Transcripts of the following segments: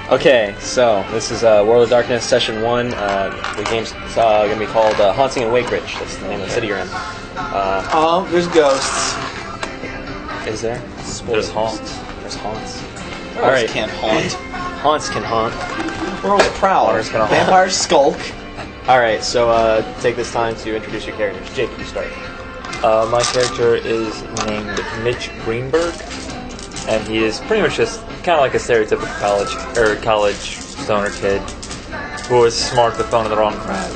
Okay, so this is World of Darkness Session 1. The game's going to be called Haunting in Wakeridge. That's the name of the city you're in. There's ghosts. Is there? There's haunts. There's haunts. Alright. Can't haunt. Haunts can haunt. World's prowl. Vampires skulk. Alright, so take this time to introduce your characters. Jake, you start. My character is named Mitch Greenberg, and he is pretty much just kind of like a stereotypical college stoner kid who was smart but fell into the wrong crowd.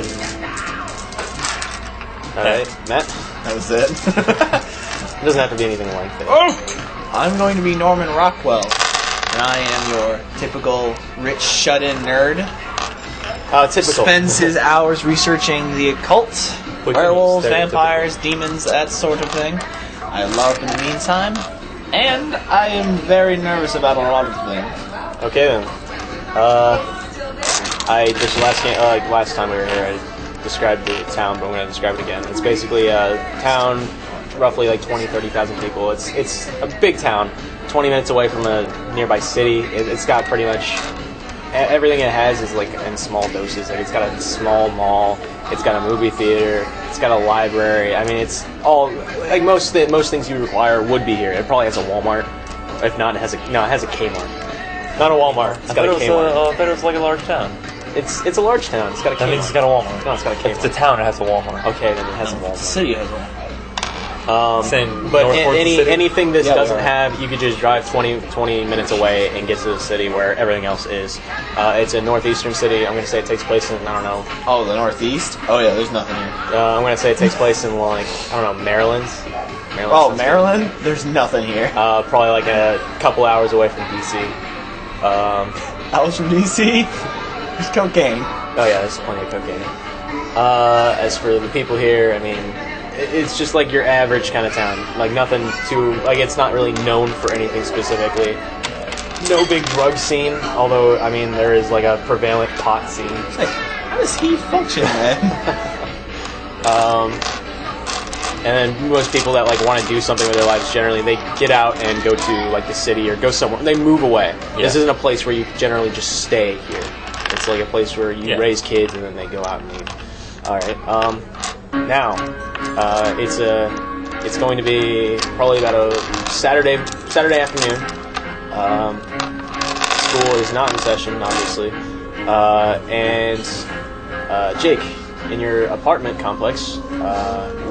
Alright, Matt? That was it. It doesn't have to be anything like that. Oh! I'm going to be Norman Rockwell, and I am your typical rich shut-in nerd. Typical. Spends his hours researching the occult, werewolves, vampires, demons, that sort of thing. I LARP in the meantime, and I am very nervous about a lot of things. Okay then. Last time we were here, I described the town, but I'm going to describe it again. It's basically a town, roughly like 30,000 people. It's a big town, 20 minutes away from a nearby city. It's got pretty much everything it has is like in small doses. Like it's got a small mall, it's got a movie theater, it's got a library. I mean, it's all like most things you require would be here. It probably has a Walmart. If not, it has a Kmart. Not a Walmart. It's got a Kmart. I thought it was like a large town. It's a large town. It's got a Kmart. That means it's got a Walmart. No, it's got a Kmart. If it's a town, it has a Walmart. Okay, then it has a The Walmart. city has one. But anything this doesn't have, you could just drive 20 minutes away and get to the city where everything else is. It's a northeastern city. I'm going to say it takes place in, I don't know. Oh, the Northeast? Oh yeah, there's nothing here. I'm going to say it takes place in, like, I don't know, Maryland? Oh, Maryland? There's nothing here. Probably like a couple hours away from D.C. I was from D.C. There's cocaine. Oh yeah, there's plenty of cocaine. As for the people here, I mean, it's just like your average kind of town. Like nothing too, like it's not really known for anything specifically. No big drug scene, although, I mean, there is like a prevalent pot scene. Like, how does he function, man? And then most people that like want to do something with their lives, generally they get out and go to like the city or go somewhere. They move away. Yeah. This isn't a place where you generally just stay here. It's like a place where you raise kids and then they go out and leave. All right. Now, it's going to be probably about a Saturday afternoon. School is not in session, obviously. And Jake, in your apartment complex,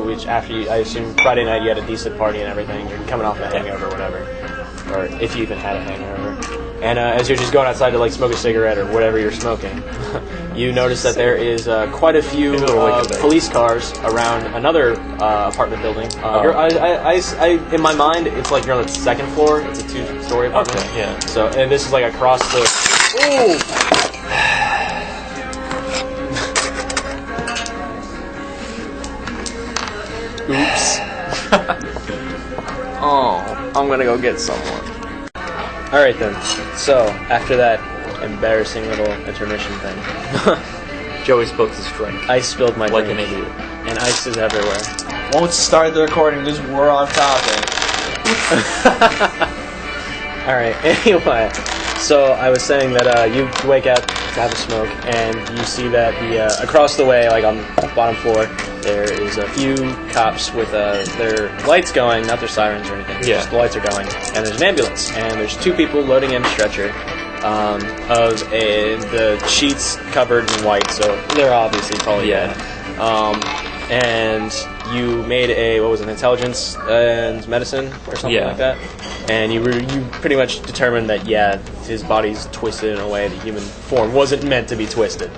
which after I assume Friday night you had a decent party and everything, you're coming off a hangover or whatever, or if you even had a hangover. And as you're just going outside to like smoke a cigarette or whatever you're smoking, you notice that there is quite a few police cars around another apartment building. In my mind, it's like you're on the second floor. It's a 2-story apartment. Okay, yeah. So, and this is like across the. Ooh! Oops. Oh, I'm gonna go get someone. Alright then, so after that embarrassing little intermission thing, Joey spilled his drink. I spilled my like drink. an idiot. And ice is everywhere. Won't start the recording, just we're on topic. Alright, anyway, so I was saying that you wake up to have a smoke, and you see that the across the way, like on the bottom floor, there is a few cops with their lights going, not their sirens or anything. Yeah. Just the lights are going, and there's an ambulance, and there's 2 people loading in a stretcher the sheets covered in white, so they're obviously probably dead. And you made an intelligence and medicine or something like that, and you pretty much determined that his body's twisted in a way the human form wasn't meant to be twisted.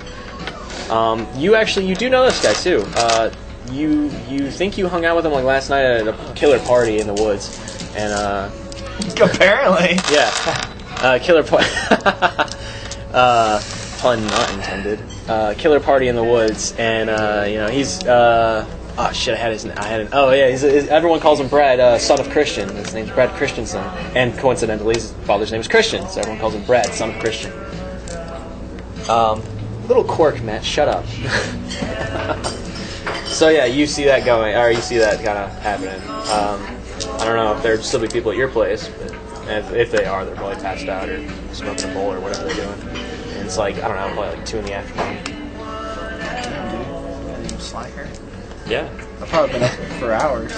You do know this guy too. You think you hung out with him like last night at a killer party in the woods, and apparently, killer party. Pun not intended. Killer party in the woods, and he's oh shit, everyone calls him Brad, son of Christian. His name's Brad Christensen, and coincidentally his father's name is Christian, so everyone calls him Brad, son of Christian. Little quirk, Matt, shut up. So yeah, you see that going, or you see that kind of happening. I don't know if there'd still be people at your place, but And if they are, they're probably passed out or smoking a bowl or whatever they're doing. And it's like, I don't know, probably like 2 in the afternoon. Slacker. Yeah. I've probably been up for hours.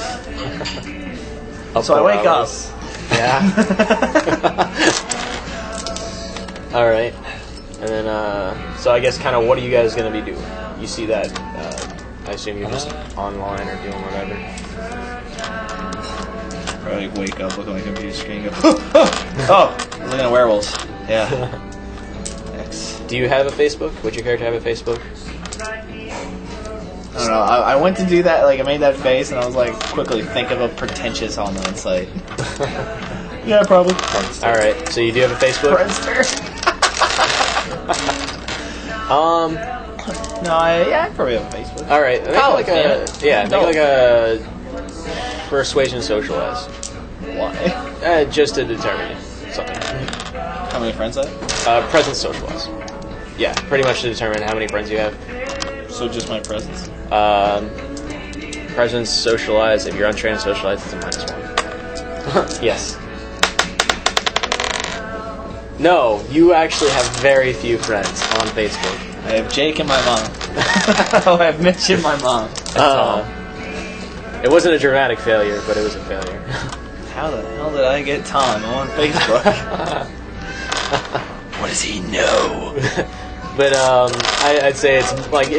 So I wake up. Yeah. All right. And then, so I guess kind of what are you guys going to be doing? You see that, I assume you're just online or doing whatever. Probably wake up, look at my computer screen, and go, oh, I'm looking at werewolves. Yeah. X. Do you have a Facebook? Would your character have a Facebook? I don't know. I went to do that, like I made that face, and I was like, quickly think of a pretentious online site. Yeah, probably. All right. So you do have a Facebook? Friendster. No, I probably have a Facebook. All right. Make College, like a man. make like a persuasion socialize. Why? Just to determine something. How many friends I have? Presence socialize. Yeah, pretty much to determine how many friends you have. So just my presence? Presence socialize. If you're untrained socialize, it's a -1. Yes. No, you actually have very few friends on Facebook. I have Jake and my mom. Oh, I have Mitch and my mom. It wasn't a dramatic failure, but it was a failure. How the hell did I get Tom on Facebook? What does he know? But I'd say it's like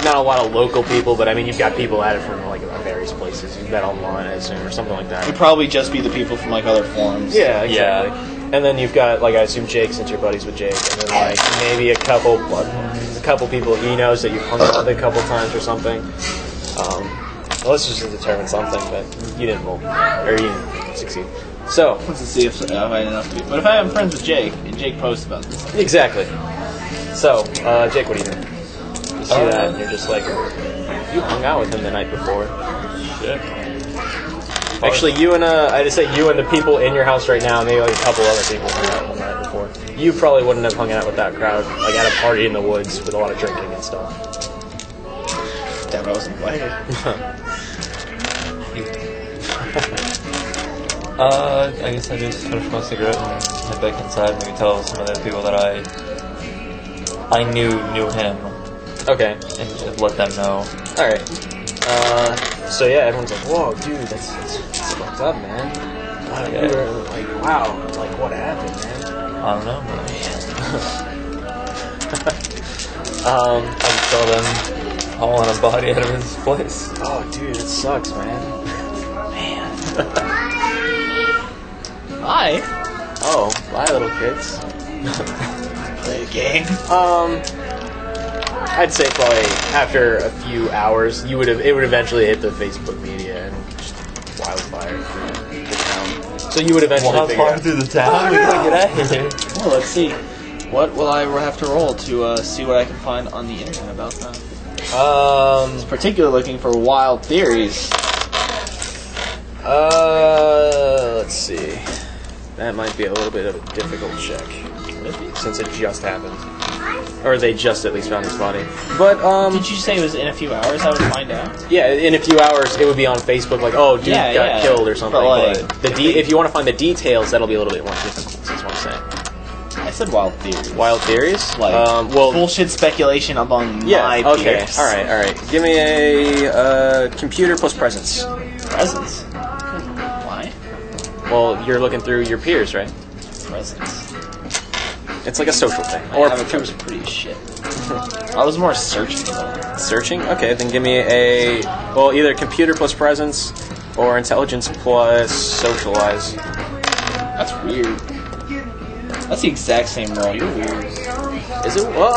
not a lot of local people, but I mean you've got people at it from like various places. You've met online, I assume, or something like that. It'd probably just be the people from like other forums. Yeah, exactly. And then you've got like I assume Jake, since you're buddies with Jake, and then like maybe a couple people he knows that you've hung out with a couple times or something. Well, let's just determine something, but you didn't roll or you didn't succeed. So Let's see if I had enough to be. But if I am friends with Jake and Jake posts about this, exactly. So Jake, what do you do? You see that, and you're just like, you hung out with him the night before. Shit. Actually, you and I just say you and the people in your house right now, maybe like a couple other people hung out the night before. You probably wouldn't have hung out with that crowd, like at a party in the woods with a lot of drinking and stuff. damn, I wasn't invited. I guess I just finish my cigarette and head back inside. Maybe tell some of the people that I knew him, Okay. and just let them know. All right. So yeah, everyone's like, "Whoa, dude, that's fucked up, man." Yeah. You were like, "Wow, like what happened, man?" I don't know, man. I I just saw them hauling a body out of his place. Oh, dude, it sucks, man. Hi. Oh, bye, little kids. Play a game. I'd say probably after a few hours, it would eventually hit the Facebook media and just wildfire through the town. So you would eventually figure Wildfire out. through the town? We gotta get out of here. Well, let's see. What will I have to roll to see what I can find on the internet about that? Particularly looking for wild theories. Let's see. That might be a little bit of a difficult check since it just happened, or they just at least found his body. But Did you say it was in a few hours I would find out? yeah, in a few hours it would be on Facebook, like, oh, dude got killed or something. But, like, if you want to find the details, that'll be a little bit more difficult. That's what I'm saying. I said wild theories. Wild theories, Like, well, bullshit speculation among yeah, my okay, peers. all right. Give me a computer plus presence. Presence. Why? Well, you're looking through your peers, right? Presence. It's like a social thing. Or if it was pretty shit. I was more searching though. Searching? Okay, then give me either computer plus presence or intelligence plus socialize. That's weird. That's the exact same roll. You're weird. Is it? Well,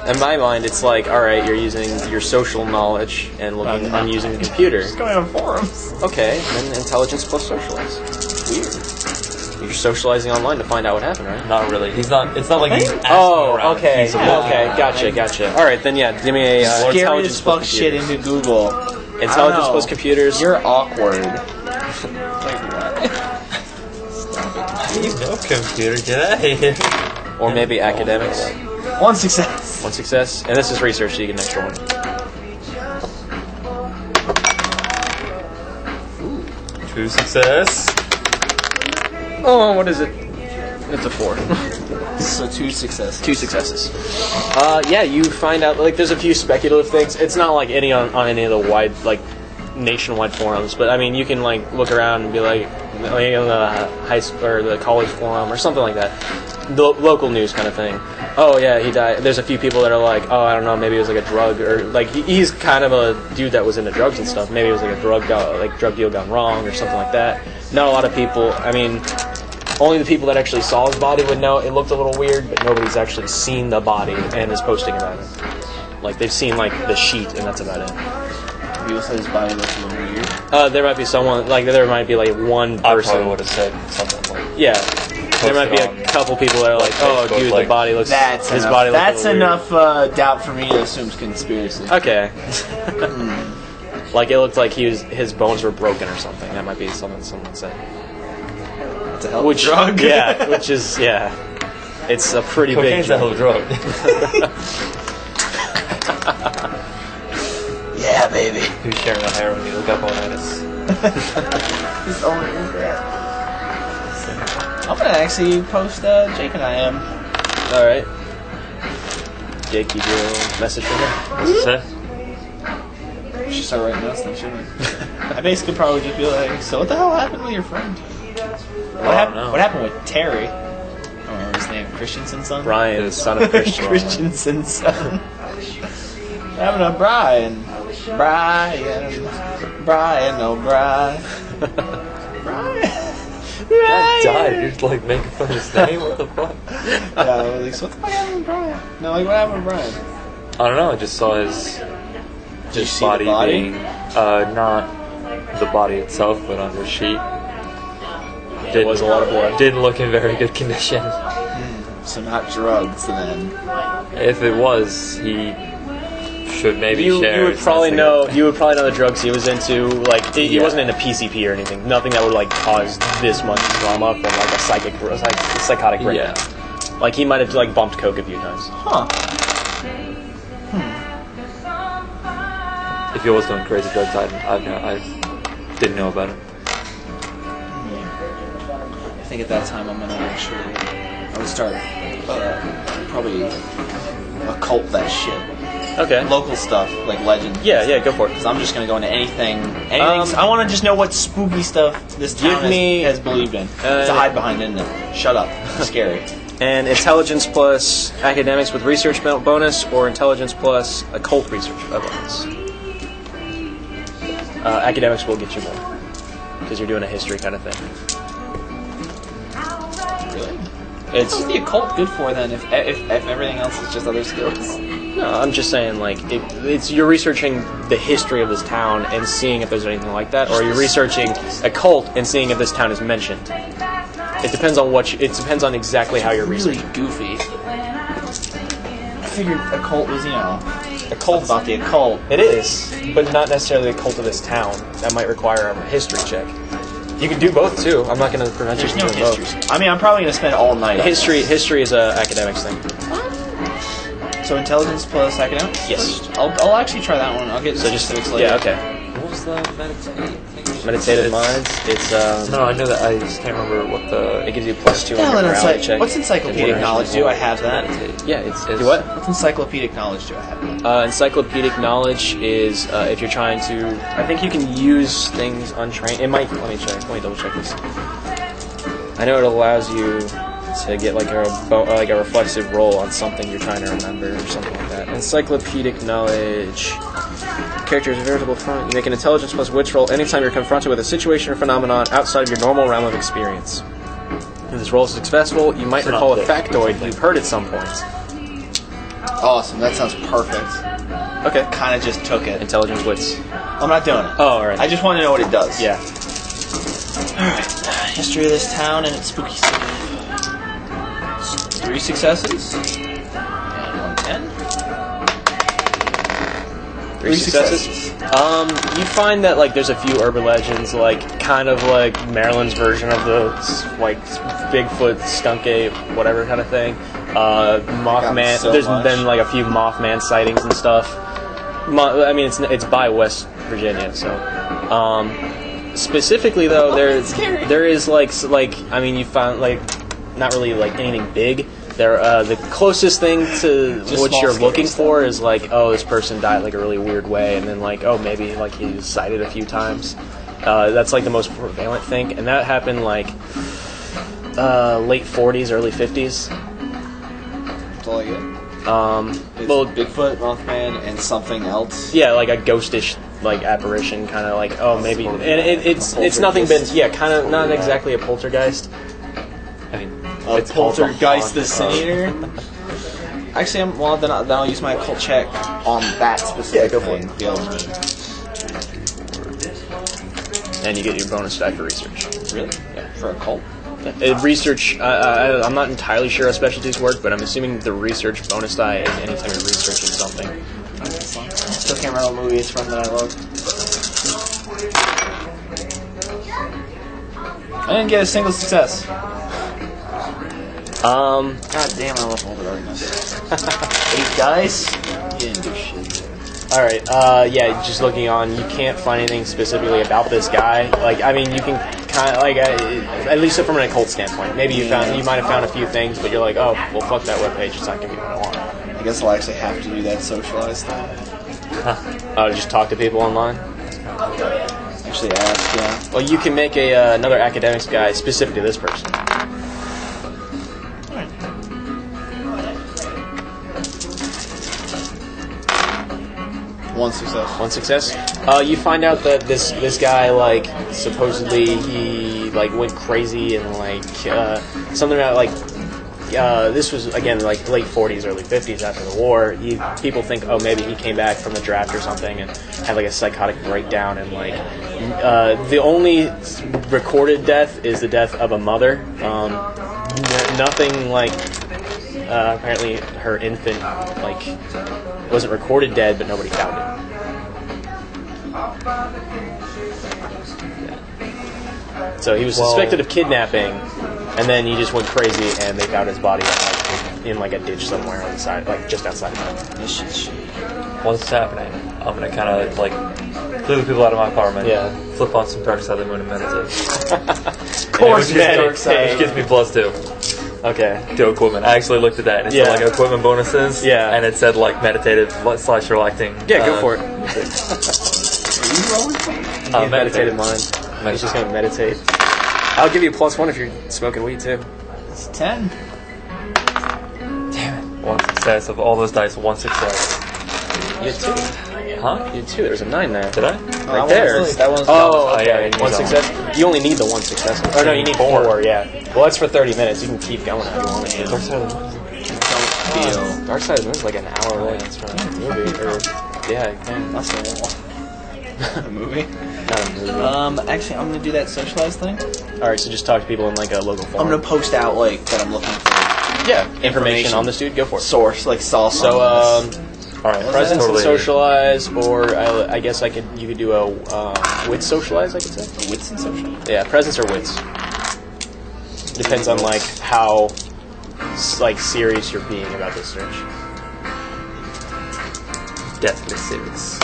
in my mind, it's like, all right, you're using your social knowledge and looking. I'm using the computer. Just going on forums. Okay, then intelligence plus socialize. Weird. You're socializing online to find out what happened, right? Not really. He's not. It's not like he's asking Oh, around. okay, He's okay, gotcha. All right, then yeah, give me a Scary intelligence as plus fuck shit computers. into Google. Intelligence plus computers. You're awkward. Like You know, computer, get out of here. Or maybe academics. what? One success. One success, and this is research, so you get an extra one. True success. Oh, what is it? It's a 4. So 2 successes. 2 successes. Yeah, you find out, like, there's a few speculative things. It's not like any on any of the wide, like, nationwide forums, but I mean, you can, like, look around and be like in the high school or the college forum or something like that. The local news kind of thing. Oh yeah, he died. There's a few people that are like, oh, I don't know, maybe it was like a drug, or like he's kind of a dude that was into drugs and stuff. Maybe it was like a drug deal gone wrong or something like that. Not a lot of people. I mean, only the people that actually saw his body would know. It looked a little weird, but nobody's actually seen the body and is posting about it. Like they've seen like the sheet, and that's about it. People said his body looks a little weird. There might be someone, like there might be like one person. I probably would have said something like. Yeah. There might be a couple people that are like, oh, dude, the body looks. That's his enough. body looks. That's enough doubt for me to assume it's conspiracy. Okay. Like it looked like his bones were broken or something. That might be something someone said. It's a hell of a drug. Yeah, which is it's a pretty big Cocaine's a hell of a drug. Yeah, baby. Who's sharing a heroin needle? Got bonitis. His only regret. I'm gonna actually post Jake and I am. Alright. Jake, you do a message for him? What's it say? We should start writing notes then, shouldn't we? I basically probably just be like, so what the hell happened with your friend? What happened with Terry? Or his name, Christensen's son? Brian, the son of Christian. Christensen's son. What happened to Brian? Brian O'Brien. Brian. God died. You're just like making fun of his name. What the fuck? Yeah, like, so what the fuck happened with Brian? No, like what happened with Brian? I don't know. I just saw his body being not the body itself, but on the sheet. It was a lot of blood. Didn't look in very good condition. So not drugs then. If it was, he should maybe share. You would probably know. You would probably know the drugs he was into. Like he wasn't into PCP or anything. Nothing that would like cause this much trauma from like a psychotic breakdown. Yeah. Like he might have like bumped coke a few times. Huh. If he was doing crazy drugs, I didn't know about it. I think at that time I would start probably occult that shit. Okay. Local stuff, like legend. Yeah, go for it. Because I'm just going to go into anything. I want to just know what spooky stuff this town has believed in. It's a hide behind, isn't it? Shut up. It's scary. And intelligence plus academics with research bonus, or intelligence plus occult research bonus. Academics will get you more because you're doing a history kind of thing. Really? What's the occult good for then? If everything else is just other skills. No, I'm just saying, like, you're researching the history of this town and seeing if there's anything like that, or you're researching a cult and seeing if this town is mentioned. It depends on it depends on exactly how you're really researching. Goofy. I figured a cult was, a cult about the occult. It is, but not necessarily a cult of this town. That might require a history check. You can do both too. I'm not going to prevent you from doing both. I mean, I'm probably going to spend all night. History is a academics thing. So intelligence plus academics? Yes. I'll actually try that one. I'll get specifics later. Yeah, okay. What was the meditative thing? Meditative minds. It's No, I know that. I just can't remember what the. It gives you +2 on your morality check. What's encyclopedic knowledge? Do I have that? Yeah, it's do what? What's encyclopedic knowledge? Do I have that? Encyclopedic knowledge is if you're trying to. I think you can use things untrained. It might. Let me check. Let me double check this. I know it allows you to get like a reflexive roll on something you're trying to remember or something like that. Encyclopedic knowledge. Character is a veritable front. You make an intelligence plus wits roll anytime you're confronted with a situation or phenomenon outside of your normal realm of experience. If this roll is successful, you might recall a factoid you've heard at some point. Awesome, that sounds perfect. Okay. Kind of just took it. Intelligence wits. I'm not doing it. Oh, alright. I just want to know what it does. Yeah. Alright. History of this town and its spooky stuff. 3 successes. And 110. 3 successes. You find that like there's a few urban legends, like kind of like Maryland's version of the like Bigfoot, skunk ape, whatever kind of thing. Mothman. There's been like a few Mothman sightings and stuff. I mean, it's by West Virginia, so specifically though, there is like I mean, you found like not really like anything big. The closest thing to Just what small you're scary looking stuff. for is like, oh, this person died like a really weird way, and then like, oh, maybe like he was sighted a few times. That's like the most prevalent thing, and that happened like late 40s, early 50s. That's all I get. It's Well, Bigfoot, Mothman, and something else. yeah, like a ghostish like apparition, kind of like, oh, maybe, and it's nothing been, yeah, kind of not exactly a poltergeist. I mean, A it's called the poltergeist the haunt. Sinister. Actually, then I'll use my occult check on that specific Yeah, go for thing. it. The element. And you get your bonus die for research. Really? Yeah. For occult? Research, I'm not entirely sure how specialties work, but I'm assuming the research bonus die is anytime you're researching something. Still can't remember what movie it's from that I love. I didn't get a single success. God damn, I love all the darkness. 8 dice? You didn't do shit. Alright, yeah, just looking on, you can't find anything specifically about this guy. Like, I mean, you can kind of, like, at least from an occult standpoint. Maybe you might have found a few things, but you're like, oh, well, fuck that webpage, it's not giving me what I want. I guess I'll actually have to do that socialized thing. Just talk to people online? Actually ask, yeah. Well, you can make another academics guide specific to this person. One success. One success. You find out that this guy, like, supposedly he like went crazy and like something about like this was again like late 40s, early 50s after the war. People think, oh, maybe he came back from the draft or something and had like a psychotic breakdown, and like the only recorded death is the death of a mother. Nothing like apparently her infant like wasn't recorded dead, but nobody found it. So he was suspected of kidnapping, and then he just went crazy, and they found his body in like a ditch somewhere on the side, like just outside of town. This shit's shit. While this is happening, I'm gonna kind of like clear the people out of my apartment. Yeah. Flip on some Dark Side of the Moon and meditate. Of course, Which gives me +2 Okay. to equipment. I actually looked at that, and it Yeah. said like equipment bonuses. Yeah. And it said like meditative / relaxing. Yeah, go for it. Are you rolling? Meditative mind. He's just gonna meditate. I'll give you a +1 if you're smoking weed too. It's 10. Damn it. One success of all those dice. One success. You had 2. Huh? You had 2. There's a 9 there. Did I? Right there. That one's Oh, yeah, okay. you One need success. You only need the 1 success. Oh no, you need 4. Yeah. Well, that's for 30 minutes. You can keep going if you want to. Dark Side of the Moon. feel. Dark Side of the Moon is like an hour long. That's right. Movie. Yeah. That's a movie. Not a movie. Actually, I'm gonna do that socialized thing. All right, so just talk to people in like a local forum. I'm gonna post out like that I'm looking for information on this dude. Go for it. source, like saw So, All right. presence totally. and socialize, or I guess you could do a wits socialize. I could say. wits and social. Yeah, presence or wits. Depends on like how like serious you're being about this search. Deathly serious.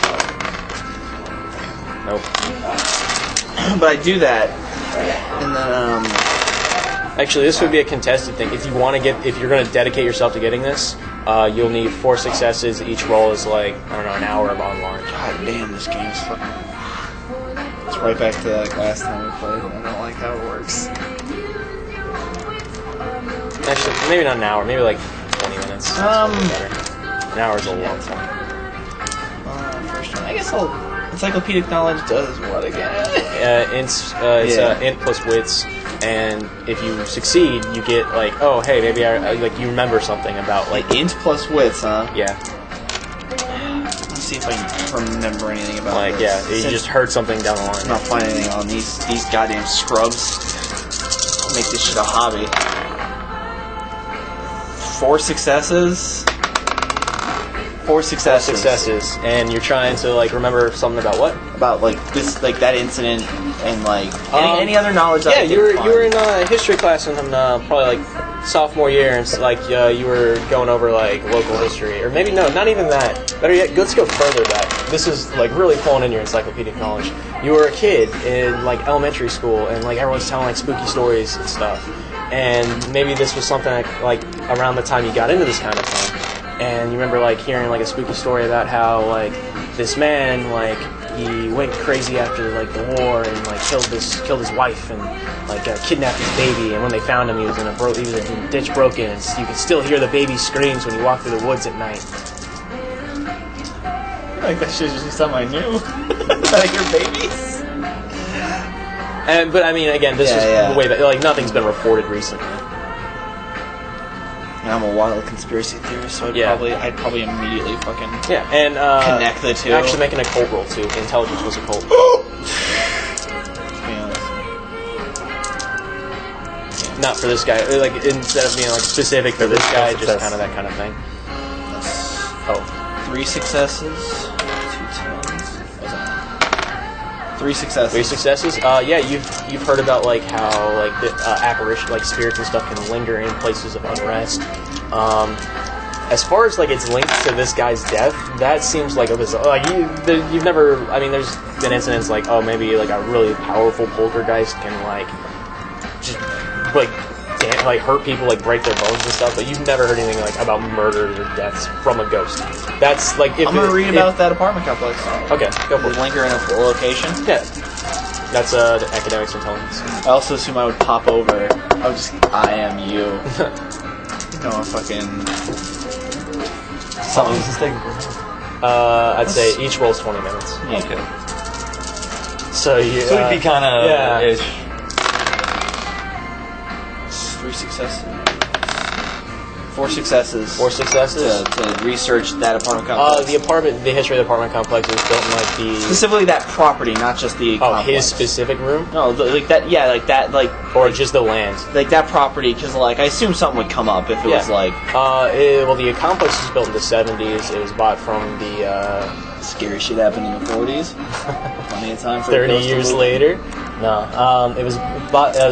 Nope. But I do that, and then Actually, this would be a contested thing. If you want to if you're going to dedicate yourself to getting this, you'll need 4 successes. Each roll is like, I don't know, an hour long launch. God damn, this game's fucking. It's right back to like last time we played. I don't like how it works. Actually, maybe not an hour. Maybe like 20 minutes. An hour is a long time. First one. I guess encyclopedic knowledge does what again? It's Yeah. int plus wits, and if you succeed, you get like, oh hey, maybe I like you remember something about like Int plus wits, huh? yeah, Let's see if I can remember anything about like this. yeah, you Since just heard something down the I'm line. not finding anything on these goddamn scrubs. Make this shit a hobby. 4 successes. 4 successes. And you're trying to like remember something about what? About like this, like that incident, and like any other knowledge. Yeah, I you were find. in history class in probably like sophomore year, and it's like you were going over like local history, or maybe no, not even that. Better yet, let's go further back. This is like really pulling in your encyclopedic knowledge. You were a kid in like elementary school, and like everyone's telling like spooky stories and stuff. And maybe this was something like around the time you got into this kind of thing. And you remember like hearing like a spooky story about how like this man like he went crazy after like the war and like killed his wife and like kidnapped his baby. And when they found him, he was in a ditch broken, and you could still hear the baby screams when you walk through the woods at night. Like that shit just something I knew. Like your babies. But I mean, again, this was way back. Like nothing's been reported recently. And I'm a wild conspiracy theorist, so I'd probably immediately fucking and connect the two. Actually, making a cult roll too. Intelligence was a cult. To be honest. Not for this guy. Like instead of being like specific for this guy, just kind of that kind of thing. Oh. 3 successes. 3 successes. 3 successes. Yeah, you've heard about like how like the apparition, like spirits and stuff, can linger in places of unrest. As far as like its linked to this guy's death, that seems like a bizarre. Like you've never. I mean, there's been incidents like maybe like a really powerful poltergeist can like just like hurt people, like break their bones and stuff. But you've never heard anything like about murders or deaths from a ghost. That's like I'm gonna read about that apartment complex. Okay, go for it. Linger in a location. Yeah, that's the academics intelligence. I also assume I would pop over. I would just I am you. No, fucking. Something to take. I'd say each roll's 20 minutes. Yeah. Okay. So it'd be kind of ish. 3 successes. 4 successes. 4 successes to research that apartment complex. The history of the apartment complex was built in like the specifically that property, not just the. Oh, complex. his specific room? No, like that. Yeah, like that. Like or just the land. Like that property, because like I assume something would come up if it was like. Well, the complex was built in the 70s. It was bought from the. Scary shit happened in the 40s. Plenty of time for 30 years later. No, it was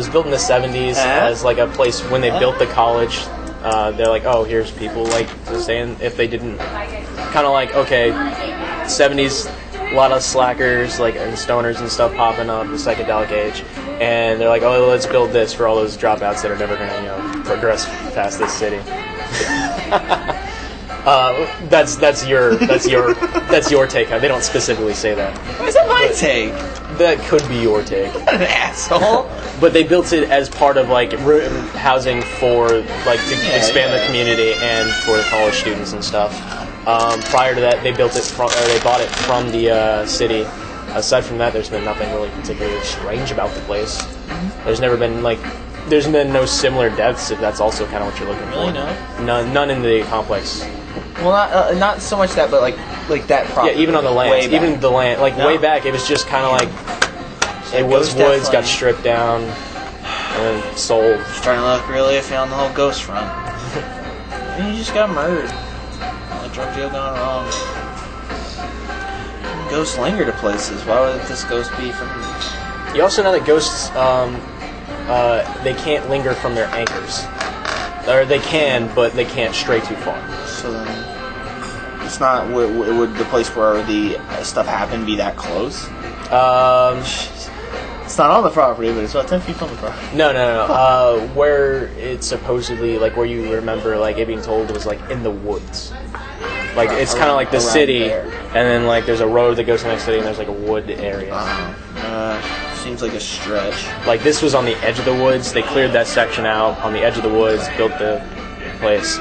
built in the 70s as like a place when they built the college. They're like, oh, here's people like staying if they didn't. Kind of like, okay, 70s, a lot of slackers like and stoners and stuff popping up, the psychedelic age, and they're like, oh, let's build this for all those dropouts that are never gonna progress past this city. That's your take. They don't specifically say that. Why is that my take? That could be your take. An asshole. But they built it as part of like housing for like to expand the community and for the college students and stuff. Prior to that, they bought it from the city. Aside from that, there's been nothing really particularly strange about the place. There's never been there's been no similar deaths. If that's also kind of what you're looking for. Really, no. None in the complex. Well, not so much that, but like that property. Yeah, even on the land, even the land, way back, it was just kind of like it was woods, got stripped down, and then sold. Just trying to look really iffy on the whole ghost front. He just got murdered. A drug deal gone wrong. Ghosts linger to places. Why would this ghost be from? You also know that ghosts, they can't linger from their anchors. Or they can, but they can't stray too far. So then, it's not. Would the place where the stuff happened be that close? It's not on the property, but it's about 10 feet from the property. No. Where it's supposedly where you remember it being told was in the woods. It's kind of like the city, and then there's a road that goes to the next city, and there's a wood area. Seems like a stretch. This was on the edge of the woods. They cleared that section out on the edge of the woods, built the place.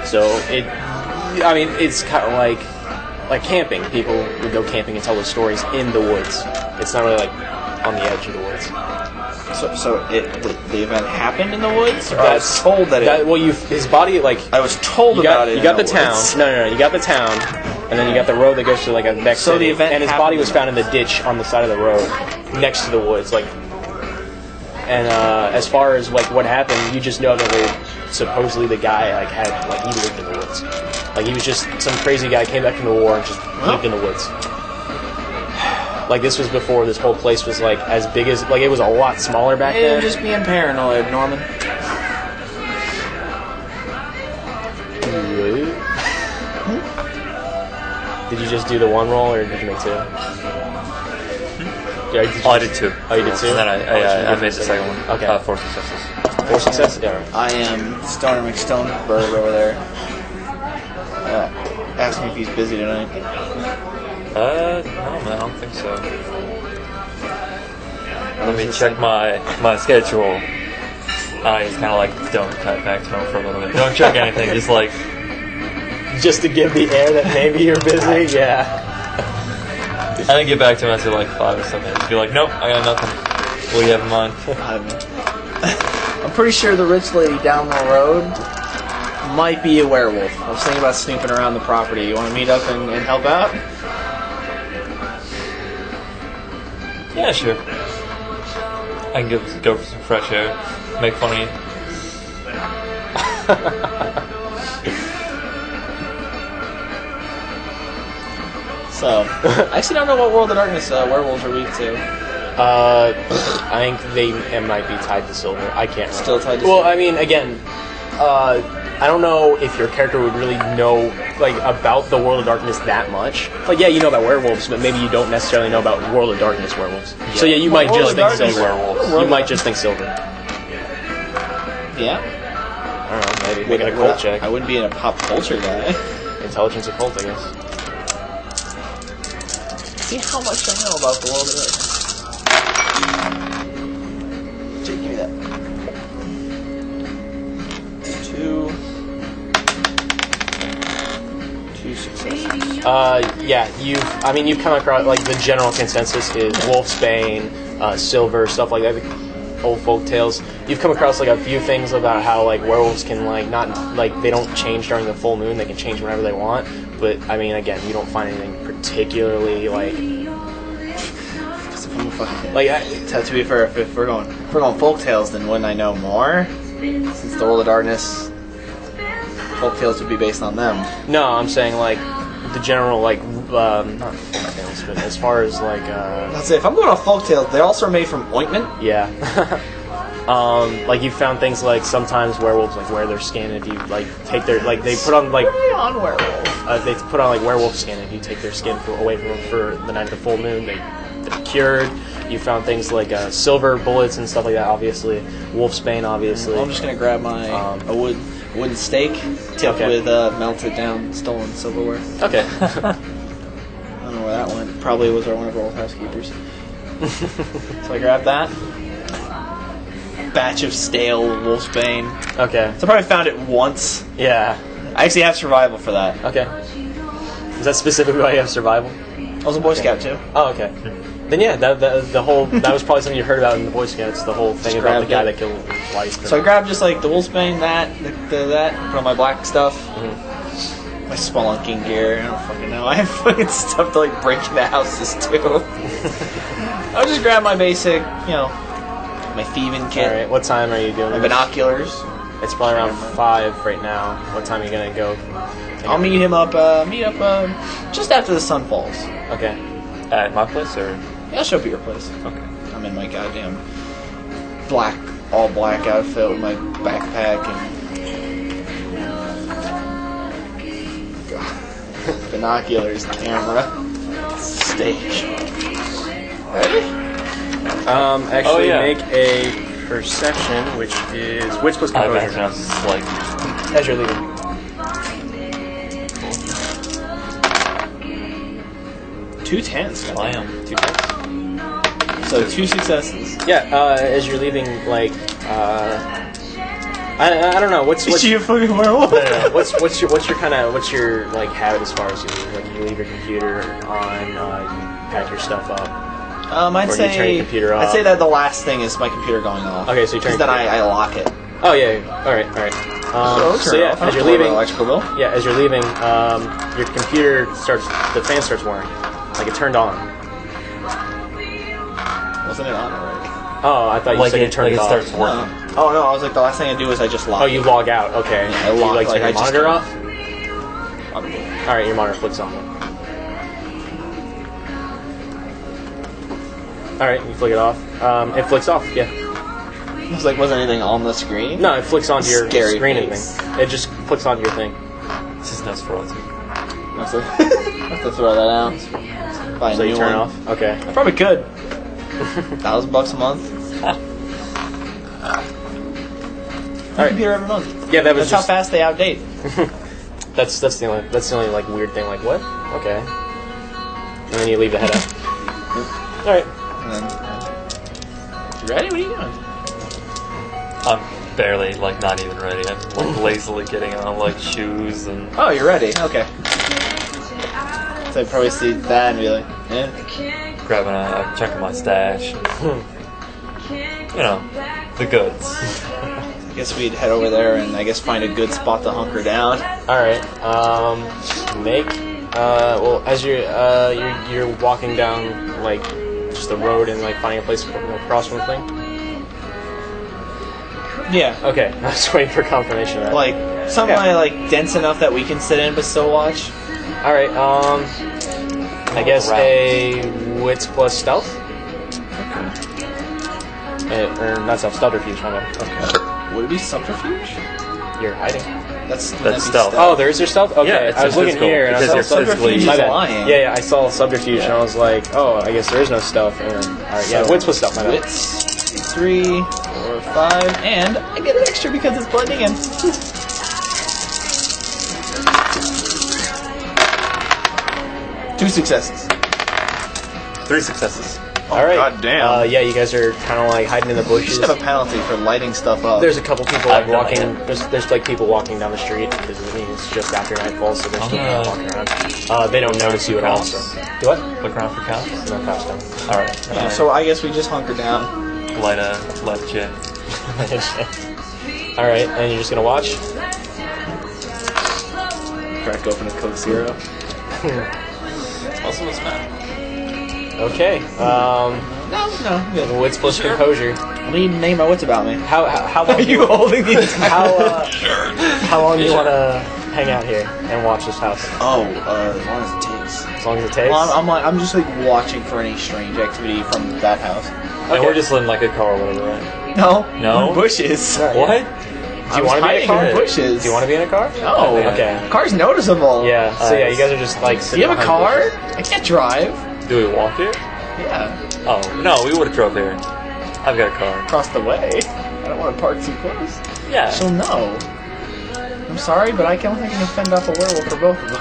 So it's kind of like camping. People would go camping and tell those stories in the woods. It's not really on the edge of the woods. So the event happened in the woods? Or I was told that his body I was told about it. You got the town. No. You got the town, and then you got the road that goes to a next city. The event and his body was found in the ditch on the side of the road, next to the woods. And as far as what happened, you just know that supposedly the guy he lived in the woods. He was just some crazy guy, came back from the war and just lived in the woods. This was before this whole place was as big as it was a lot smaller back then. You're just being paranoid, Norman. Did you just do the one roll, or did you make two? Yeah, I did two. Oh, you did two? And then I made the second one. Okay. 4 successes. 4 successes? Yeah. I am Stoner McStoneberg over there. Asking if he's busy tonight. No, man, I don't think so. Let me check my schedule. He's kind of like, don't cut back to him for a little bit. Don't check anything, Just to give the air that maybe you're busy? Yeah. I didn't get back to him until like 5 or something. Just be like, nope, I got nothing. What do you have in mind? I'm pretty sure the rich lady down the road might be a werewolf. I was thinking about snooping around the property. You want to meet up and help out? Yeah, sure. I can go for some fresh air. Make fun of you. So, I actually don't know what World of Darkness werewolves are weak to. I think they might be tied to silver. I can't remember. Still tied to Well, silver? I mean, again, I don't know if your character would really know about the World of Darkness that much. Like, yeah, you know about werewolves, but maybe you don't necessarily know about World of Darkness werewolves. Yeah. So yeah, you might just think silver. Werewolves. You might just think silver. Yeah. I don't know. Maybe make an occult check. I wouldn't be in a pop culture guy. Intelligence occult, I guess. See how much I know about the World of Darkness. Jake, give me that. 2 successes. Yeah, you've come across, like, the general consensus is Wolfsbane, silver, stuff like that, old folk tales. You've come across, like, a few things about how, like, werewolves can, like, not, like, they don't change during the full moon, they can change whenever they want, but, I mean, again, you don't find anything particularly, like, To be fair, if we're going folk tales, then wouldn't I know more? Since the World of Darkness, folk tales would be based on them. No, I'm saying, like, the general, like, not folk tales, but as far as, like, I'd say if I'm going on folk tales, they also are made from ointment. yeah. Like, you found things like sometimes werewolves, like, wear their skin if you, like, take their, like, they put on, like, on werewolf. they put on, like, werewolf skin if you take their skin away from them for the night of the full moon, they're cured. You found things like silver bullets and stuff like that, obviously. Wolfsbane, obviously. Well, I'm just going to grab my a wooden stake tipped with melted down stolen silverware. Okay. I don't know where that went. Probably was one of our old housekeepers. So I grabbed that. Batch of stale Wolfsbane. Okay. So I probably found it once. Yeah. I actually have survival for that. Okay. Is that specifically why you have survival? I was a Boy Scout too. Oh, okay. Then yeah, that was probably something you heard about in the Boy Scouts. The whole thing about the guy that killed his wife. So I grabbed just like the Wolfsbane, that, put on my black stuff, my spelunking gear. I don't fucking know. I have fucking stuff to like break into houses too. I'll just grab my basic, my thieving kit. All right. What time are you doing? My binoculars. It's probably around 5 right now. What time are you gonna go? I'll meet up just after the sun falls. Okay. At my place, or? Yeah, I'll show up at your place. Okay. I'm in my goddamn all black outfit with my backpack and binoculars, camera, stake. Ready? Actually, yeah. make a perception, which is wits plus I composure. imagine I was just like, As you're leaving. 2 10s. slam. 2 times. So 2 successes. Yeah. As you're leaving, like, I don't know. What's you a fucking werewolf? No. What's your like habit as far as you leave? Like, you leave your computer on, you pack your stuff up. I'd Or do you turn your computer off? I'd say that the last thing is my computer going off. Okay, so you turn. Because then I lock it. Oh yeah. All right. So yeah, as you're leaving, electrical bill. yeah, as you're leaving, your computer the fan starts whirring, like it turned on. Wasn't it on already? Oh, I thought you said you turned it off. starts working. Oh no, I was like the last thing I do is I just lock. Oh, you log out. Okay. Yeah, I Do log, you like turn like, your I just monitor turn- off? Probably. All right, your monitor flicks off. All right, you flick it off. It flicks off. Yeah. I was like, wasn't anything on the screen? No, it flicks onto your Scary screen and face. thing. It just flicks onto your thing. This is Nosferatu. I was like, have to throw that out. Buy a So you new turn one. off? Okay. I probably could. $1,000 a month. Alright. Computer every month. Yeah, that was That's just... how fast they outdate. That's the only like weird thing. Like what? Okay. And then you leave the head up. All right. And then, you ready? What are you doing? I'm barely, like, not even ready. I'm, like, lazily getting on, like, shoes and... Oh, you're ready. Okay. So I probably see that and be like, eh. grabbing a chunk of my stash. You know, the goods. I guess we'd head over there and I guess find a good spot to hunker down. All right. Well, as you're walking down like just the road and like finding a place across from the thing. Yeah. Okay. I was waiting for confirmation of that. Like something like dense enough that we can sit in but still watch. All right. I guess a wits plus stealth. Or not subterfuge. My bad. Okay. Would it be subterfuge? You're hiding. That's stealth. Oh, there is your stealth. Okay, Yeah, it's I was looking physical, here and I because saw you're physically- my bad. lying. Yeah, I saw subterfuge and I was like, oh, I guess there is no stealth. And then, all right, yeah, So, wits plus stealth. My bad. Wits, 3, 4, 5, and I get an extra because it's blending in. Two successes. 3 successes. All right. God damn. Yeah, you guys are kind of like hiding in the You bushes. should have a penalty for lighting stuff up. There's a couple people like I've no walking. idea. There's like people walking down the street because I mean it's just after nightfall, so there's people gonna- walking around. They don't notice you at all. So. Do what? Look around for cops. No cops down. Alright. So I guess we just hunker down. Light a jet. All right, and you're just gonna watch. Crack open a Coke Zero. Also was fun. Okay. No. Good. Wits plus composure. What do you name my wits about me? How long? Are you holding these? How long do you want to hang out here and watch this house? Oh, as long as it takes. As long as it takes. Well, I'm just like watching for any strange activity from that house. And we're just in like a car or whatever, right? No. No? Bushes. Right. What? Do you want to be in a car? in bushes. Do you want to be in a car? No. Okay. Car's noticeable. Yeah. So yeah, you guys are just like. Do you have a sitting behind car? bushes. I can't drive. Do we walk here? Yeah. Oh, no, we would have drove here. I've got a car. Across the way. I don't want to park too close. Yeah. She'll know. I'm sorry, but I don't think I can fend off a werewolf for both of us.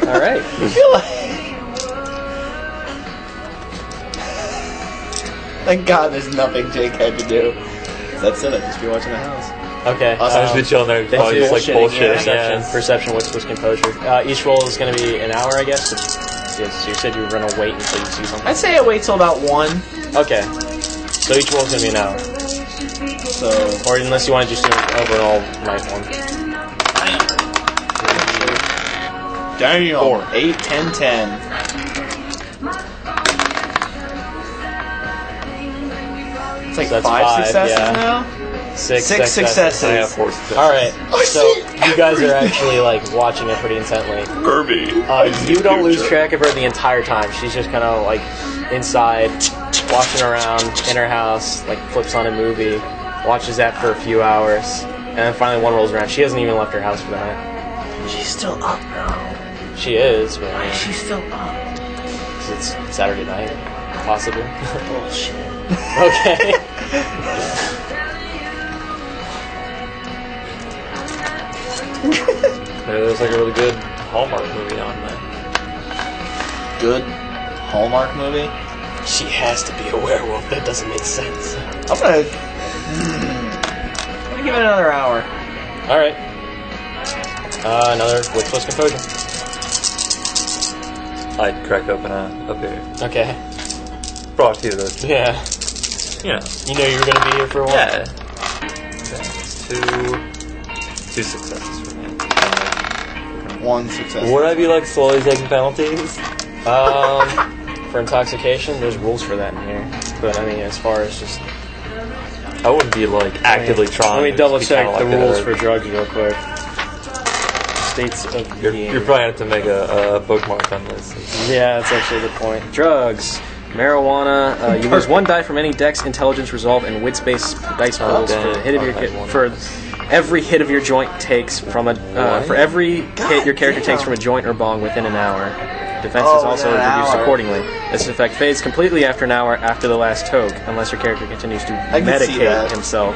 All right. I feel like... Thank God there's nothing Jake had to do. That's it, I'd just be watching the house. Okay. I'll just be chilling there, probably just like bullshitting. Perception. Perception. What's composure? Each roll is going to be an hour, I guess. Yes, you said you were going to wait until you see something. I'd say I wait till about 1. Okay. So each roll is going to be an hour. So... Or unless you want to just do an overall night one. Damn. 4. 8, 10, 10. It's like So that's 5 successes yeah. now? 6 6 successes. I have 4 successes. All right. So you guys are actually like watching it pretty intently. Kirby. You don't lose track of her the entire time. She's just kind of like inside, walking around in her house, like flips on a movie, watches that for a few hours, and then finally one rolls around. She hasn't even left her house for the night. She's still up, bro. She is, but I mean, She's still up. 'cause it's Saturday night, possibly. Bullshit. Okay. There's like a really good Hallmark movie on there. Good Hallmark movie? She has to be a werewolf. That doesn't make sense. I'm gonna give it another hour. All right. Another wits plus composure. I'd crack open a beer. Okay. Brought to you though. Yeah. You know. You know you were gonna be here for a while. Yeah. That's 2 successes for me. 1 success. Would I be like slowly taking penalties? For intoxication, there's rules for that in here. But I mean, as far as just I wouldn't be like actively trying. let me double It'd be check kinda the like rules a- for drugs real quick. States of You're being. probably gonna have to make a bookmark on this. Yeah, that's actually a good point. Drugs. Marijuana. You lose 1 die from any dex, intelligence, resolve, and wits-based dice rolls for the hit of your hit. For Every hit of your joint takes from a for every hit your character takes from a joint or bong within an hour. Defense is also reduced accordingly. This effect fades completely after an hour after the last toke, unless your character continues to medicate himself.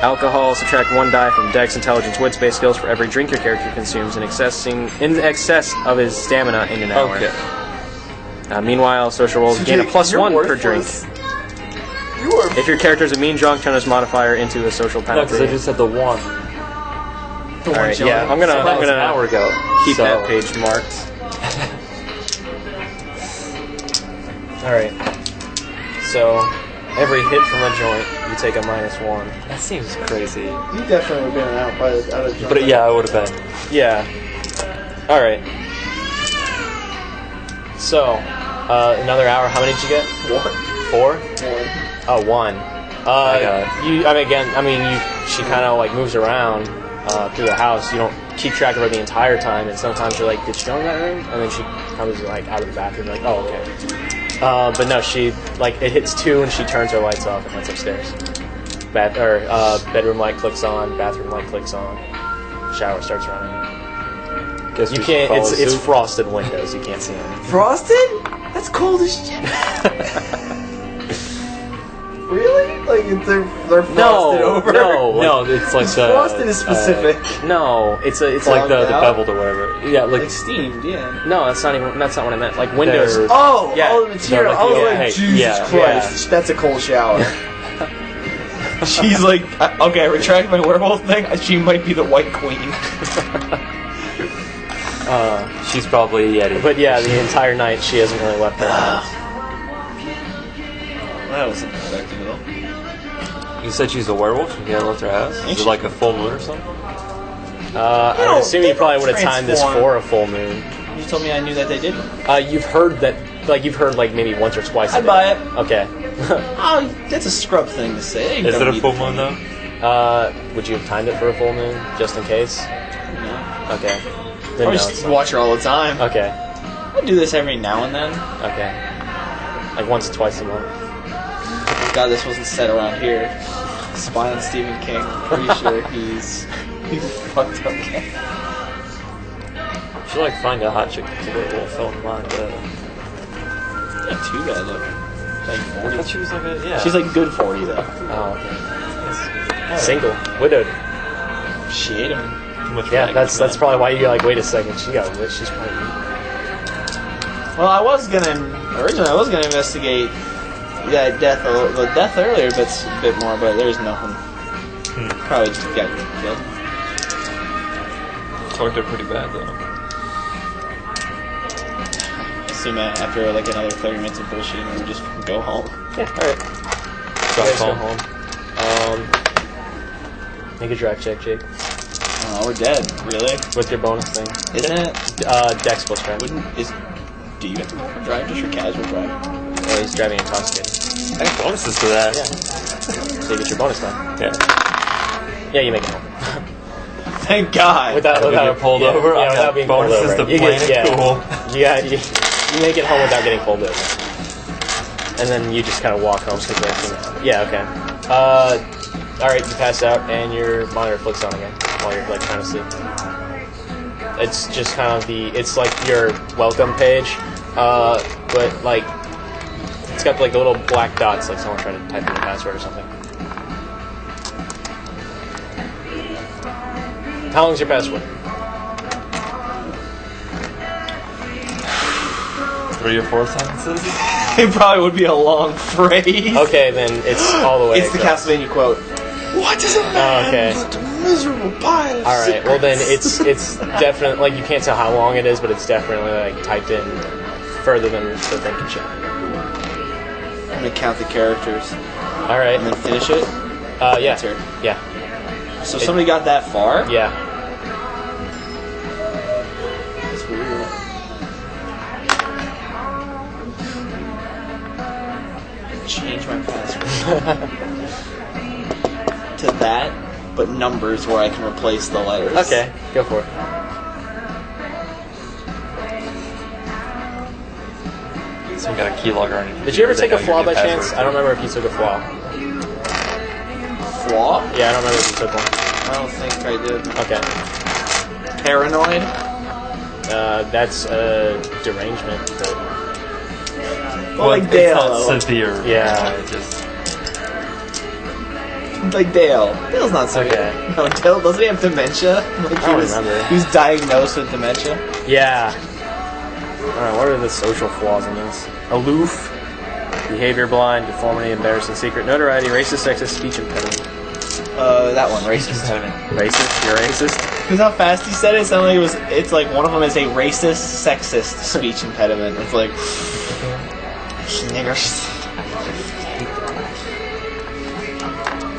Alcohol, subtract 1 die from Dex, Intelligence, Wit, Space Skills for every drink your character consumes in excess of his stamina in an hour. Okay. Meanwhile, social rolls gain a +1 per drink. If your character is a mean drunk, turn this modifier into a social No, penalty. because I just had the 1. Alright, yeah, I'm gonna an hour ago. keep that page marked. Alright. So, every hit from a joint, you take a -1. That seems crazy. You definitely would have been out by the out of But yeah, I would have been. Yeah. Alright. So, another hour, how many did you get? 1. 4? 1. Oh, 1. She kind of like moves around through the house. You don't keep track of her the entire time, and sometimes you're like, did she go in that room? And then she comes like out of the bathroom, like, oh, okay. But no, she like it hits 2 and she turns her lights off and heads upstairs. Bedroom light clicks on, bathroom light clicks on, shower starts running. Guess You we can't. should follow It's suit. frosted windows. You can't see anything. Frosted? That's cold as shit. Really? Like they're frosted over? No, it's like the Frosted is specific. No, it's It's like the Fogged out? beveled or whatever. Yeah, like steamed, yeah. no. That's not what I meant. Like windows. They're- Oh, Yeah. all the material. No, I was like, like, yeah, Jesus yeah, Christ, that's a cold shower. She's like, okay, I retract my werewolf thing. She might be the White Queen. She's probably Yeti. But yeah, the entire night she hasn't really left her house. That was unexpected, though. You said she's a werewolf? She hadn't left her house? Is it like a full moon or something? I would assume you probably would have timed this transform. for a full moon. You told me I knew that they didn't. You've heard that, you've heard maybe once or twice. I'd buy it. Okay. Oh, that's a scrub thing to say. Is it a full moon though? Would you have timed it for a full moon just in case? No. Okay. I Then no, just it's watch her all the time. not. Okay. I do this every now and then. Okay. Like once or twice a month. God, this wasn't set around here. Spy on Stephen King. Pretty sure he's a fucked up guy. She like find a hot chick to get a little film on. Not too bad looking. Like I 40. thought she was like a yeah. She's like good 40 though. Oh, okay. Single, widowed. She ate him. too much. Yeah, baggage, that's man. probably why you're like, wait a second, she got lit. She's probably. Well, originally I was gonna investigate that death earlier, but a bit more. But there's nothing. Probably just got killed. Talked her pretty bad though. Assume after like another 30 minutes of bullshit, we would just go home. Yeah. All right. Go Guys, go home. home. Make a drive check, Jake, Oh, we're dead. Really? with your bonus thing. Isn't it? Dex plus drive. Do you have to roll for drive? Just your casual drive? Oh, he's driving intoxicated. I got bonuses to that. Yeah. So you get your bonus time. Yeah. Yeah, you make it home. Thank God. without get pulled over? Yeah, I without got being pulled bonuses over. to You play it cool. You make it home without getting pulled over. And then you just kind of walk home. Yeah, okay. Alright, you pass out and your monitor flicks on again while you're like trying to sleep. It's just kind of it's like your welcome page, but like it's got like the little black dots like someone trying to type in the password or something. How long's your password? 3 or 4 sentences. It probably would be a long phrase. Okay, then it's all the way. It's the across. Castlevania quote. What is a man okay. but a miserable pile of All right. Well, then secrets? it's definitely like you can't tell how long it is, but it's definitely like typed in further than the thing can show. I'm gonna count the characters All right. and then finish it. Yeah. Enter. Yeah. So somebody got that far? Yeah. That's weird. Change my password to that, but numbers where I can replace the letters. Okay. Go for it. So we got a keylogger on your Did you ever computer take a that flaw knows by your chance? password. I don't remember if you took a flaw. Flaw? Yeah, I don't remember if you took one. I don't think I did. Okay. Paranoid? That's a derangement. But Well, like it's Dale. not severe. Yeah. Just Like Dale. Dale's not severe. Okay. No, Dale, doesn't he have dementia? Like I don't remember. He was diagnosed with dementia. yeah. Alright, what are the social flaws in this? Aloof, behavior blind, deformity, embarrassing secret, notoriety, racist, sexist, speech impediment. That one, racist. Racist? You're racist? Because how fast he said it, sounded like it was. It's like one of them is a racist, sexist speech impediment. It's like niggers.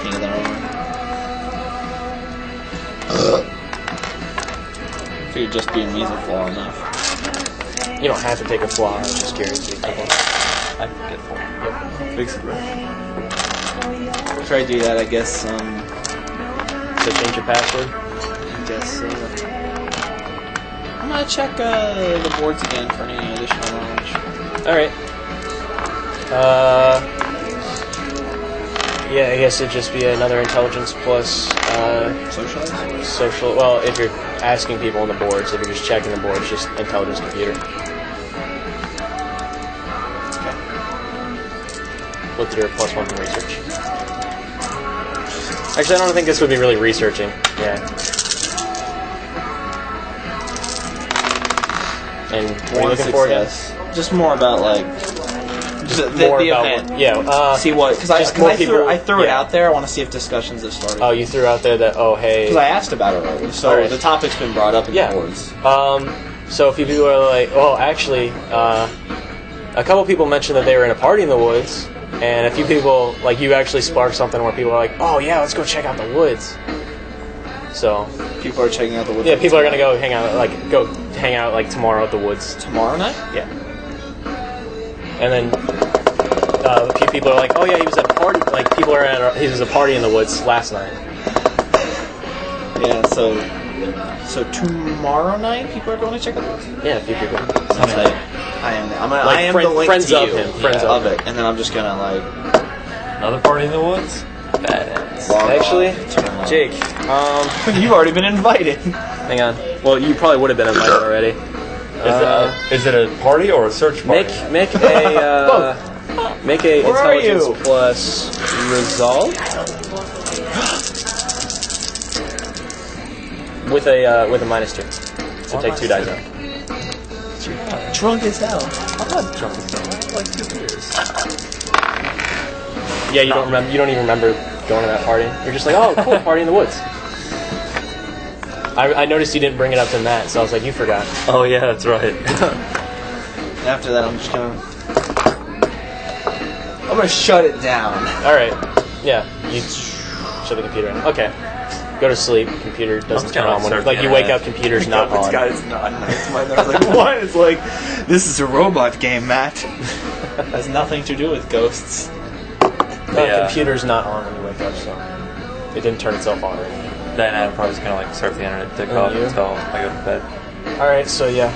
King of the North. Figured just being me's a flaw enough. You don't have to take a flaw, I was just curious if you took one. I can get full. Fix it, bro. Try to do that, I guess. So change your password? I guess. I'm gonna check the boards again for any additional knowledge. Alright. Yeah, I guess it'd just be another intelligence plus Socialize? social. Well, if you're asking people on the boards, if you're just checking the boards, just intelligence computer. Okay. Look through a +1 from research. Actually, I don't think this would be really researching. Yeah. And what are you looking for again? Just more about like More the about event. what, yeah. See what? Because I threw it yeah. out there. I want to see if discussions have started. Oh, you threw out there that hey. Because I asked about it already, so Alright. the topic's been brought up in Yeah. the boards. So a few people are like, well, actually, a couple people mentioned that they were in a party in the woods, and a few people, like, you actually sparked something where people are like, oh yeah, let's go check out the woods. So People are checking out the woods. yeah, people are gonna go hang out like tomorrow at the woods. tomorrow night. Yeah. And then a few people are like, oh yeah, he was at a party. Like he was at a party in the woods last night. Yeah. So tomorrow night, people are going to check out the woods. Yeah, a few people. Someday. I am the link friends to of you. him. Friends of of it, and then I'm just gonna like Another party in the woods? Badass. log Actually, off, turn on. Jake, You've already been invited. hang on. Well, you probably would have been invited already. Is it a party or a search party? Make a make a Where are intelligence you? plus resolve with a -2. So take 2 dice out. Drunk as hell. I'm not drunk as hell. I had like 2 beers. Yeah, you don't remember. You don't even remember going to that party. You're just like, oh, cool, party in the woods. I noticed you didn't bring it up to Matt, so I was like, you forgot. Oh yeah, that's right. After that, I'm gonna shut it down. All right. Yeah, you shut the computer in. Okay. Go to sleep. Computer doesn't turn on. Like you wake up, computer's not on. It's not nice. I was like, what? It's like, this is a robot game, Matt. Has nothing to do with ghosts. The Yeah. computer's not on when you wake up, so it didn't turn itself on or anything. Then I'm probably just gonna like surf the internet, TikTok you? until I go to bed. All right. So yeah.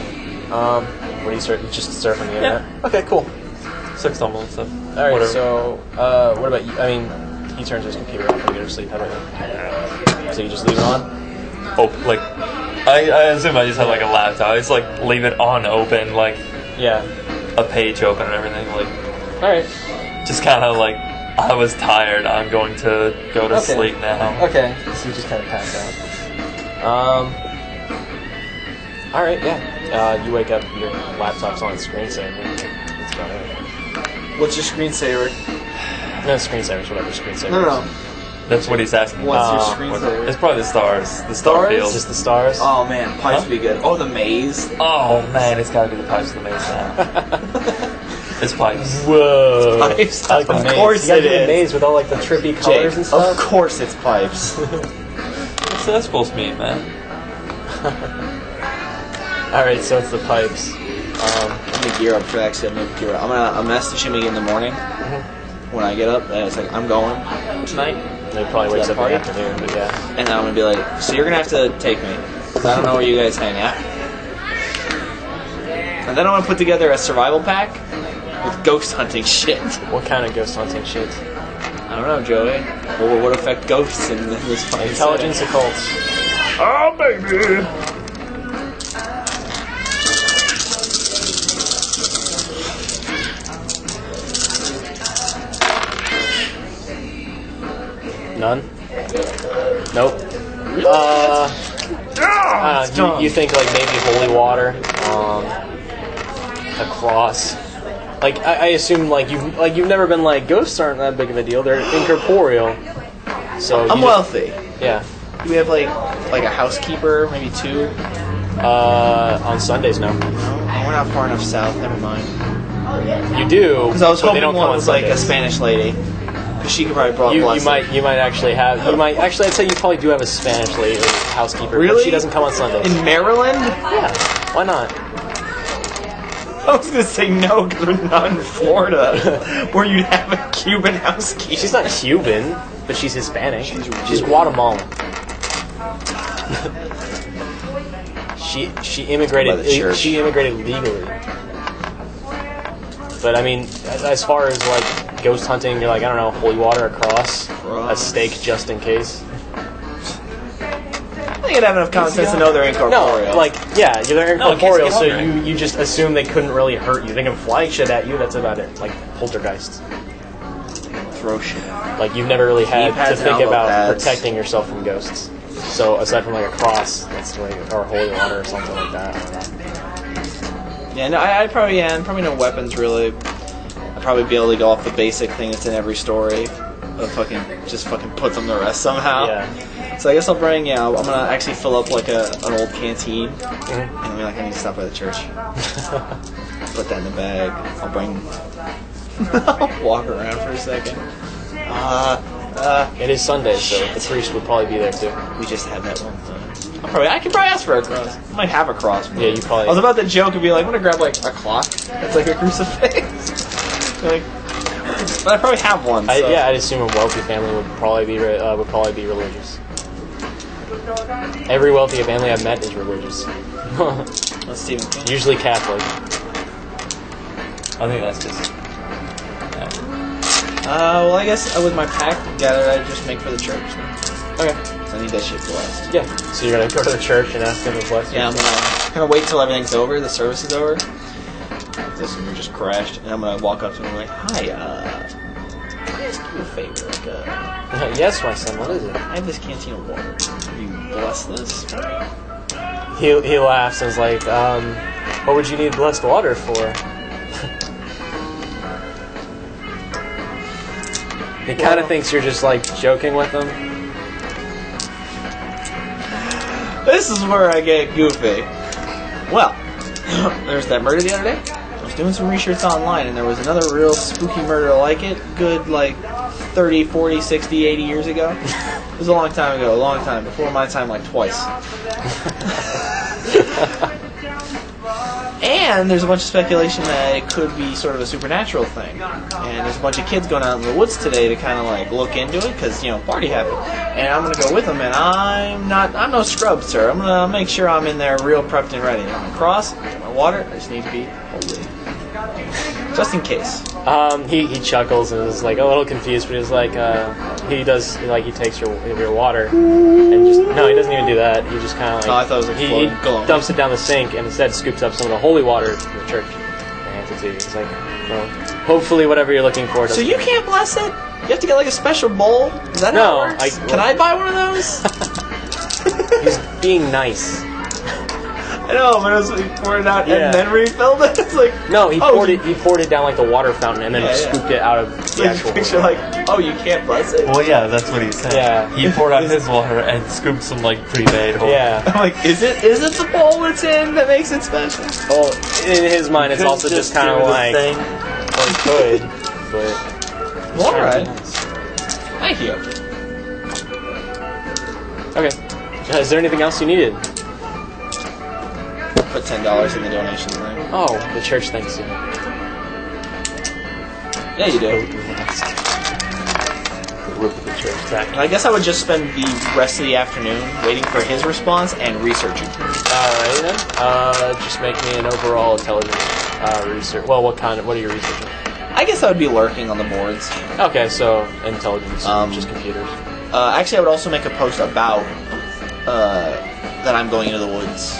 What do you start? Just surfing the internet. Okay. Cool. Stumble and stuff. All right. Whatever. So what about you? I mean, he turns his computer off when you go to sleep. How about you? So you just leave it on? Oh, like I assume I just have like a laptop. I just like leave it on open, like Yeah. a page open and everything. Like All right. just kind of like I was tired. I'm going to go to Okay. sleep now. Okay. So you just kind of pass out. All right. Yeah. You wake up. Your laptop's on screensaver. It's about it. What's your screensaver? No, screensaver's whatever screensaver. No. That's what he's asking. What's your What's- screensaver? It's probably the stars. The star Stars? field. Just the stars. Oh man, pipes would be good. Oh, the maze. Oh man, it's gotta be the pipes of the maze now. It's pipes. Whoa. Pipes. I like the Of maze. course You gotta it do the is. maze with all like the trippy colors and Of stuff. course it's pipes. What's that supposed to mean, man? All right. So it's the pipes. I'm gonna gear up for that. Actually, I'm gonna gear up. I'm gonna message him again in the morning when I get up. And it's like, I'm going tonight. And he probably wakes that up in the party? afternoon, but yeah. And then I'm gonna be like, so you're gonna have to take me, 'cause I don't know where you guys hang out. And then I'm gonna put together a survival pack with ghost hunting shit. What kind of ghost hunting shit? I don't know, Joey. What would affect ghosts in this fucking Intelligence setting? occults. Oh, baby! None? Nope. You think like maybe holy water, a cross. Like I assume like you've never been like ghosts aren't that big of a deal. They're incorporeal. So I'm wealthy. Yeah. Do we have like a housekeeper, maybe 2? On Sundays, no. No, we're not far enough south. Never mind. You do. Because I was but they hoping don't one come was on like a Sundays. Spanish lady. Because she could probably brought You blessing. might actually have I'd say you probably do have a Spanish lady housekeeper. Really? But she doesn't come on Sundays. In Maryland? Yeah. Why not? I was gonna say no because we're not in Florida, where you'd have a Cuban housekeeper. She's not Cuban, but she's Hispanic. She's Guatemalan. she immigrated. By the church. She immigrated legally. But I mean, as far as like ghost hunting, you're like I don't know, holy water, a cross, a stake just in case. I think I'd have enough common sense to know they're incorporeal. No, like yeah, they're No, in case incorporeal, you so get hungry. you just assume they couldn't really hurt you. They can fly shit at you. That's about it. Like poltergeists. throw shit. Like you've never really had Keypads to and think elbow about pads. protecting yourself from ghosts. So aside from like a cross, that's like, or holy water or something like that. I don't know. Yeah, no, I'd probably no weapons really. I'd probably be able to go off the basic thing that's in every story. Of fucking put them to rest somehow. Yeah. So I guess I'm gonna actually fill up like an old canteen. Mhm. And I'll be like, I need to stop by the church. Put that in the bag. I'll bring. I'll walk around for a second. It is Sunday, so the priest would probably be there too. We just had that one time. I could probably ask for a cross. I might have a cross. Yeah, you probably. I was about to joke and be like, I'm gonna grab like a clock that's like a crucifix. Like, but I probably have one. So. I'd assume a wealthy family would probably be religious. Every wealthy family I've met is religious. That's Stephen King. Usually Catholic. I think that's just. Well, I guess with my pack gathered, I just make for the church. Okay. So I need that shit blessed. Yeah. So you're gonna go to the church and ask them to bless you? Yeah, I'm gonna wait till everything's over, the service is over. This one just crashed, and I'm gonna walk up to him and be like, hi, can I ask you a favor? Like, Yes, my son. What is it? I have this canteen of water. Will you bless this? He laughs and is like, what would you need blessed water for? He kind of thinks you're just like joking with him. This is where I get goofy. Well, there's that murder the other day. I was doing some research online, and there was another real spooky murder like it. Good, like, 30, 40, 60, 80 years ago. It was a long time ago, a long time. Before my time, like, twice. And there's a bunch of speculation that it could be sort of a supernatural thing. And there's a bunch of kids going out in the woods today to kind of like look into it because, party happened. And I'm going to go with them, and I'm no scrub, sir. I'm going to make sure I'm in there real prepped and ready. I'm going to cross, get my water, I just need to be holy. Just in case. He chuckles and is like a little confused, but he's like, he does, like, he takes your water and just, no, he doesn't even do that. He just kind of like, Oh, I thought it was like he floating. dumps it down the sink and instead scoops up some of the holy water from the church and hands it to you. He's like, well, hopefully whatever you're looking for So doesn't. you can't bless it? You have to get like a special bowl? Is that No, how it works? I- Can I buy one of those? He's being nice. I know, but it was like poured it out Yeah. and then refilled it. It's like No, he oh, poured it down like the water fountain and then Yeah, yeah. scooped it out of It's the like actual a picture water. like, oh, you can't bless it. Well, yeah, that's what he said. Yeah. He poured out his water and scooped some like pre-made. Yeah. I'm like, is it the bowl it's in that makes it special? Well, in his mind, it's Couldn't also just kind give of it a like, thing. well, he could, but Well, all right. nice. Thank you. Okay. Is there anything else you needed? Put $10 in the donation thing. Oh, the church thanks you. Yeah, you do. Rip the church back. I guess I would just spend the rest of the afternoon waiting for his response and researching. Alright then. Just make me an overall intelligence research. Well, what are you researching? I guess I would be lurking on the boards. Okay, so intelligence, just computers. Actually, I would also make a post about that I'm going into the woods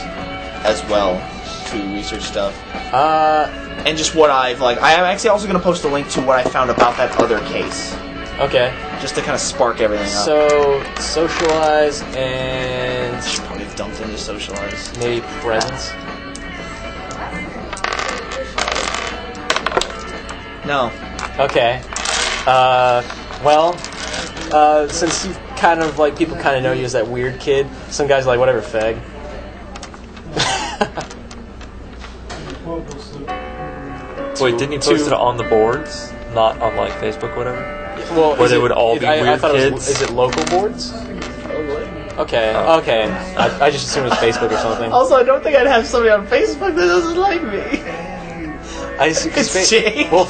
as well to research stuff. And just what I've, like, I am actually also going to post a link to what I found about that other case. Okay. Just to kind of spark everything up. So, socialize and... I should probably have dumped into socialize. Maybe presence? No. Okay. Since you kind of, like, people kind of know you as that weird kid, some guys are like, whatever, fag. Wait, didn't he post it on the boards? Not on, like, Facebook or whatever? Well, where they would all be weird kids? Is it local boards? Probably. Okay, okay. I just assumed it was Facebook or something. Also, I don't think I'd have somebody on Facebook that doesn't like me. It's Jake. Well,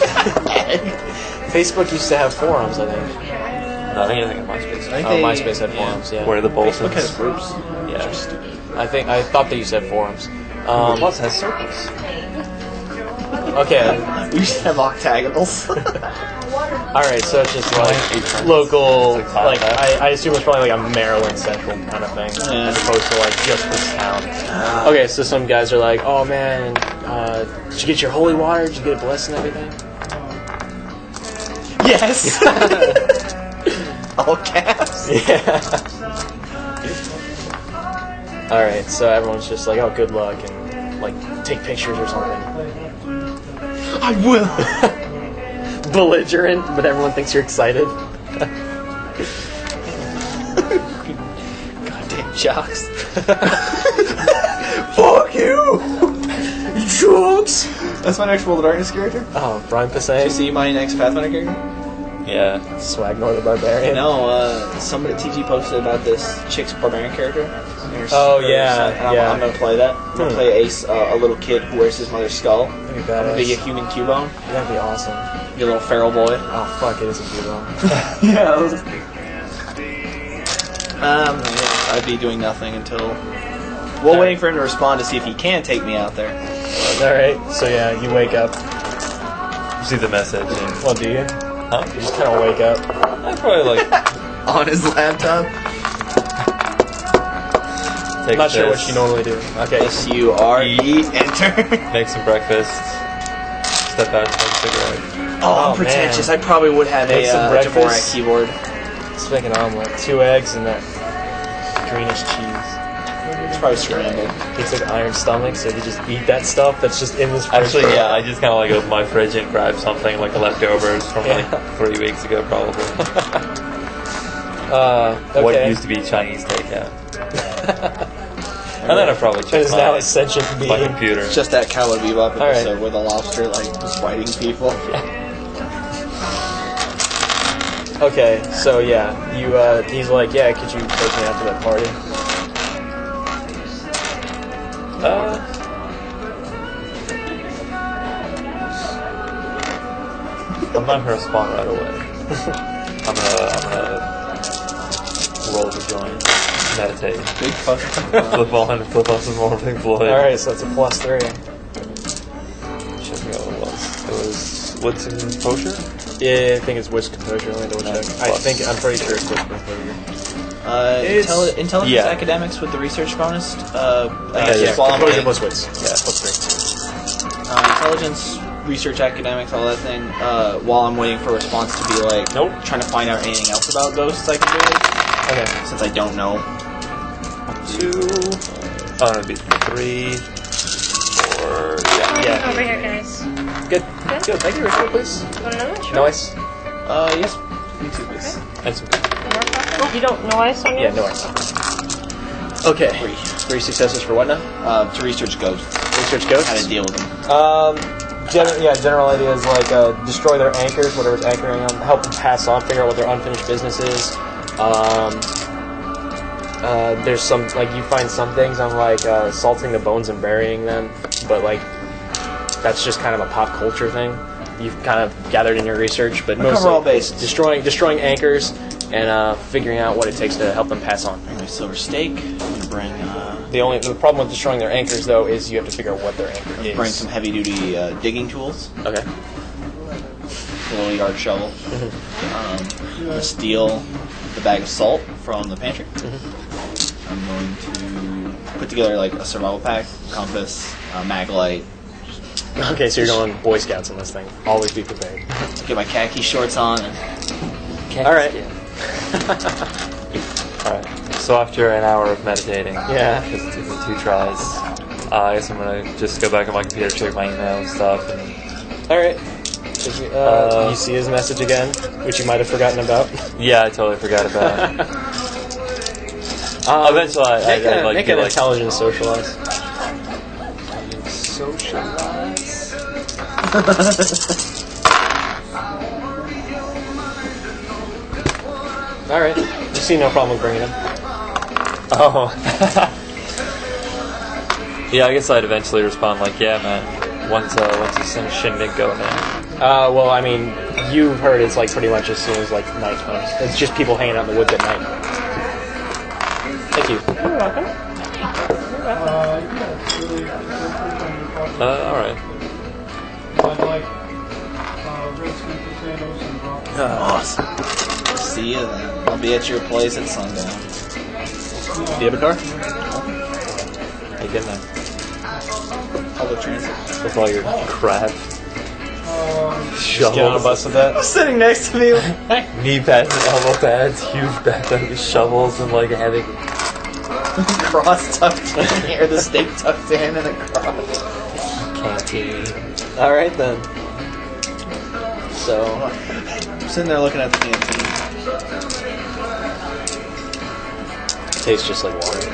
Facebook used to have forums, I think. No, I think it's MySpace. MySpace had forums, yeah. Where the Bolsons... Facebook has groups. Yeah. I thought they used to have forums. Plus has circles. Okay. We used to have octagonals. Alright, so it's just like local, like I assume it's probably like a Maryland Central kind of thing, as opposed to like just this town. Okay, so some guys are like, oh man, did you get your holy water? Did you get it blessed and everything? Yes! All caps? Yeah. Alright, so everyone's just like, oh, good luck, and like, take pictures or something. I will! Belligerent, but everyone thinks you're excited. Goddamn jocks. Fuck you! Jokes! That's my next World of Darkness character. Oh, Brian Did you Passay? see my next Pathfinder character? Yeah. Swag North the Barbarian? No, somebody TG posted about this chick's barbarian character. Oh, yeah, And yeah. I'm gonna play that. I'm gonna play Ace, a little kid who wears his mother's skull. That'd be I'm gonna be a badass. human Cubone. That'd be awesome. Be a little feral boy. Oh, fuck, it is a Cubone. Yeah, I'd be doing nothing until... We're waiting for him to respond to see if he can take me out there. Alright, so yeah, you wake up. You see the message and... Well, do you? Huh? You just kind of wake up. I probably, like... On his laptop. Take I'm not sure this, what you normally do. Okay. S-U-R-E, enter. make some breakfast, step out and smoke a cigarette. Oh, I'm Oh, pretentious. man. I probably would have Make some a breakfast. Dvorak keyboard. Let's make an omelet. 2 eggs and that greenish cheese. It's probably scrambled. He took iron stomach, so he just eat that stuff that's just in his fridge. Actually, yeah, I just kind of like open my fridge and grab something like leftovers from like 3 weeks ago, probably. Okay. What used to be Chinese takeout. And then I probably It checked is now my, a sentient being. my computer. It's just that Cowboy Bebop right. episode where the lobster was fighting people. Okay, so yeah, he's like, yeah, could you take me out to that party? I'm not gonna respond right away. I'm gonna roll to join, meditate, Big fuck. flip on some more Pink Floyd. Alright, so that's a +3. Check me out what it was. It was what's in kosher? Yeah, I think it's Wish Composure. Let me double check. I'm pretty sure it's Wish Composure. Intelligence yeah. academics with the research bonus. yeah. While I'm Composure waiting, plus Wits. Yeah, +3. intelligence, research academics, all that thing. While I'm waiting for a response to be like, Nope. trying to find out anything else about ghosts I can do, Okay. since I don't know. 2. Oh, it'd be 3. 4. Yeah. Over here, guys. Good. Good. Thank you, Richard, please. Want another? Sure. No ice? Yes. Me too, please. And some More coffee? You don't know ice on Yeah, yours? no ice. Okay. 3 successes for what now? To research ghosts. Research ghosts? How to deal with them. General idea is like destroy their anchors, whatever's anchoring them, help them pass on, figure out what their unfinished business is. There's some, like, you find some things on, like, salting the bones and burying them, but, like, that's just kind of a pop culture thing you've kind of gathered in your research, but mostly cover all bases. destroying anchors and figuring out what it takes to help them pass on. Bring my silver stake. I'm gonna bring The problem with destroying their anchors, though, is you have to figure out what their anchor is. some heavy duty digging tools. Okay. a little yard shovel. I'm going to steal the bag of salt from the pantry. I'm going to put together like a survival pack, compass, mag light. Okay, so you're going Boy Scouts on this thing. Always be prepared. Get my khaki shorts on. And All right. Alright. So after an hour of meditating, Yeah. just took me 2 tries, I guess I'm gonna just go back on my computer, check my email and stuff, and All right. You see his message again, which you might have forgotten about. yeah, I totally forgot about it. Eventually, I'd like make to an like intelligence socialize. socialize. All right. You see no problem with bringing him. oh. Yeah, I guess I'd eventually respond like, yeah, man. Once you send shindig going in. Well, I mean, you've heard it's like pretty much as soon as like night comes. It's just people hanging out in the woods at night. Thank you. You're welcome. Alright. Awesome. See you then. I'll be at your place at sundown. Do you have a car? How you getting there? Public transit. With all your crap. Just get on a bus with that. Sitting next to me. Knee pads and elbow pads, huge backpack with shovels and like a heavy. Cross tucked in here, the stake tucked in and a cross. Canteen. All right then. So, I'm sitting there looking at the canteen. tastes just like water.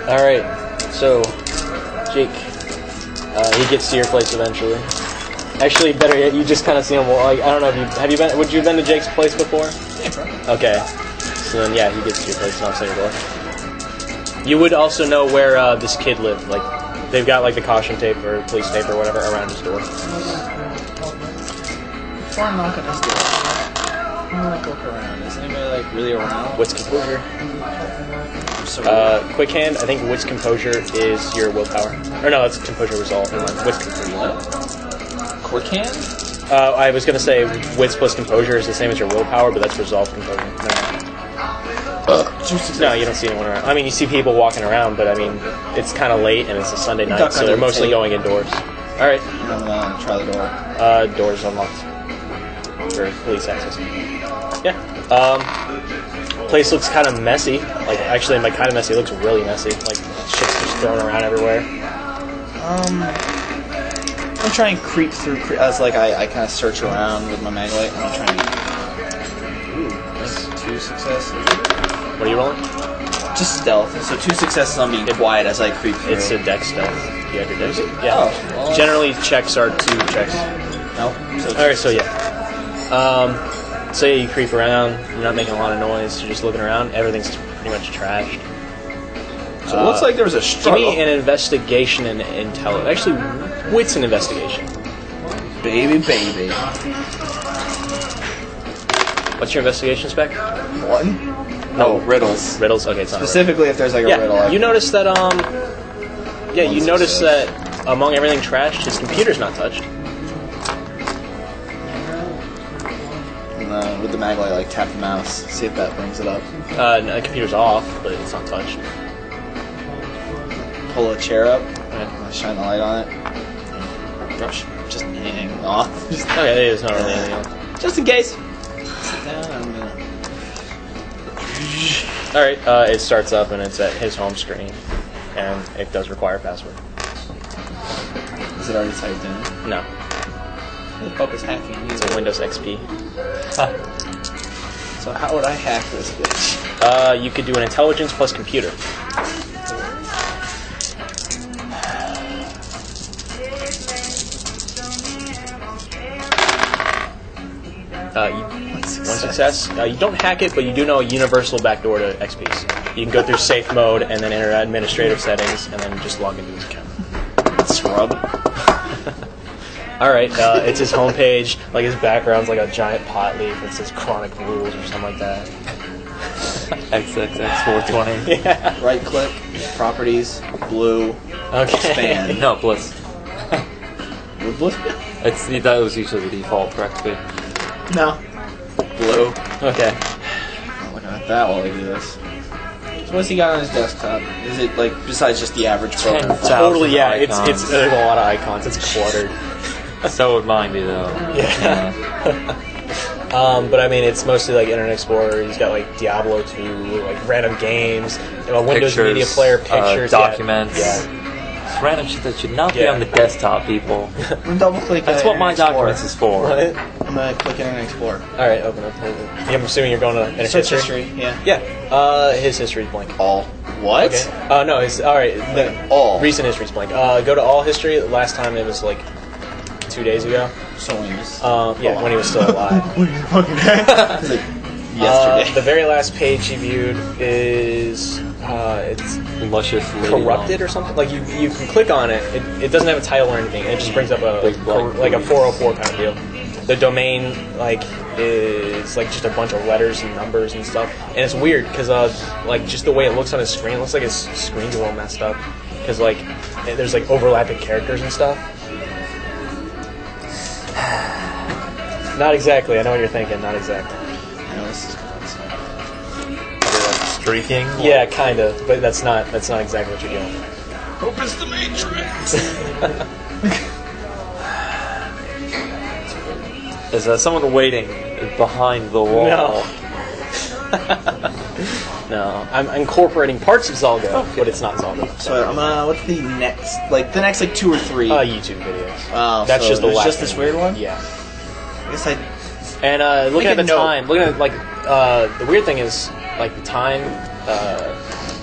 All right. So, Jake, he gets to your place eventually. Actually, better yet, you just kind of see him. Like, I don't know if you have you been. Would you have been to Jake's place before? Yeah, bro. Okay. So then, yeah, he gets to your place, knocks on your door. You would also know where this kid lived. Like, they've got like the caution tape or police tape or whatever around his door. Before I knock on his door, I'm gonna like look around. Is anybody like really around? Wits composure. So Quick hand. I think wits composure is your willpower. Or no, that's composure resolve. Never mind. Wits composure. what? Quick hand? I was gonna say wits plus composure is the same as your willpower, but that's resolve composure. No. No, you don't see anyone around. I mean, you see people walking around, but I mean, it's kind of late and it's a Sunday night, Duck so under they're the mostly tape. going indoors. All right, I'm gonna try the door. doors unlocked for police access. Yeah. Place looks kind of messy. Like, actually, by kind of messy, it looks really messy. Like, shit's just thrown around everywhere. I'm trying to creep through as like I kind of search around with my mag light. I'm trying to. Ooh, that's 2 successes. What are you rolling? Just stealth. So 2 successes on being quiet as I creep through. It's a dex stealth. You have your dex? Yeah. Oh, well, Generally, checks are 2 checks. no. So All right, so yeah. So yeah, you creep around. You're not making a lot of noise. You're just looking around. Everything's pretty much trashed. So it looks like there was a Give struggle. me an investigation and intelligence. Actually, wits and investigation. Baby. What's your investigation spec? 1? No, riddles. Riddles. Okay, it's not. Specifically, if there's like a Yeah, riddle. you notice that. Yeah, you One notice success. that among everything trashed, his computer's not touched. And, with the mag light, like tap the mouse, see if that brings it up. No, the computer's off, but it's not touched. Pull a chair up, Yeah. shine the light on it. Just anything off. Okay, there's not really anything else. Just in case. Sit down. I'm gonna. All right, it starts up and it's at his home screen, and it does require a password. Is it already typed in? No, Who the fuck is hacking you? it's a Windows XP. So how would I hack this bitch? You could do an intelligence plus computer. One success. You don't hack it, but you do know a universal backdoor to XPs. You can go through safe mode and then enter administrative settings and then just log into his account. Scrub. All right, it's his homepage. Like his background's like a giant pot leaf that says "Chronic Rules" or something like that. XXX420. Yeah. Right click, properties, blue, Okay. expand. No, Bliss. With blue? That was usually the default for XP. No. Blue. Okay. I'm looking at that while I do this. So what's he got on his desktop? Is it like besides just the average program? 10,000 Totally, yeah. It's icons. there's a lot of icons. It's cluttered. So would mine be, though. Yeah. But I mean, it's mostly like Internet Explorer. He's got like Diablo 2, like random games, Windows Pictures, Media Player, pictures, documents. Yeah. It's random shit that should not be Yeah. on the desktop, people. I'm gonna double click. That's what my documents is for. What? I'm gonna click Internet Explorer. All right, open up. I'm assuming you're going to Internet Search history. history. Yeah. Yeah. His history's blank. All. What? Okay. No, it's all right. The All. recent history's blank. Go to all history. Last time it was like 2 days ago. So when he was. Yeah, when he was still alive. It's like yesterday. The very last page he viewed is it's Luscious lady corrupted or something. Like you can click on it. It doesn't have a title or anything. It just brings up a Big black like a 404 kind of deal. The domain like is like just a bunch of letters and numbers and stuff. And it's weird because like just the way it looks on his screen, it looks like his screen's a little messed up because like there's like overlapping characters and stuff. Not exactly. I know what you're thinking. Not exactly. I know this is good. streaking. Yeah, kind of. But that's not exactly what you're doing. Hope it's the Matrix. Is someone waiting behind the wall? No. No. I'm incorporating parts of Zalgo, but it's not Zalgo. So I'm what's the next? Like the next like 2 or 3. YouTube videos. Oh, That's so just the there's last just this one. weird one. Yeah. I guess I. And looking Make at a the note. time, looking at like the weird thing is like the time.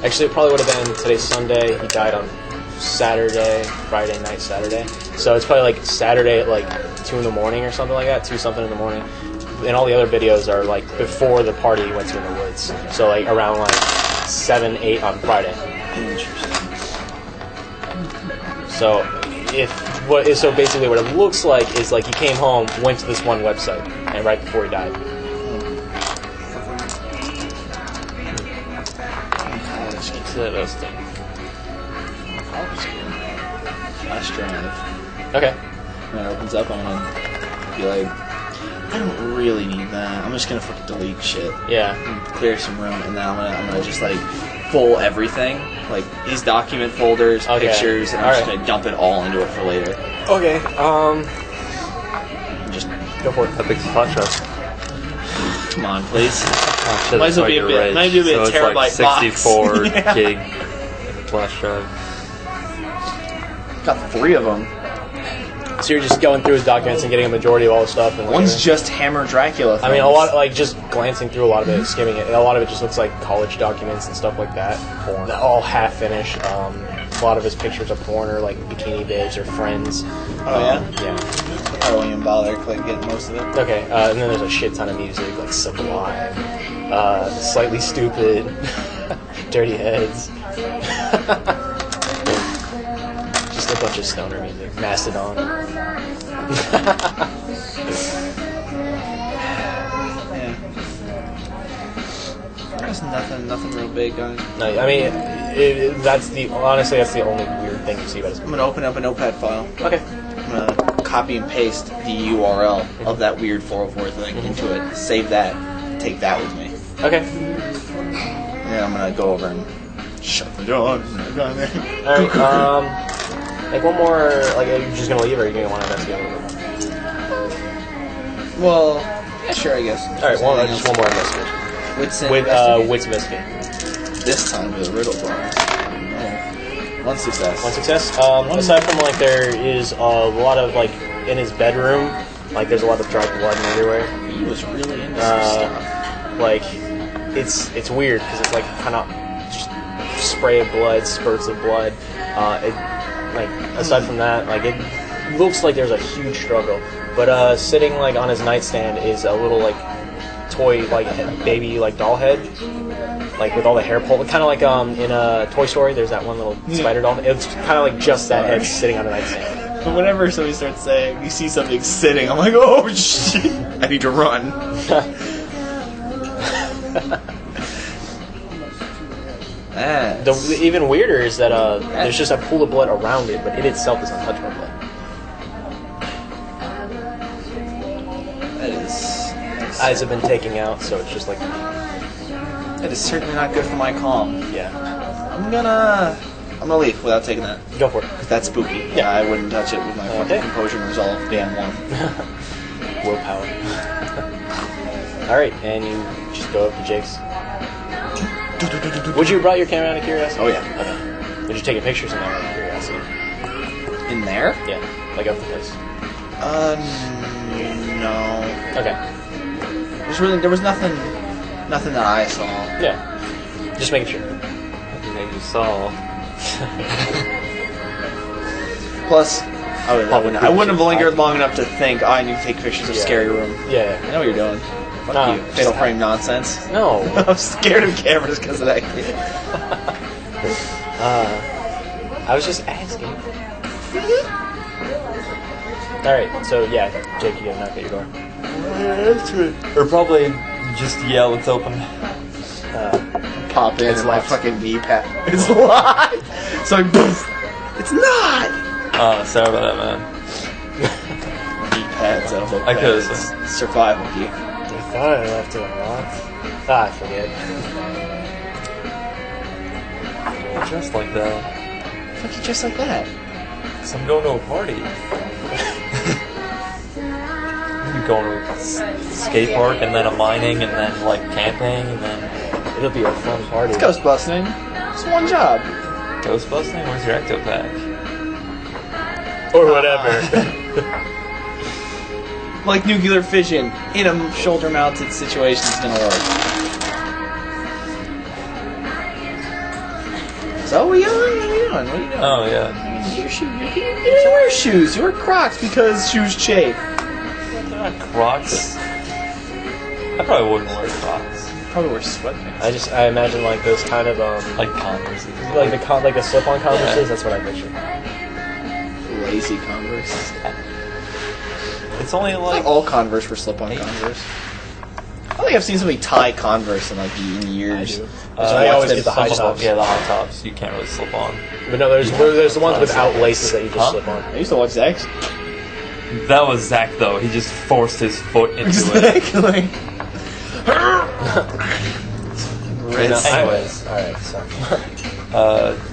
Actually, it probably would have been today's Sunday. He died on Saturday, Friday night, Saturday. So it's probably like Saturday at like 2 in the morning or something like that, 2 something in the morning. And all the other videos are like before the party he went to in the woods. So like around like 7, 8 on Friday. Interesting. So so basically what it looks like is like he came home, went to this one website, and right before he died. Interesting. Flash drive. Okay. When it opens up, I'm gonna be like, I don't really need that. I'm just gonna fucking delete shit. Yeah. And clear some room, and then I'm gonna just like pull everything, like these document folders, Okay. pictures, and I'm just Alright. gonna dump it all into it for later. Okay. Just Go for it. That big flash drive. come on, please. Oh, shit, Might as well that's be a right, bit- you're right. might be a bit so it's like terabyte box. 64 Yeah. gig flash drive. Got 3 of them. So you're just going through his documents and getting a majority of all the stuff. And One's just Hammer Dracula. I mean, a lot, like, just glancing through a lot of it, skimming it, a lot of it just looks like college documents and stuff like that. Porn. All half finished. A lot of his pictures of porn or, like, bikini babes or friends. Oh, yeah? Yeah. I won't even bother getting most of it. Okay, and then there's a shit ton of music, like Sublime, Slightly Stupid, Dirty Heads. Just a bunch of stoner music. Mastodon. Yeah. There's nothing real big on it. No, I mean, honestly, that's the only weird thing you see about his. I'm gonna open up a notepad file. Okay. I'm gonna copy and paste the URL of that weird 404 thing into it. Save that. Take that with me. Okay. And I'm gonna go over and shut the door. Alright, like one more, like, are you just gonna leave or are you gonna want to investigate a little bit more? Well, yeah, sure, I guess. Alright, just one more investigation. Wits With, investigate. Wits Mystery. This time with a riddle bonus. Oh. 1 success. One success. Aside from, like, there is a lot of, like, in his bedroom, like, there's a lot of dried blood and everywhere. He was really into some stuff. Like, it's weird because it's like kind of just spray of blood, spurts of blood. Aside from that, like it looks like there's a huge struggle. But sitting like on his nightstand is a little like toy like baby like doll head, like with all the hair pulled, kind of like in a Toy Story. There's that one little spider doll. It's kind of like just that head sitting on the nightstand. But whenever somebody starts saying, you see something sitting, I'm like, oh shit, I need to run. Even weirder is that there's just a pool of blood around it, but it itself is untouched by blood. That is Eyes have been taken out, so it's just like that is certainly not good for my calm. yeah. I'm gonna leave without taking that. Go for it. Because that's spooky. Yeah. I wouldn't touch it with my fucking Okay. composure and resolve. Damn one. Willpower. All right, and you just go up to Jake's. Would you have brought your camera out of curiosity? Oh, yeah. Okay. Would you take pictures in there out of curiosity? In there? Yeah, like of the place. No. Okay. There was nothing that I saw. Yeah. Just making sure. Maybe you saw. Plus, I wouldn't have lingered long enough to think, I need to take pictures of Yeah. Scary Room. Yeah. I know what you're doing. Fuck No, you. Fatal stop. frame nonsense. No. I'm scared of cameras because of that kid. I was just asking. All right. So yeah, Jake, you gotta knock at your door. Or probably just yell it's open. Pop in It's and my locked. fucking knee pad. It's locked! So I poof. It's not! Oh, sorry about that, man. Knee pads out of I could've It's survival gear. I thought I left it unlocked. Ah, I forget. You're dressed like that. Fuck you just like that. So I'm going to a party. You're going to a skate park and then a mining and then like camping and then It'll be a fun party. It's ghostbusting. It's one job. ghostbusting. Where's your ecto pack? Or whatever. Like nuclear fission in a shoulder-mounted situation is gonna work. So what are you doing? What are you doing? Oh yeah. You didn't wear shoes. You wear Crocs because shoes chafe. They're not Crocs. I probably wouldn't wear Crocs. Probably wear sweatpants. I imagine like those kind of Like Converse. like the slip-on Converses. Yeah. That's what I picture. Lazy Converse. It's only Like like all Converse were slip-on Converse. I don't think I've seen somebody tie Converse in like years. I do. I I always watched get the it high some of them, tops. yeah, the high tops. You can't really slip on. But no, there's the ones without laces that you just Huh? slip on. I used to watch Zach's. That was Zach though. He just forced his foot into it. Exactly. Anyways, All right. So.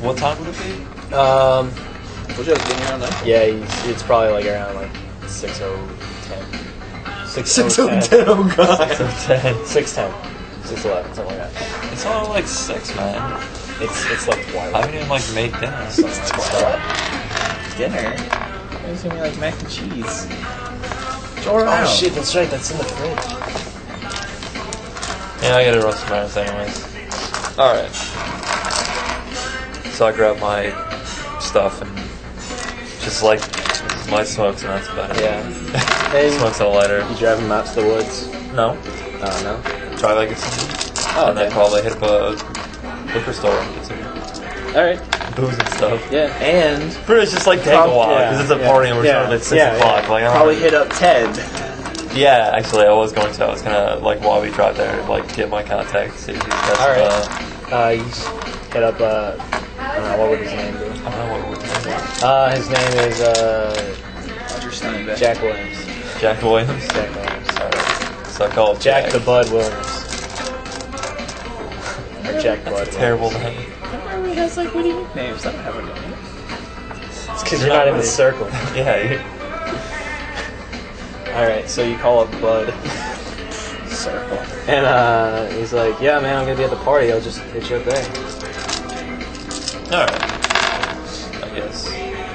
what time would it be? Told you I was getting around that. Yeah, it's probably like around like 6:10. 6:10, oh god. 10. 6:10. 6:11, something like that. It's all like 6, man. It's like I twilight. haven't even like made dinner. Dinner? It's gonna be like mac and cheese. Throw it Oh out. shit, that's right. That's in the fridge. Yeah, I gotta roast some onions anyways. Alright. So I grab my stuff and just like my smokes and that's about it. Yeah. And Smokes and a lighter. you drive them out to the woods. No. Oh no. Try like it's something. Oh, And then okay. probably hit up a liquor store and get some All right. booze and stuff. Yeah. And But it's just like take a while because it's a party and we're starting at 6 o'clock. Like, I don't probably know. hit up Ted. Yeah, actually, I was going to. I was gonna like while we drive there, like get my contact. See if he's got All right. some, You just hit up. I don't know what would his name be. I don't know what we're doing. His name is Roger Steinbeck. Jack Williams. Jack Williams. Jack Williams. So I call him Jack the Bud Williams. Or Jack Bud. Terrible name. Everybody has like witty nicknames. I don't have a name. It's because you're not in the circle. Yeah. All right, so you call up Bud, Circle. and he's like, "Yeah, man, I'm gonna be at the party. I'll just hit you up there." All right. I guess.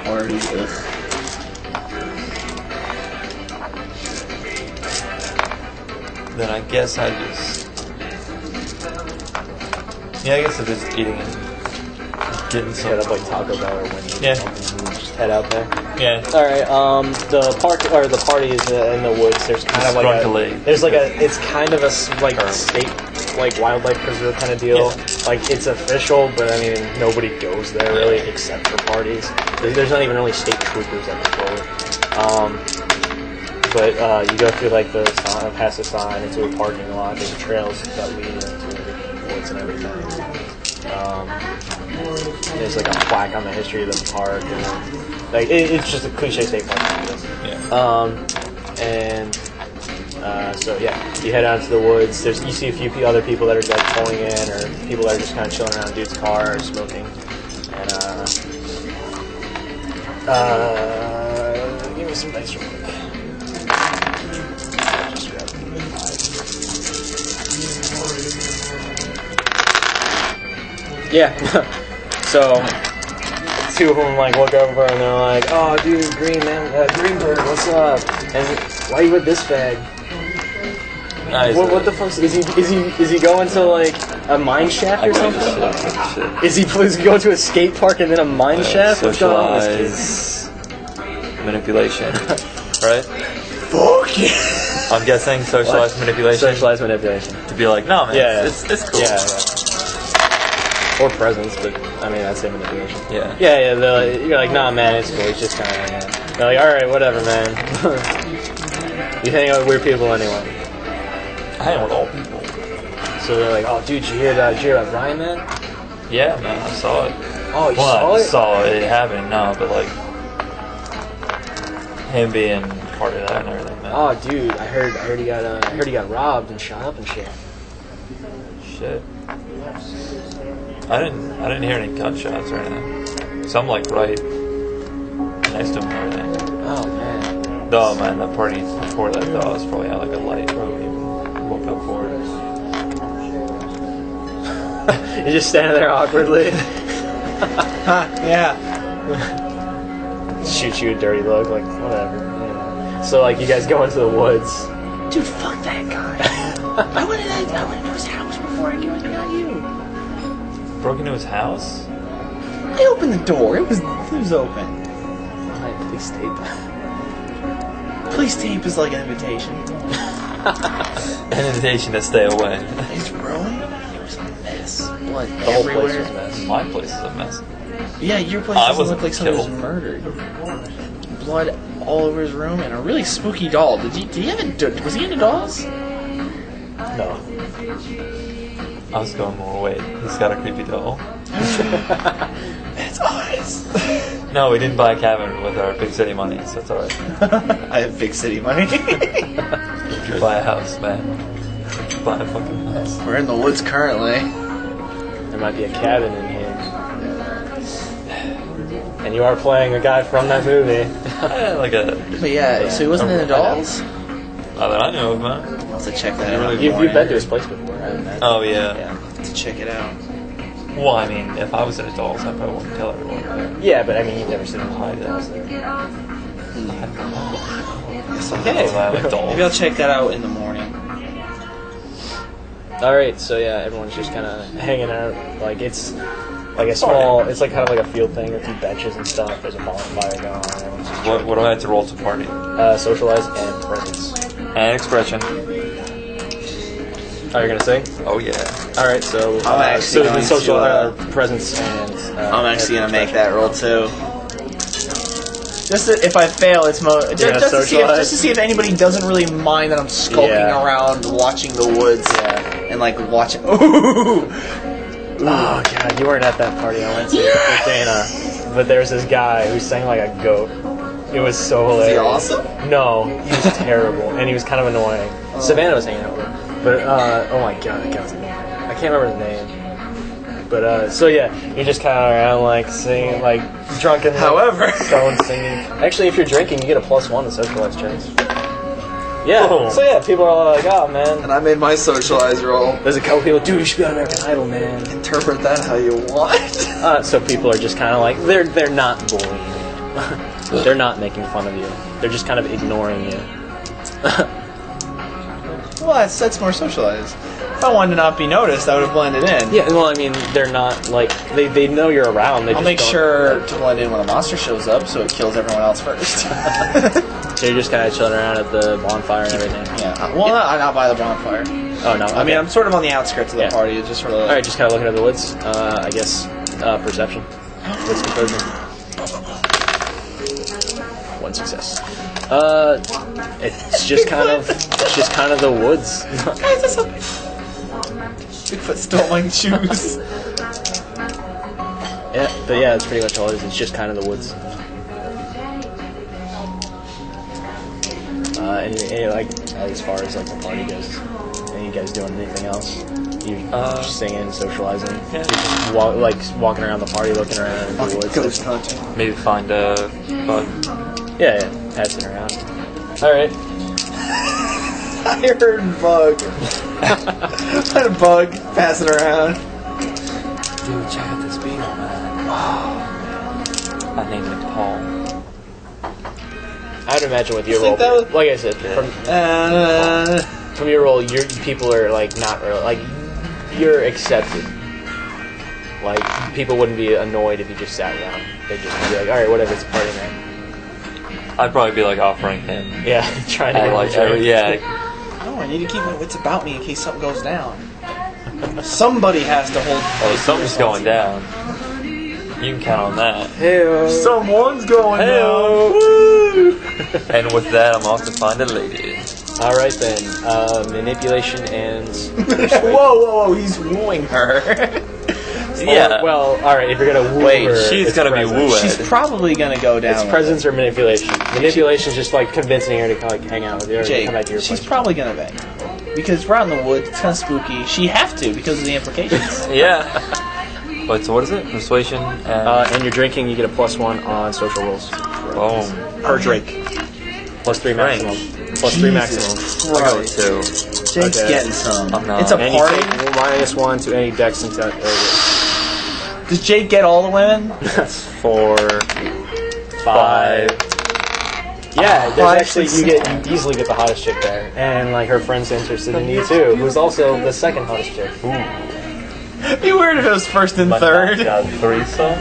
Party. Then I guess I just. Yeah, I guess I'm just eating and getting some. Hit up like Taco Bell or Wendy's. Yeah. Or something, and just head out there. Yeah. All right. The party is in the woods. There's kind of like it's kind of a state like wildlife preserve kind of deal. Yeah. Like it's official, but I mean nobody goes there really except for parties. There's not even really state troopers at the floor. But you go through like the sign, past the sign into a parking lot. There's trails that lead into the woods and everything. There's like a plaque on the history of the park, and like it's just a cliche state park. So yeah, you head out to the woods. You see a few other people that are like pulling in, or people that are just kind of chilling around a dude's car or smoking. And give me some dice real quick. Just grab them. Yeah. So two of them like look over and they're like, "Oh, dude, Greenberg, what's up? And why you with this fag? What the fuck? Is he going to like a mine shaft or something? Is he going to a skate park and then a mine shaft? What's going on with this kid? Manipulation, right? Fuck yeah! I'm guessing socialized manipulation. Socialized manipulation. To be like, no man, Yeah. it's cool. Yeah. Or presents, but I mean I'd say manipulation. Yeah. You're like, nah, man, it's cool. It's just kind of. They're like, all right, whatever, man. You hang out with weird people anyway. I hang with all people. So they're like, oh, dude, did you hear about Ryan, man? Yeah, man, I saw it. Oh, you Well, saw I it? saw it happen, no, but like him being part of that and everything, man. Oh, dude, I heard he got robbed and shot up and shit. Shit. I didn't hear any gunshots or anything. So I'm like right next to him and everything. Oh man. No, man, that party before that though, I was probably at like a light where we woke up for it. You're just standing there awkwardly. Yeah. Shoot you a dirty look, like whatever. Yeah. So like you guys go into the woods. Dude, fuck that guy. I went into his house before I got you. Broke into his house? I opened the door. It was open. Alright, please tape. Police tape is like an invitation. An invitation to stay away. His room, it was a mess. Blood The whole place everywhere. was a mess. My place is a mess. Yeah, your place I doesn't wasn't look like someone was killed. murdered. Blood all over his room and a really spooky doll. Did he have was he into dolls? No. I was going more, wait, he's got a creepy doll. It's eyes. No, we didn't buy a cabin with our big city money, so it's alright. I have big city money. You buy a house, man. Buy a fucking house. We're in the woods currently. There might be a cabin in here. And you are playing a guy from that movie. Like a... But yeah, so he wasn't into dolls? Not that I know of, man. I'll have to check that out. You've been to his place before, haven't you? Oh, yeah. Yeah, let's check it out. Well, I mean, if I was into dolls, I probably wouldn't tell everyone there. Yeah, but I mean, you've never seen him hide the house there. Okay. I like dolls. Maybe I'll check that out in the morning. Alright, so yeah, everyone's just kind of hanging out. Like, it's like a small, it's like kind of like a field thing with a few benches and stuff. There's a bonfire going on. Everyone's just What do I have to roll to party? socialize and presence. And expression. Oh, you're gonna sing? Oh, yeah. Alright, so I'm actually the going social to, presence and I'm actually gonna make that roll too. Just to, if I fail, it's just to see if anybody doesn't really mind that I'm skulking around watching the woods and like watching. Ooh. Oh god, you weren't at that party I went to with Dana, but there's this guy who sang like a goat. It was so hilarious. Is he awesome? No, he was terrible, and he was kind of annoying. Savannah was hanging out with him, but oh my god, that guy was annoying. I can't remember his name. But so yeah, you're just kind of around like singing, like drunken. However, stone singing. Actually, if you're drinking, you get a +1 to socialize checks. Yeah. Oh. So yeah, people are like, oh man. and I made my socialize roll. There's a couple people, dude, you should be on American Idol, man. Interpret that how you want. So people are just kind of like they're not bullying you. They're not making fun of you. They're just kind of ignoring you. Well, that's more socialized. If I wanted to not be noticed, I would have blended in. Yeah. Well, I mean, they're not like they know you're around. They I'll just make don't- sure to blend in when a monster shows up, so it kills everyone else first. So you're just kind of chilling around at the bonfire and everything. Yeah. Well, not by the bonfire. Oh no. I mean, I'm sort of on the outskirts of the Yeah. party. It's just sort of. All right, just kind of looking at the woods. I guess perception. What's composure? 1 success. It's just kind of the woods. Guys, that's something. Bigfoot stole my shoes. Yeah, but yeah, that's pretty much all it is. It's just kind of the woods. Any like as far as like the party goes, any you guys doing anything else? You just singing, socializing, just walking around the party, looking around in the woods. Ghost hunting. Maybe find a bug. Yeah, passing around. All right. I heard bug. Had a bug passing around. Dude, check out this beagle, man. I named it Paul. I would imagine with your think role, that was- like I said, from your role, your people are like not really like you're accepted. Like people wouldn't be annoyed if you just sat around. They'd just be like, all right, whatever, it's a party, man. I'd probably be like offering him. Yeah, trying to And, like, yeah. No, I need to keep my wits about me in case something goes down. Somebody has to hold. Oh, something's going down. You can count on that. Hey-o. Someone's going Hey-o. down. Woo! And with that, I'm off to find a lady. All right then, manipulation and Whoa! He's wooing her. Yeah. well, all right. If you're gonna woo Wait, her, she's it's gonna be presence. wooed. She's probably gonna go down. It's with presence or manipulation. Manipulation is just like convincing her to kind of like hang out with you or it. Jake, come back to your she's place. probably gonna bang. Because we're out in the woods, it's kind of spooky. She have to because of the implications. Yeah. But so what is it? Persuasion and... And you're drinking, you get a +1 on social rolls boom. per drink. +3 maximum. +3 maximum. I go with 2. Jake's Okay. getting some. I'm not. It's a And you party. take -1 to any dex and area. Does Jake get all the women? 4, 5. Yeah, there's Five, actually six, you easily get the hottest chick there, and like her friend's interested in you too, who's also the second hottest chick. It'd be weird if it was first and third. Got 3 some.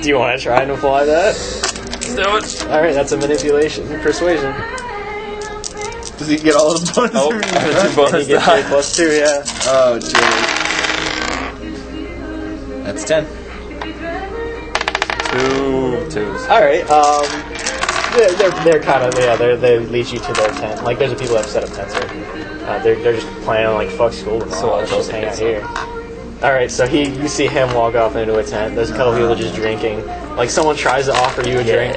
Do you want to try and apply that? Let's do it. All right, that's a manipulation, persuasion. Does he get all the bonus? Oh, or- two And you bonus get die. your +2, yeah. Oh, Jake. That's 10. 2 twos. All right, they're kind of they lead you to their tent. Like there's people that have set up tents here. They're just planning on like fuck school tomorrow. So Let's just hang out here. All right, so you see him walk off into a tent. There's a couple people just drinking. Like someone tries to offer you a drink.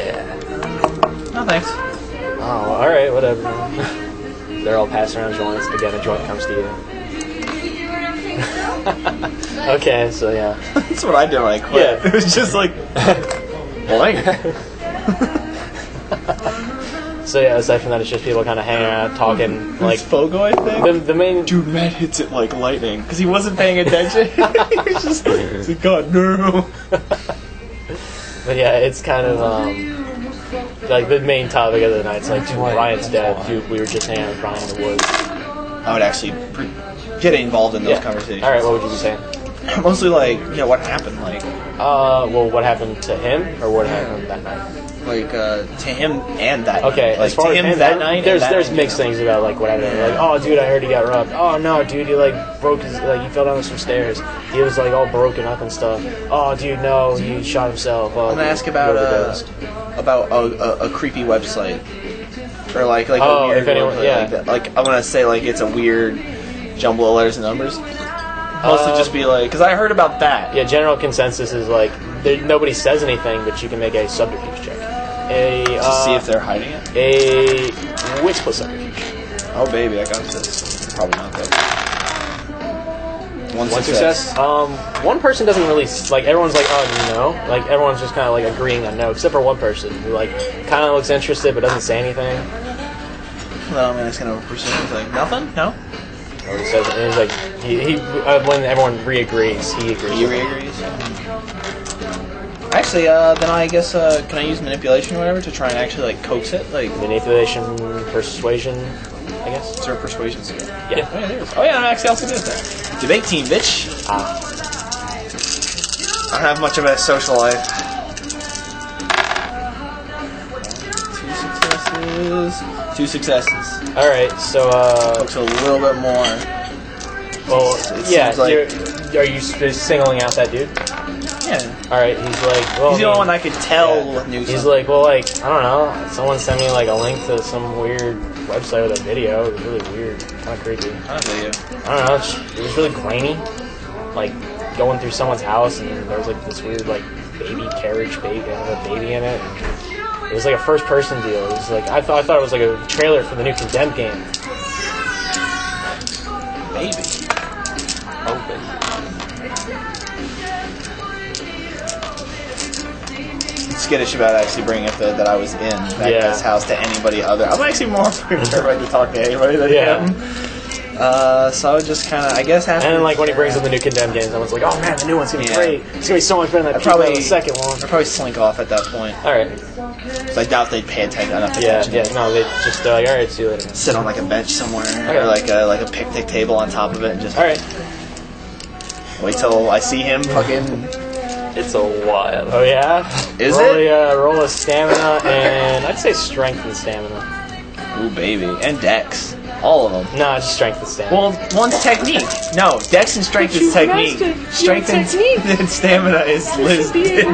No thanks. Oh, all right, whatever. They're all passing around joints. Again, a joint comes to you. Okay, so yeah. That's what I did when I quit. Yeah. It was just like, blank. So yeah, aside from that, it's just people kind of hanging out, talking. Like Like Fogo, I think. the main. Dude, Matt hits it like lightning because he wasn't paying attention. He was just like, God, no. But yeah, it's kind of like the main topic of the night. It's like, dude, Ryan's dead. Dude, we were just hanging out with Ryan in the woods. I would actually get involved in those Yeah. conversations. All right, what would you be saying? Mostly like, yeah, what happened? Like Well, what happened to him, or what happened that night? to him and that. Okay, night. as far to as him and that night. there's and that there's night, mixed you know. things about like what happened. Like, oh, dude, I heard he got robbed. Oh no, dude, he like broke his he fell down some stairs. He was like all broken up and stuff. Oh, dude, no, he shot himself. Oh, I'm gonna ask about a creepy website or like Oh, a weird if anyone- website yeah. like that. Like I'm gonna say like it's a weird jumble of letters and numbers. Mostly just be like, because I heard about that. Yeah, general consensus is like nobody says anything, but you can make a subterfuge check. To see if they're hiding it. A wits plus subterfuge. Oh baby, I got this. Probably not though. One One success. success. One person doesn't really like. Everyone's like, oh no. Like everyone's just kind of like agreeing on no, except for one person who like kind of looks interested but doesn't say anything. No, I'm asking over person. He's like, nothing? No? Or he says, and he's like, when everyone re-agrees, he agrees. He re-agrees? Actually, then I guess, can I use manipulation or whatever to try and actually, like, coax it? Like, Manipulation, persuasion, I guess. is there a persuasion skill? Yeah. Oh, yeah, there is. Oh, yeah, I'm actually also good at that. Debate team, bitch! Ah. I don't have much of a social life. 2 successes. All right, so Coax a little bit more. well, It yeah. seems like- Are you singling out that dude? Yeah. All right, he's like, well, He's the I only mean, one I could tell yeah. knew He's something. like, well, like, I don't know. Someone sent me like a link to some weird website with a video. It was really weird, kind of creepy. I don't know you. I don't know. It was really grainy. Like going through someone's house, and there was like this weird like baby carriage baby, a baby in it. And it was like a first-person deal. It was like I thought it was like a trailer for the new Condemned game. Baby. Oh, baby. Skittish about actually bringing up that I was in that guy's house to anybody other. I'm actually more terrified to talk to anybody than him. So I would just kind of, I guess, after. And then, like, when he brings up the new Condemned games, I was like, oh man, the new one's gonna be great. It's gonna be so much better than the second one. I'd probably slink off at that point. Alright. So I doubt they'd pay enough attention. Yeah, no, they just, like, alright, see you later. Sit on, like, a bench somewhere, or, like a picnic table on top of it, and just. Alright. Wait till I see him fucking. It's a while. Oh, yeah? Is roll a stamina, and I'd say strength and stamina. Ooh, baby. And dex. All of them. No, just strength and stamina. Well, one's technique. No, dex and strength is technique. Strength and stamina is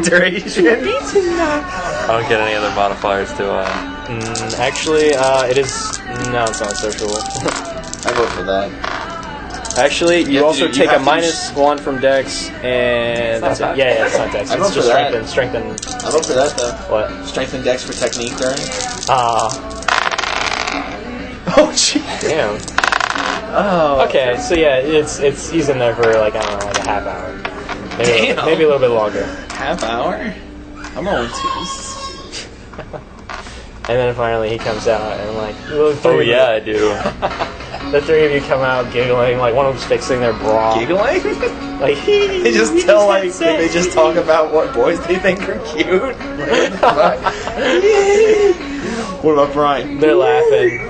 duration. I don't get any other modifiers, do I? Actually, it is... No, it's not sociable. I vote for that. Actually, you also take a -1 from dex, and that's it. Yeah, it's not dex. It's just strength and... I vote for that, though. What? Strength and dex for technique during? Oh, gee. Damn. Oh. Okay, so yeah, it's he's in there for, like, I don't know, like a half hour. Maybe a little bit longer. Half hour? I'm on 2s. And then finally he comes out, and, like... Oh, yeah, I do. The three of you come out giggling, like one of them's fixing their bra. Giggling? Like they just tell like they just talk about what boys they think are cute. What about Brian? They're laughing,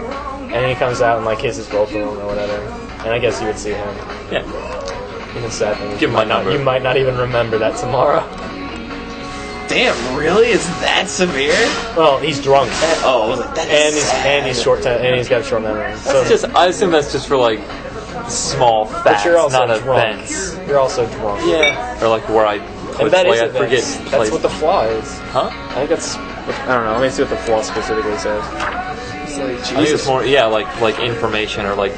and he comes out and like kisses both of them or whatever. And I guess you would see him. Yeah. Even sad thing. Give him my number. You might not even remember that tomorrow. Damn, really? Is that severe? Well, he's drunk. Oh, that is and he's short and he's got a short memory. So I assume that's just for like small facts, but you're also not drunk. events. You're also drunk. Yeah. Or like where I and that is I forget. That's what the flaw is. Huh? I think that's. I don't know. Let me see what the flaw specifically says. It's like, I think it's more like information or like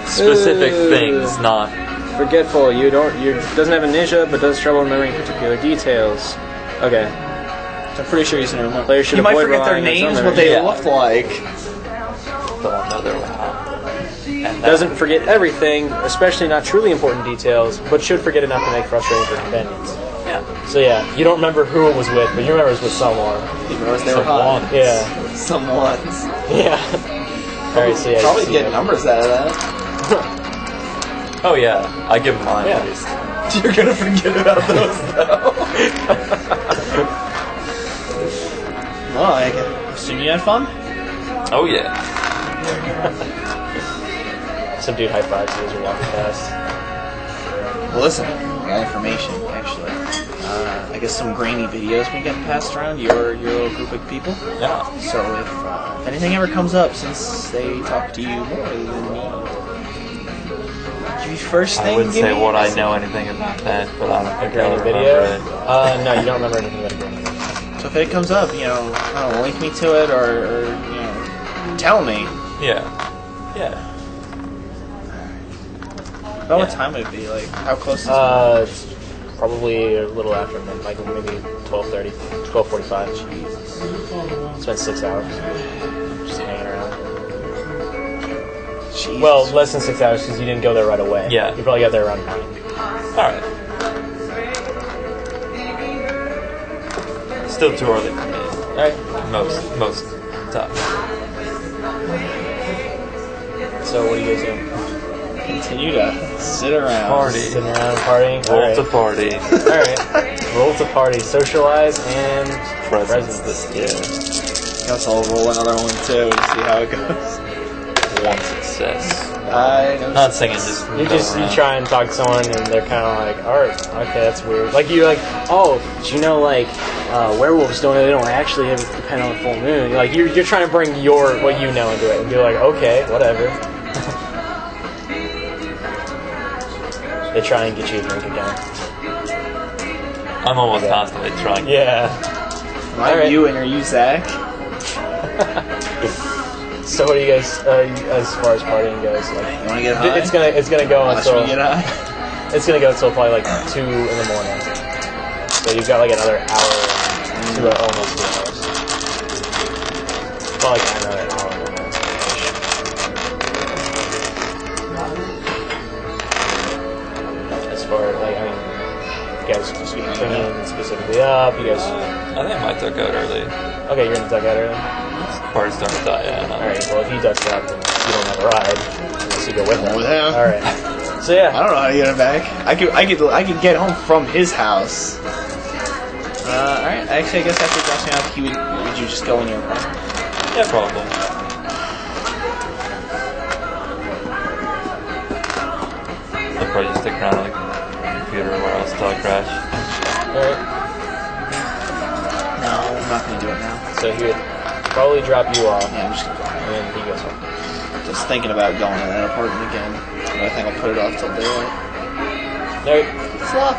specific things, not forgetful. You doesn't have amnesia, but does trouble remembering particular details. Okay. I'm pretty sure he's gonna remember. Players should you might avoid forget their relying on names, what they Yeah. looked like. they'll know their way out. And Doesn't forget everything, especially not truly important details, but should forget enough to make frustrating for companions. Yeah. So yeah, you don't remember who it was with, but you remember it was with someone. You remember they were hot. Yeah. Someone's. Yeah. Alright, so yeah. Probably get numbers out of that. Oh yeah, I give them mine Yeah. at least. You're gonna forget about those though. Well, I assume you had fun? Oh yeah. Some dude high fives you as you're walking past. Well, listen, I got information, actually. I guess some grainy videos been getting passed around your little group of people. Yeah. So if anything ever comes up, since they talk to you more than me, you first thing I wouldn't give say me what I is- know anything about that, but I don't think I Grainy would video? remember it. No, you don't remember anything about a grainy video. So if it comes up, I don't know, link me to it or tell me. Yeah. Yeah. About what time would it be? Like, how close is it? It's probably a little after midnight, like maybe 12:30, 12:45. Spent 6 hours just hanging around. Jesus. Well, less than 6 hours because you didn't go there right away. Yeah. You probably got there around 9. Alright. Still too early for me. Alright. Most times. So what do you guys do? Continue to sit around. Party. Sitting around partying? Roll Alright. to party. Alright. Roll to party. Socialize and Presents. Yeah. Guess I'll roll another one too to see how it goes. One success. I know. Not singing, just You try and talk to someone and they're kind of like, alright, okay, that's weird. Like you like, oh, do you know like werewolves they don't actually depend on the full moon. You're trying to bring what you know into it and be like, okay, whatever. They try and get you to drink again. I'm almost constantly trying. Yeah. Am I Alright. you and are you Zach? So what do you guys, as far as partying goes, like, You wanna get high? it's gonna go Watch until me get high. It's gonna go until probably like 2 in the morning. So you've got like another hour to almost 2 hours. Well, like another hour and a half. As far as like, I mean, you guys just cleaning specifically up. You guys. I think I might duck out early. Okay, you're gonna duck out early. Party's starting to die. Yeah. All right. Well, if he ducks out, then you don't have a ride unless you go with him. With him. All right. So yeah. I don't know how to get him back. I could get home from his house. Alright, actually I guess after dropping out, would you just go in your apartment? Yeah, probably. I'll probably just stick around like the computer or where else until I crash. Alright. No, I'm not gonna do it now. So he would probably drop you off, Yeah, I'm just gonna go. and then he goes home. Just thinking about going to that apartment again. But I think I'll put it off till daylight. Alright. Slow.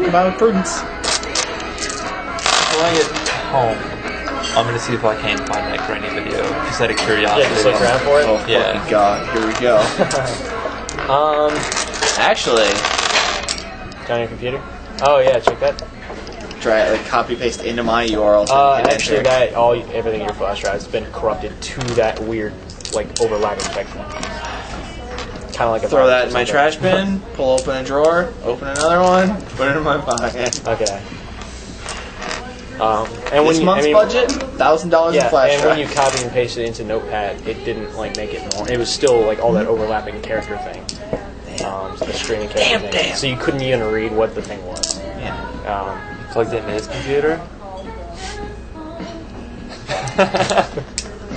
About prudence. When I get home, I'm gonna see if I can find that grainy video. Just out of curiosity. Yeah, just look around for it. Oh, Yeah. fucking God. Here we go. Actually, On your computer? Oh yeah, check that. try it, like copy paste into my URL. Actually, everything in your flash drive has been corrupted to that weird, like overlapping checkpoint. Kind of like a Throw virus that or in my something. trash bin, pull open a drawer, open another one, put it in my pocket. Okay. And This month's budget, $1,000 Yeah, in flash and drive. when you copy and paste it into Notepad, it didn't like make it more. It was still like all that overlapping character thing. So the streaming character thing. So you couldn't even read what the thing was. Yeah. Plugged into his computer.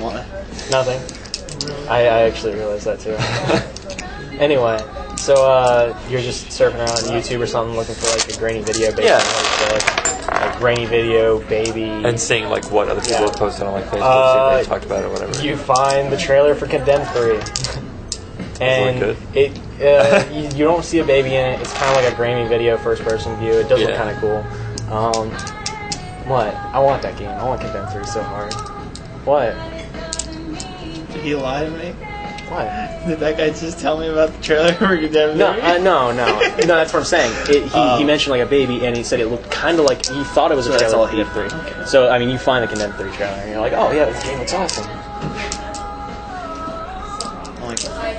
What? Nothing. I actually realized that too. Anyway, so you're just surfing around YouTube or something looking for like a grainy video, basically. Yeah. Like grainy video, baby. And seeing like what other people Yeah. have posted on like Facebook, see if they talked about it or whatever. You find the trailer for Condemned 3. And good? you don't see a baby in it. It's kind of like a grainy video, first person view. It does look Yeah. kind of cool. What? I want that game. I want Condemned 3 so hard. What? Did he lie to me? What? Did that guy just tell me about the trailer for Condemned? No, no. That's what I'm saying. He mentioned like a baby, and he said it looked kind of like he thought it was a So that's trailer all for he- Condemned 3. okay. So I mean, you find the Condemned 3 trailer, and you're like, oh yeah, this game looks awesome.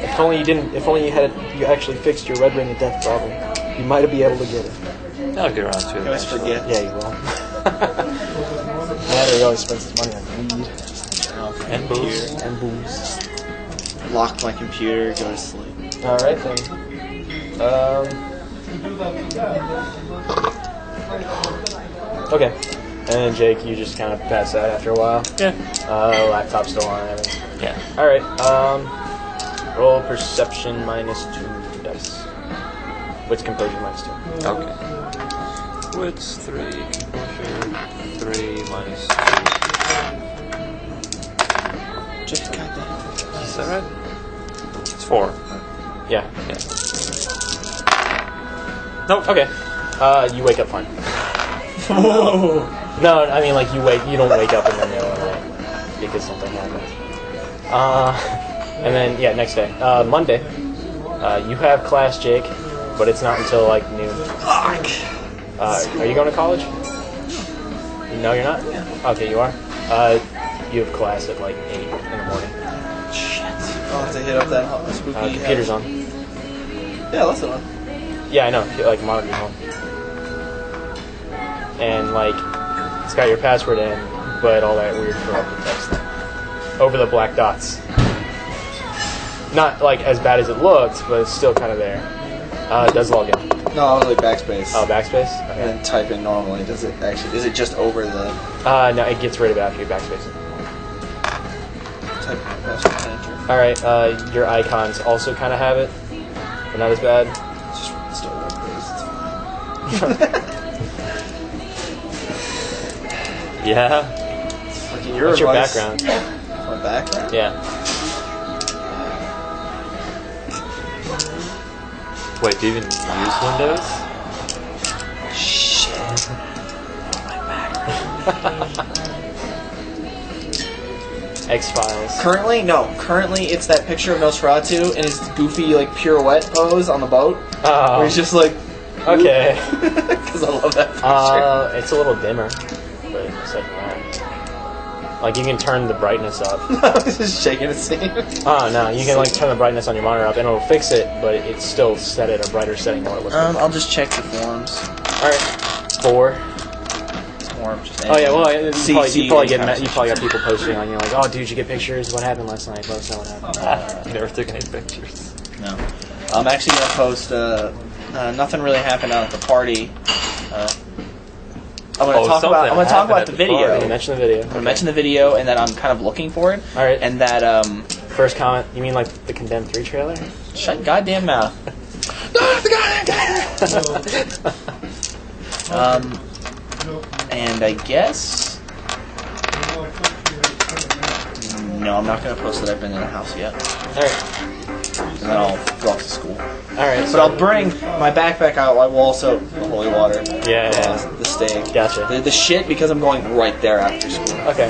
If only you didn't. If only you actually fixed your red ring of death problem, you might have been able to get it. I'll get around to it. I always eventually. forget. Yeah, you will. Yeah, he always spends his money on weed And booze. and booze. Lock my computer, go to sleep. All right then. Okay. And then Jake, you just kind of pass out after a while. Yeah. Laptop still on and everything. Yeah. All right. Roll perception minus 2 dice. What's composure minus 2? Okay. Wits 3, composure 3 minus 2. Just goddamn. Is that right? It's 4. Yeah. Yeah. Nope. Okay. You wake up fine. No, I mean like you don't wake up in the middle of the night because something happened. And then yeah, next day, Monday, you have class, Jake, but it's not until like noon. Fuck. Are you going to college? No, you're not. Okay, you are. You have class at like 8 in the morning. Shit. I'll have to hit up that spooky. Computer's on. Yeah, that's the one. Yeah, I know. Like monitor's on. And like it's got your password in, but all that weird corrupted text thing over the black dots. Not like as bad as it looked, but it's still kind of there. It does log in. No, I was like backspace. Oh, backspace. And Okay. then type in normally. Does it actually? Is it just over the No, it gets rid of it after you backspace it. type in password and enter? All right. Your icons also kind of have it, but not as bad. It's just still web based. It's fine. Yeah. Fucking What's your advice. background? My background? Yeah. Wait, do you even use Windows? Shit. X-Files. Currently, no. Currently, it's that picture of Nosferatu in his goofy, like, pirouette pose on the boat. Oh. Where he's just like... Okay. Because I love that picture. It's a little dimmer. But aside from that. Like, you can turn the brightness up. I was just shaking a scene. Oh, no. You can, like, turn the brightness on your monitor up, and it'll fix it, but it's still set at a brighter setting than what it looks like. I'll just check the forums. Alright. 4. It's more of just... Oh, yeah, well, you probably got people posting on you, like, oh, dude, did you get pictures? What happened last night? Let us know what happened. Never took any pictures. No. I'm actually going to post... nothing really happened out at the party. I'm going to talk about the video. You mentioned the video. I'm going to mention the video, and that I'm kind of looking for it. All right. And that first comment. You mean like the Condemned 3 trailer? Shut your goddamn mouth. And I guess. No, I'm not going to post that I've been in the house yet. All right. And then I'll go off to school. Alright. But I'll bring my backpack out. I will also the holy water. Yeah. The steak. Gotcha. The shit, because I'm going right there after school. Okay.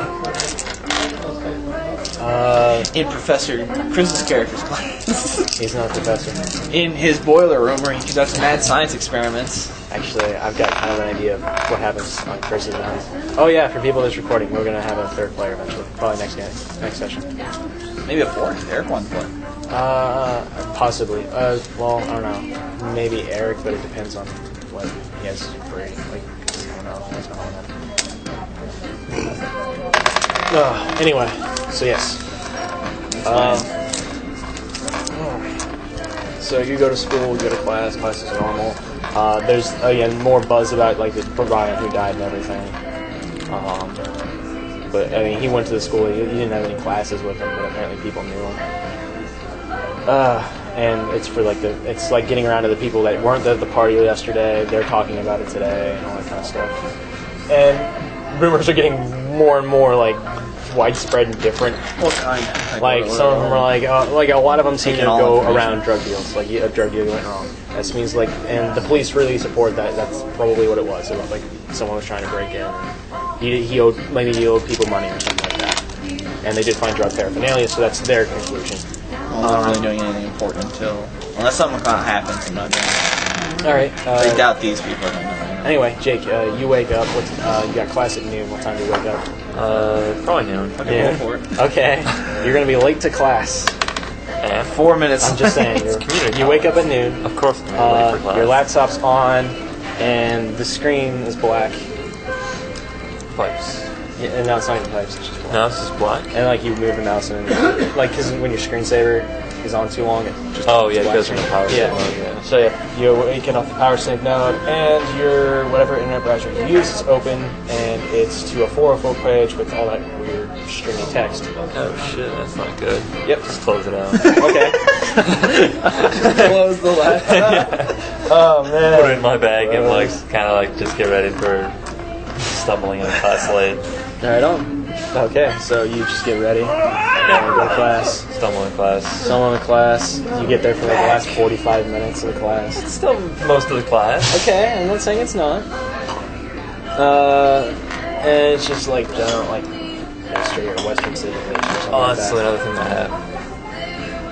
In Professor Chris's character's class. He's not a professor. In his boiler room where he conducts mad science experiments. Actually, I've got kind of an idea of what happens on Chris's rounds. Oh yeah, for people that's recording, we're gonna have a third player eventually. Probably next session. Maybe a fourth. Eric wants to play. Possibly. Well, I don't know. Maybe Eric, but it depends on what he has free. Like, I don't know what's going on then. Anyway, so yes. So you go to school, you go to class is normal. There's, again, more buzz about, like, the Brian who died and everything. But, I mean, he went to the school, he didn't have any classes with him, but apparently people knew him. And it's for, like, it's like getting around to the people that weren't at the party yesterday, they're talking about it today, and all that kind of stuff. And rumors are getting more and more, like, widespread and different. What kind? Like, some of them are like a lot of them seem to go around drug deals. Like, a drug deal went wrong. That means, like, and the police really support that. That's probably what it was. It was like someone was trying to break in. He owed people money or something like that. And they did find drug paraphernalia, so that's their conclusion. Well, I'm not really doing anything important unless something kind of happens. I'm not doing it. All right. I doubt these people are going to know. Anyway, Jake, you wake up. You got class at noon. What time do you wake up? Probably noon. Okay, go for it. Okay. You're going to be late to class. 4 minutes. I'm just saying. You wake up at noon. Of course, I'm late for class. Your laptop's on, and the screen is black. Pipes. Yeah, and no, it's not even pipes. It's just black. No, it's just black. And like you move the mouse and like because when your screensaver is on too long, it just it goes from the power save mode. Yeah. So yeah, you awaken off the power save node, and your whatever internet browser you use is open, and it's to a 404 page with all that weird stringy text. Oh shit, that's not good. Yep. Just close it out. Okay. Close the laptop. Oh man. Put it in my bag and like kind of like just get ready for stumbling in class late. Right on. Okay, so you just get ready and go to class. Stumble in class. Stumble in class. You get there for like the last 45 minutes of the class. It's still most of the class. Okay, I'm not saying it's not. And it's just like general, like history or Western civilization or something like That's that. another thing I have.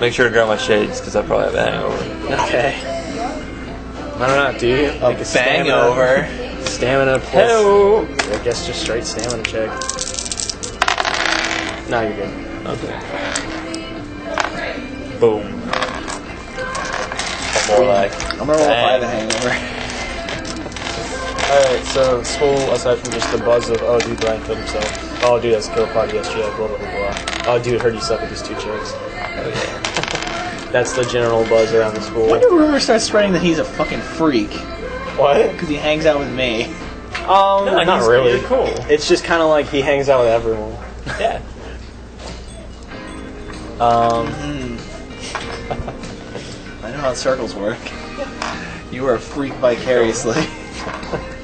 Make sure to grab my shades because I probably have a hangover. Okay. I don't know, do you? Like a Hangover. Stamina plus. Hello. I guess just straight stamina check. No, you're good. Okay. Boom. One more like. I'm gonna roll if I have a hangover. Alright, so school, aside from just the buzz of, oh dude, Brian killed himself. Oh dude, that's a kill party yesterday, blah blah blah blah. Oh dude, heard you slept with these 2 chicks. Oh yeah. That's the general buzz around the school. When did rumor start spreading that he's a fucking freak? What? Because he hangs out with me. No, not really. You're cool. It's just kind of like he hangs out with everyone. Yeah. I know how circles work. You are a freak vicariously.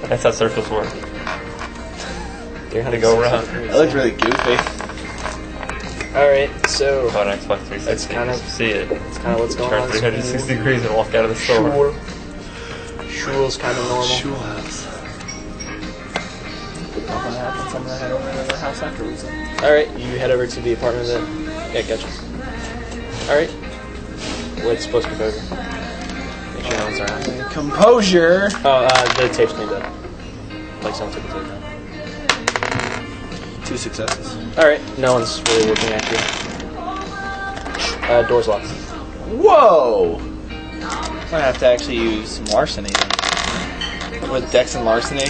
That's how circles work. You're How to go around. That looked really goofy. Alright, so About an Xbox 360. That's kind of- see it. that's kind of what's going Turn on. 360 degrees and walk out of the store. School's kind of normal. Nothing happens so I'm gonna head over to the house afterwards. All right, you head over to the apartment. Yeah, gotcha. All right. What's supposed to be over? Make sure no one's around. Composure. Oh, the tape's cleaned up. Like someone took the tape down. 2 successes. All right, no one's really looking at you. Door's locked. Whoa! I'm gonna have to actually use some larceny then. With Dex and larceny.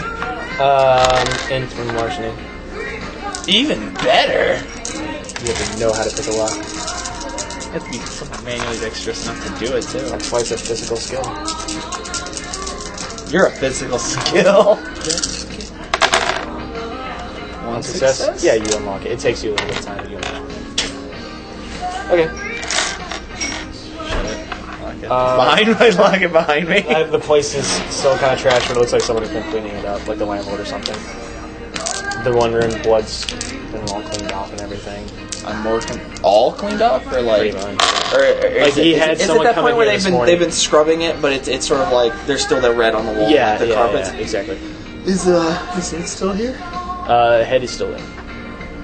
In from larceny. Even better. You have to know how to pick a lock. You have to be somehow manually dexterous enough to do it too. That's twice a physical skill. You're a physical skill. One success? Yeah, you unlock it. It takes you a little bit of time to get it. Okay. Behind me, lock it behind me. The place is still kind of trash, but it looks like someone has been cleaning it up, like the landlord or something. The one room, blood's been all cleaned off and everything. I'm more all cleaned up, or like, Pretty much. or Like he had is it someone that come point in where here they've been scrubbing it, but it's sort of like there's still that red on the wall, Yeah, the carpets. Yeah, exactly. Is it still here? Head is still in.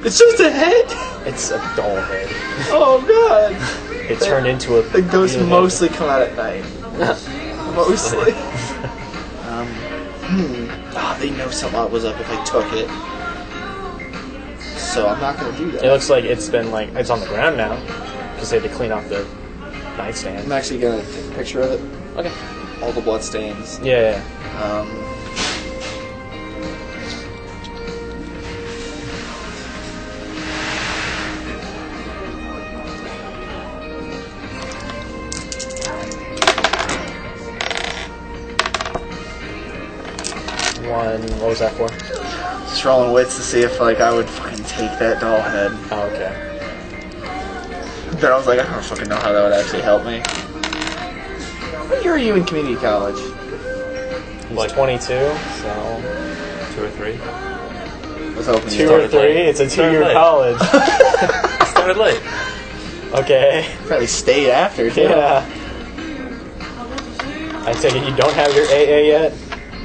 It's just a head. It's a doll head. Oh god. It turned into a. The ghosts real mostly come out at night. Mostly. They know something was up if I took it. So I'm not gonna do that. It looks like it's been like it's on the ground now because they had to clean off the nightstand. I'm actually gonna take a picture of it. Okay. All the blood stains. Yeah. What was that for? Just rolling wits to see if like I would fucking take that doll head. Oh, okay. Then I was like, I don't fucking know how that would actually help me. What year are you in community college? He's like 22, so 2 or 3. I was hoping 2 or 3. It's a 2-year late. college. Started late. Okay. probably stayed after too. Yeah. I take it you don't have your AA yet.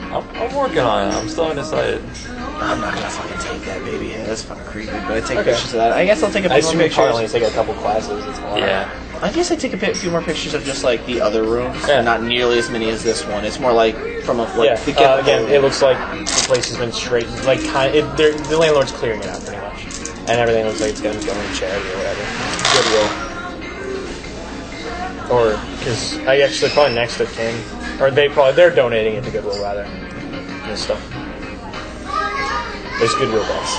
I'm working on it. I'm still undecided. I'm not gonna fucking take that baby head. That's fucking creepy. But I take pictures of that. I guess I'll take a I few assume more you probably pictures. only take a couple classes. It's fine. Yeah. I guess I take a few more pictures of just like the other rooms. Yeah. Not nearly as many as this one. It's more like from a Yeah. the get Again, it looks like the place has been straight. Like the landlord's clearing it out pretty much, and everything looks like it's gonna go in charity or whatever. Goodwill. Or because I guess they're probably next of kin, or they're donating it to Goodwill rather. This stuff. There's Goodwill bus.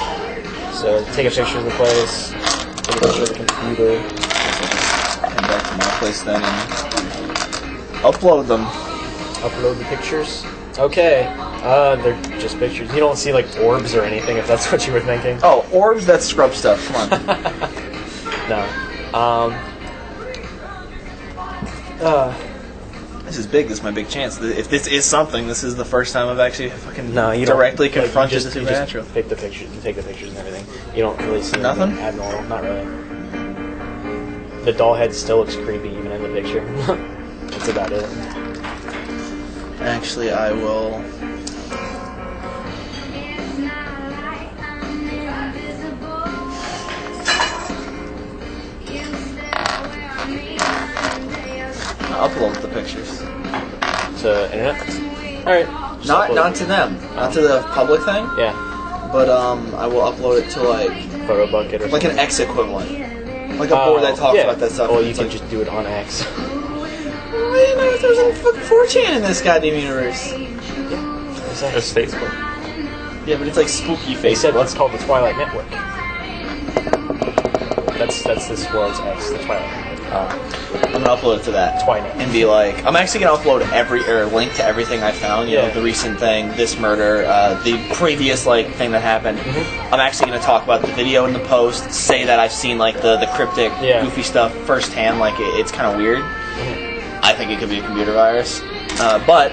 So take a picture of the place. Take a picture of the computer. Come back to my place then and upload them. Upload the pictures. Okay. They're just pictures. You don't see like orbs or anything if that's what you were thinking. Oh, orbs, that's scrub stuff. Come on. No. This is big. This is my big chance. If this is something, this is the first time I've actually fucking No, you don't. directly Like, confronted you the just supernatural. take the pictures. You take the pictures and everything. You don't really see Nothing? anything abnormal. Not really. The doll head still looks creepy even in the picture. That's about it. Actually, I will. I'll upload the pictures. To internet. All right. Just upload Not it. to them. Not to the public thing. Yeah. But I will upload it to like Photo bucket or like something. an X equivalent, like a board that talks yeah. about that stuff. Well, and you it's can like, just do it on X. I didn't know if there was any fucking 4chan in this goddamn universe. There's Facebook. Yeah, but it's like spooky They face. said let's call it the Twilight Network. That's this world's X, the Twilight Network. I'm gonna upload it to that. Twinet. And be like, I'm actually gonna upload link to everything I found. You know, Yeah. the recent thing, this murder, the previous like thing that happened. I'm actually gonna talk about the video in the post. Say that I've seen like the cryptic, goofy stuff firsthand. Like it's kind of weird. I think it could be a computer virus. But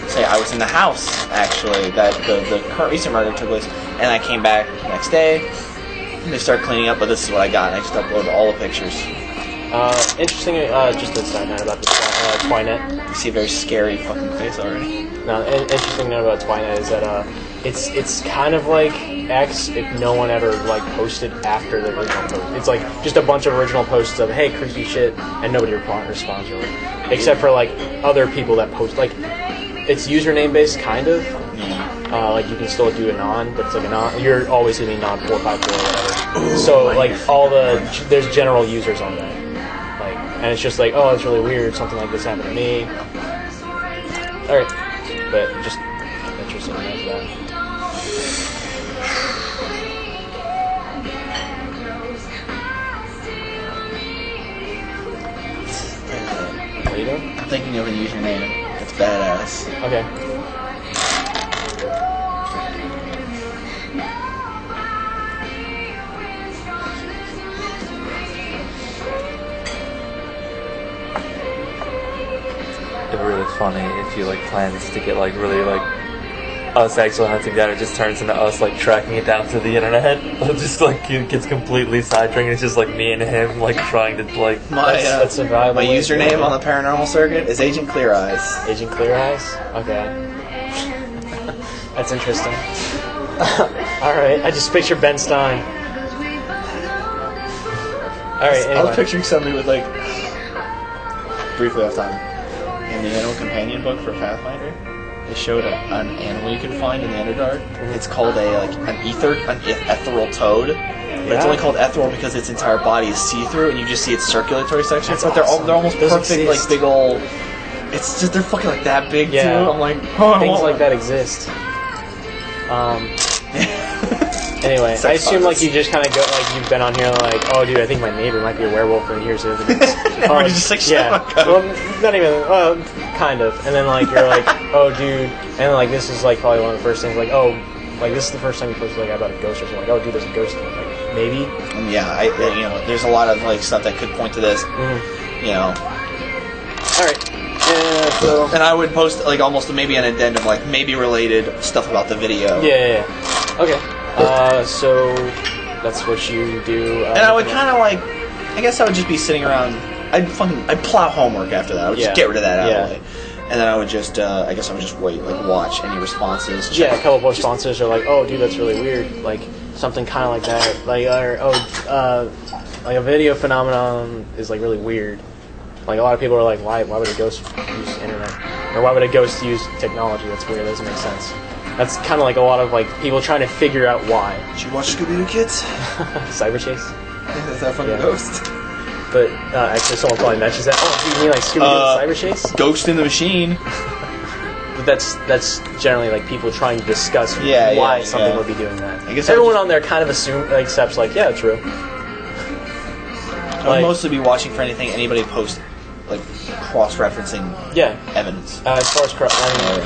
say I was in the house actually that the current recent murder took place, and I came back the next day. And they start cleaning up, but this is what I got. And I just uploaded all the pictures. Interesting, just a side note about the Twinet. You see a very scary fucking face already. No, interesting note about Twinet is that it's kind of like X if no one ever like posted after the original post. It's like just a bunch of original posts of hey creepy shit, and nobody responds really, except for like other people that post. Like it's username based kind of. Like you can still do anon, but it's like anon. You're always hitting non 454 or whatever. Ooh, so like all there's general users on that. Like, and it's just like, oh, it's really weird. Something like this happened to me. All right, but just interesting to know that. What are you doing? I'm thinking of a username. It's badass. Okay. It'd be really funny if you like plans to get like really like us actually hunting down. It just turns into us like tracking it down through the internet. It just like it gets completely sidetracked. It's just like me and him like trying to like. That's a valuable my username on the paranormal circuit is Agent Clear Eyes. Agent Clear Eyes? Okay. That's interesting. Alright, I just picture Ben Stein. Alright, anyway. I was picturing somebody with like, briefly off time, in the Animal Companion book for Pathfinder, they showed an animal you can find in the Underdark. It's called an ethereal toad. But it's only called ethereal because its entire body is see-through, and you just see its circulatory section. That's but awesome. they're almost Those perfect, exist. like big old. It's just they're fucking like that big too. I'm like, oh, things like that exist. Anyway, I assume like you just kind of go like you've been on here like, oh dude, I think my neighbor might be a werewolf, and here's the evidence. You're just like, yeah, well, not even kind of, and then like you're like, oh dude, and then like this is like probably one of the first things like, oh, like this is the first time you posted like about a ghost or something. Like, oh dude, there's a ghost there. Like maybe. Yeah, there's a lot of like stuff that could point to this. You know. All right. So. And I would post like almost maybe an addendum, like maybe related stuff about the video. Yeah. Okay. So that's what you do. And I would kind of like, I guess I would just be sitting around. I'd plow homework after that. I would just get rid of that out of the way. And then I would just, I guess I would just wait, like watch any responses. Yeah, a couple of responses are like, oh, dude, that's really weird. Like something kind of like that. Like, like a video phenomenon is like really weird. Like a lot of people are like, why would a ghost use internet? Or why would a ghost use technology? That's weird. That doesn't make sense. That's kind of like a lot of like people trying to figure out why. Did you watch Scooby-Doo Kids? Cyber Chase? Is that from the Ghost? But actually, someone probably mentions that. Oh, do you mean like Scooby-Doo and Cyber Chase? Ghost in the Machine. But that's generally like people trying to discuss why something would be doing that. I guess everyone on there kind of accepts like, yeah, true. I would mostly be watching for anybody post like cross-referencing evidence. As far as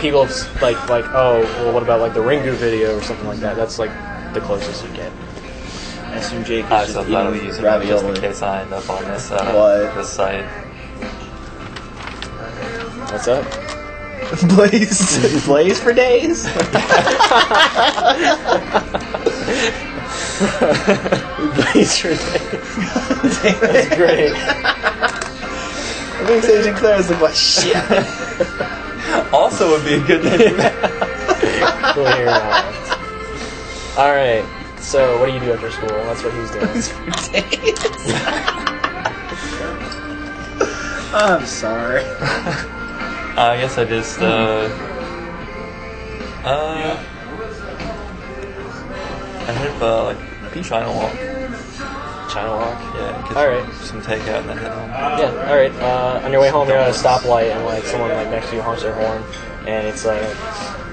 people like oh well, what about like the Ringu video or something like that? That's like the closest you get. I assume Jake is just eating using just in case I end up on this this site. What's up? Blaze for days. Blaze for days. That's great. I think Agent Claire is like, what shit? Also would be a good name. Clear out. Alright, so what do you do after school? That's what he's doing. I'm sorry. I guess I just, I hit like China Walk. China Walk? Yeah, get some takeout and then head home. Yeah, alright. On your way home, you're at a stoplight and like someone like next to you honks their horn, and it's like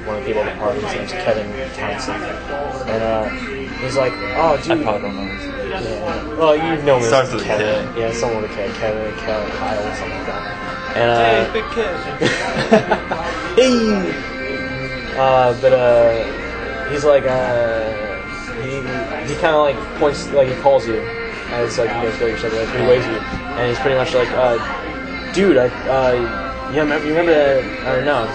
one of the people at the party. His name's Kevin Townsend, and he's like, "Oh, dude." I probably don't know. Yeah. Well, you've known him Starts as with Kevin. K. Yeah, someone with a K. Kevin, Kyle, or something like that. And hey, big kid. hey. But he's like he kind of like points, like he calls you, and it's like you guys go your separate ways. He waves you, and he's pretty much like, dude, you remember that, or no?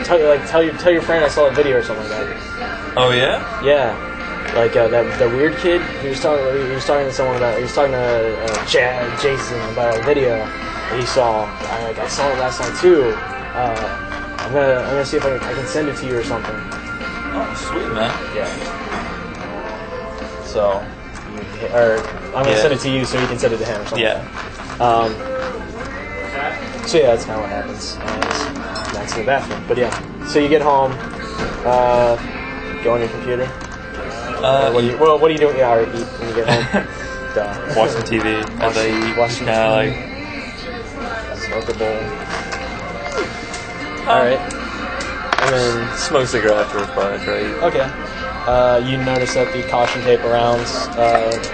Tell your friend I saw a video or something like that. Oh yeah? Yeah, like that weird kid. He was talking to someone about. He was talking to Jason about a video that he saw. I saw it last night too. I'm gonna see if I can send it to you or something. Oh, sweet man. Yeah. So, or I'm gonna send it to you so you can send it to him or something. Yeah. So yeah, that's kind of what happens. And that's in the bathroom. But yeah, so you get home, go on your computer. What do you do? Yeah, or eat when you get home. Duh. Watching TV as I eat. Watching Kind TV. Smoke a bowl. All right. And then smoke a cigarette after it's right. okay. You notice that the caution tape around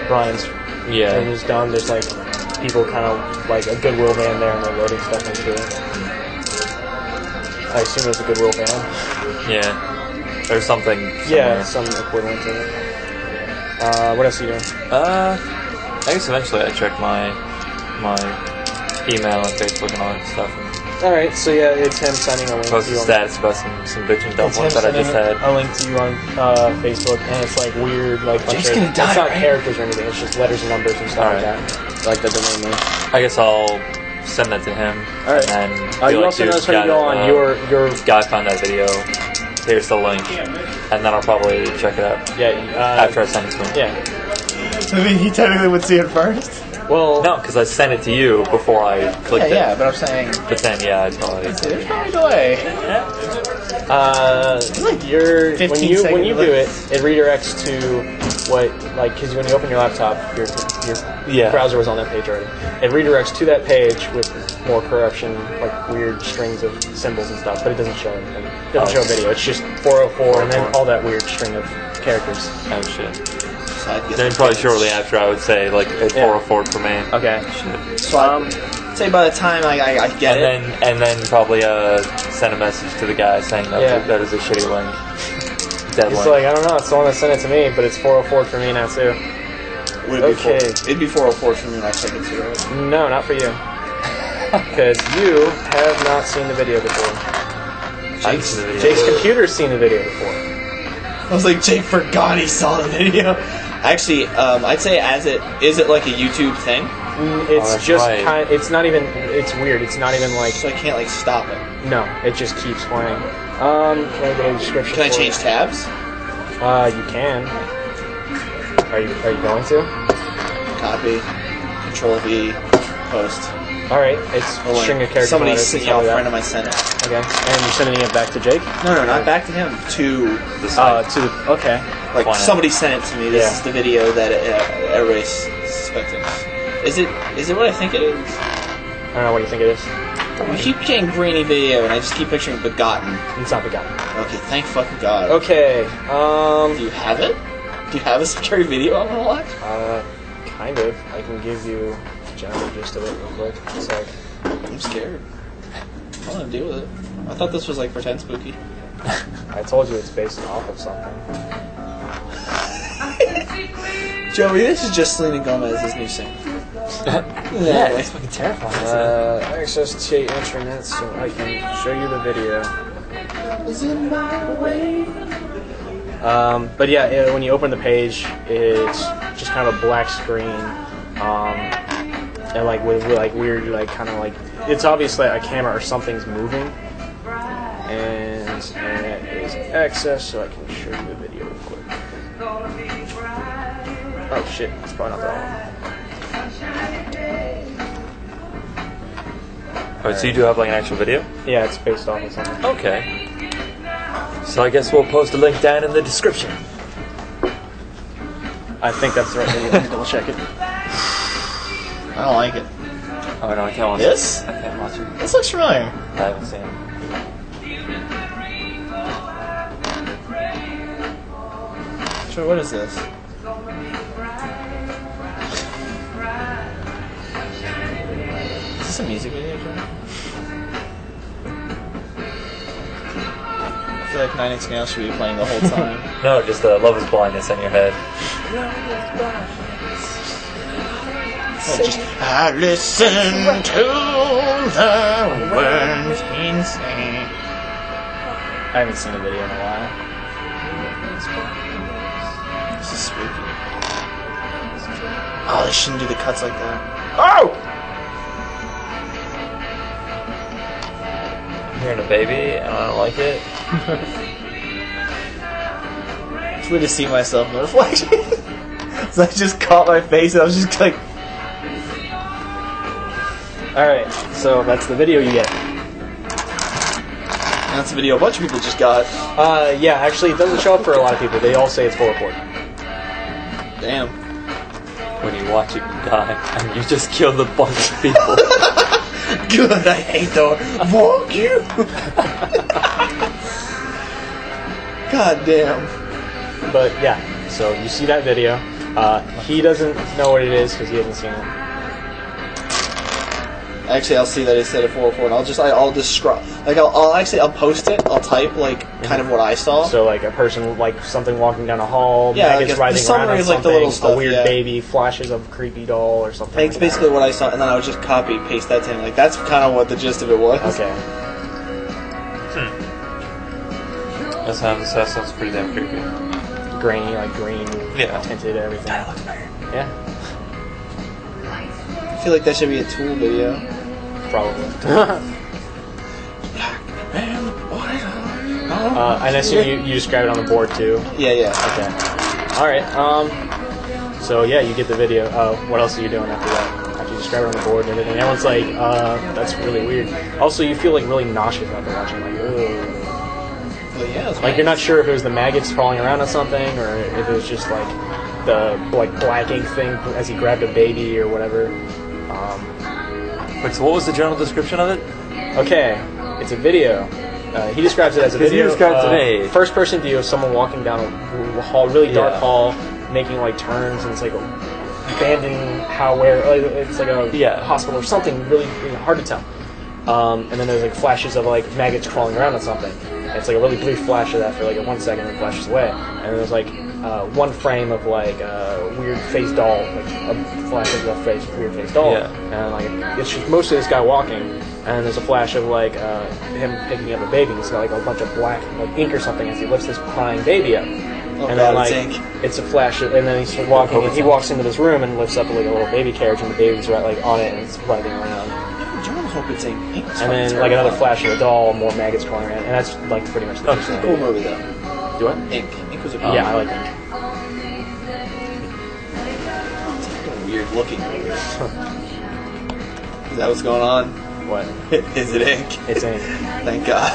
Brian's thing is done. There's like people kind of like a Goodwill van there, and they're loading stuff into it. I assume it's a Goodwill van. Yeah. There's something. Yeah, some equivalent to it. What else are you doing? I guess eventually I check my email and Facebook and all that stuff. Alright, so yeah, it's him sending a link Post to a you status about some bitchin' dump ones that I just had. a link to you on Facebook, and it's like weird, like bunch Jake's of, gonna die, it's not right? characters or anything, it's just letters and numbers and stuff like that. Like the domain name. I guess I'll send that to him. Alright. And then You also notice when you go on your guy found that video. Here's the link. And then I'll probably check it out. After I send it to him. Yeah. I mean, he technically would see it first. Well, No, because I sent it to you before I clicked it. Yeah, but I'm saying. But then, I'd probably. There's probably a delay. it's like when 15 you second do delay. it reedirects to what, like, because when you open your laptop, your browser was on that page already. It redirects to that page with more corruption, like weird strings of symbols and stuff, but it doesn't show anything. It doesn't show a video. It's just 404 and then all that weird string of characters. Oh, shit. So I'd guess Then probably shortly after, I would say, like, it's 404 for me. Okay. Shit. So I'd say by the time I get And then probably send a message to the guy saying that that is a shitty link. Dead He's link. like, I don't know, it's the one that sent it to me, but it's 404 for me now too. It'd be 404 for me when I check it too, right? No, not for you. Because you have not seen the video before. Jake's computer's seen the video before. I was like, Jake forgot he saw the video. Actually, I'd say is it like a YouTube thing? It's just it's not even, it's weird. It's not even like, So I can't like stop it. no, it just keeps playing. Can I get a description? Can I for change it? tabs? You can. Are you going to? Copy, Control V, post. All right, it's a string of characters. Somebody, letters, a stuff like friend that. of mine sent it. Okay, and you're sending it back to Jake? No, not back to him. To The site. Okay. like Why not? somebody sent it to me. This Yeah. is the video that everybody's suspecting. Is it what I think it is? I don't know, what do you think it is? You keep saying grainy video, and I just keep picturing Begotten. It's not the guy. Okay, thank fucking God. Okay, Do you have it? Do you have a scary video I want to watch? kind of. I can give you the general gist of it real quick. It's like, I'm scared. I don't want to deal with it. I thought this was like pretend spooky. I told you it's based off of something. Joey, this is just Selena Gomez's new single. Yeah, it's fucking terrifying. Access to your internet so I can show you the video. But yeah, when you open the page, it's just kind of a black screen, and like with like weird, like kind of like it's obviously a camera or something's moving, and it is access so I can show you the video real quick. Oh shit, it's probably not that one. So you do have like an actual video? Yeah, it's based off of something. Okay. So I guess we'll post a link down in the description. I think that's the right video. Let me double check it. I don't like it. Oh no, I can't watch This? it. I can't watch it. This looks familiar. I haven't seen it. Sure, what is this? Is this a music video, Joe? I feel like Nine Inch Nails should be playing the whole time. No, just Love is Blindness in your head. I listen to the words insane. I haven't seen the video in a while. This is spooky. Oh, they shouldn't do the cuts like that. Oh! I'm hearing a baby, and I don't like it. It's weird to see myself in the reflection. So I just caught my face and I was just like... Alright, so that's the video you get. That's a video a bunch of people just got. Yeah, actually it doesn't show up for a lot of people. They all say it's full report. Damn. When you watch it die, and you just killed a bunch of people. Good, I hate those. Fuck you! God damn. But yeah, so you see that video. He doesn't know what it is because he hasn't seen it. Actually, I'll see that it said a 404, and I'll describe. Like, I'll post it. I'll type like kind of what I saw. So like a person, like something walking down a hall, Yeah, maggots like riding the around on summary is like the something, little stuff, a weird yeah. baby, flashes of a creepy doll or something. That's basically what I saw, and then I would just copy paste that to him. Like that's kind of what the gist of it was. Okay. That sounds pretty damn creepy. Grainy, like green, Yeah. tinted, everything. Yeah, I feel like that should be a Tool video. probably. And I assume you describe it on the board too. Yeah. Okay. All right. So yeah, you get the video. What else are you doing after that? After you describe it on the board and everything, everyone's like, "That's really weird." Also, you feel like really nauseous after watching. Like, ugh. Well, yeah. Like you're not sure if it was the maggots crawling around on something, or if it was just like the black ink thing as he grabbed a baby or whatever. Wait, so what was the general description of it? Okay, it's a video. He describes it as a Because he video. describes it as- first person view of someone walking down a hall, really dark Yeah. hall, making like turns, and it's like abandoned it's like a hospital or something really, really hard to tell. And then there's like flashes of like maggots crawling around on something. It's like a really brief flash of that for like 1 second, and it flashes away. And then there's like one frame of like a weird face doll, like a flash of a weird face doll, Yeah. and like it's just mostly this guy walking. And there's a flash of like him picking up a baby. He's got like a bunch of black like ink or something as he lifts this crying baby up. Oh, And God, then like it's ink. it's a flash, and then he's walking. And he walks into this room and lifts up like a little baby carriage, and the baby's right like on it, and it's writhing around. I don't hope it's ink. Ink's And then like another flash of a doll, more maggots crawling around, and that's like pretty much the It's a cool movie though. Do what? Ink. Ink was a cool Yeah, I movie. like it. It's a weird looking movie. Is that what's going on? What? Is it ink? It's ink. Thank God.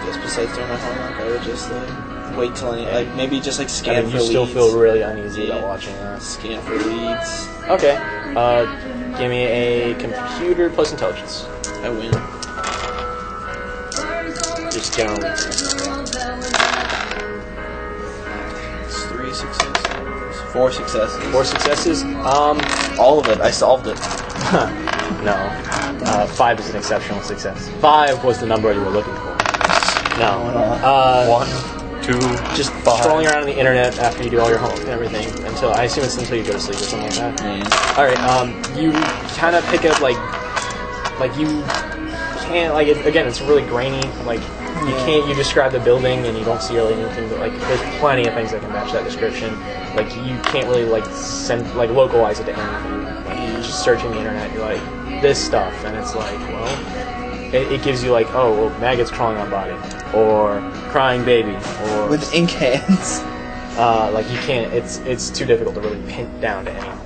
Just besides doing my homework, I would just like wait till maybe just like scan I mean, for you leads. still feel really uneasy about watching that. Scan for leads. Okay. Give me a computer plus intelligence. I win. Just generally. It's 3 successes. 4 successes. 4 successes. All of it. I solved it. No. 5 is an exceptional success. 5 was the number you were looking for. No. 1, 2, Just 5. strolling around on the internet after you do all your homework and everything until I assume it's until you go to sleep or something like that. All right. You kind of pick up like you can't again. It's really grainy. Like you can't. You describe the building and you don't see really anything. But like there's plenty of things that can match that description. Like you can't really localize it to anything. Like you're just searching the internet. You're like this stuff, and it's like well. It gives you like, oh, well, maggots crawling on body, or crying baby, or With ink hands. like you can't. It's too difficult to really pin down to anything.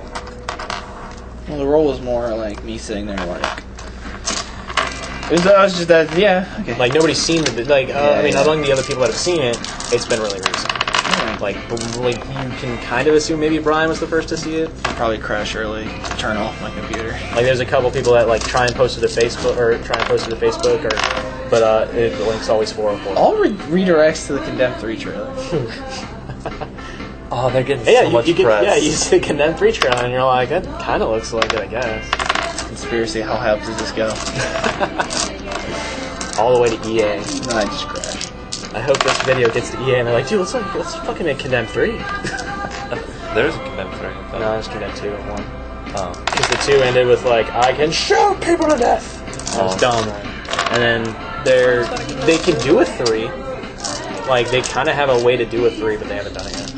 Well, the role was more like me sitting there like. I was just that, yeah. Okay. Like nobody's seen the I mean, yeah. among the other people that have seen it, it's been really recent. Like you can kind of assume maybe Brian was the first to see it. Probably crash early. Turn off my computer. Like there's a couple people that like try and post it to Facebook, but the link's always 404. All redirects to the Condemned 3 trailer. Oh, they're getting Yeah, so much you press. you see the Condemned 3 trailer, and you're like, that kind of looks like it, I guess. Conspiracy. How high up does this go? All the way to EA. No, I just crashed. I hope this video gets to EA and they're like, dude, let's fucking make Condemned 3. There's a Condemned 3. No, it's Condemned 2 and 1. Oh. Because the 2 ended with like, I can shoot people to death. That was dumb. And then they can do a 3. Like, they kind of have a way to do a 3, but they haven't done it yet.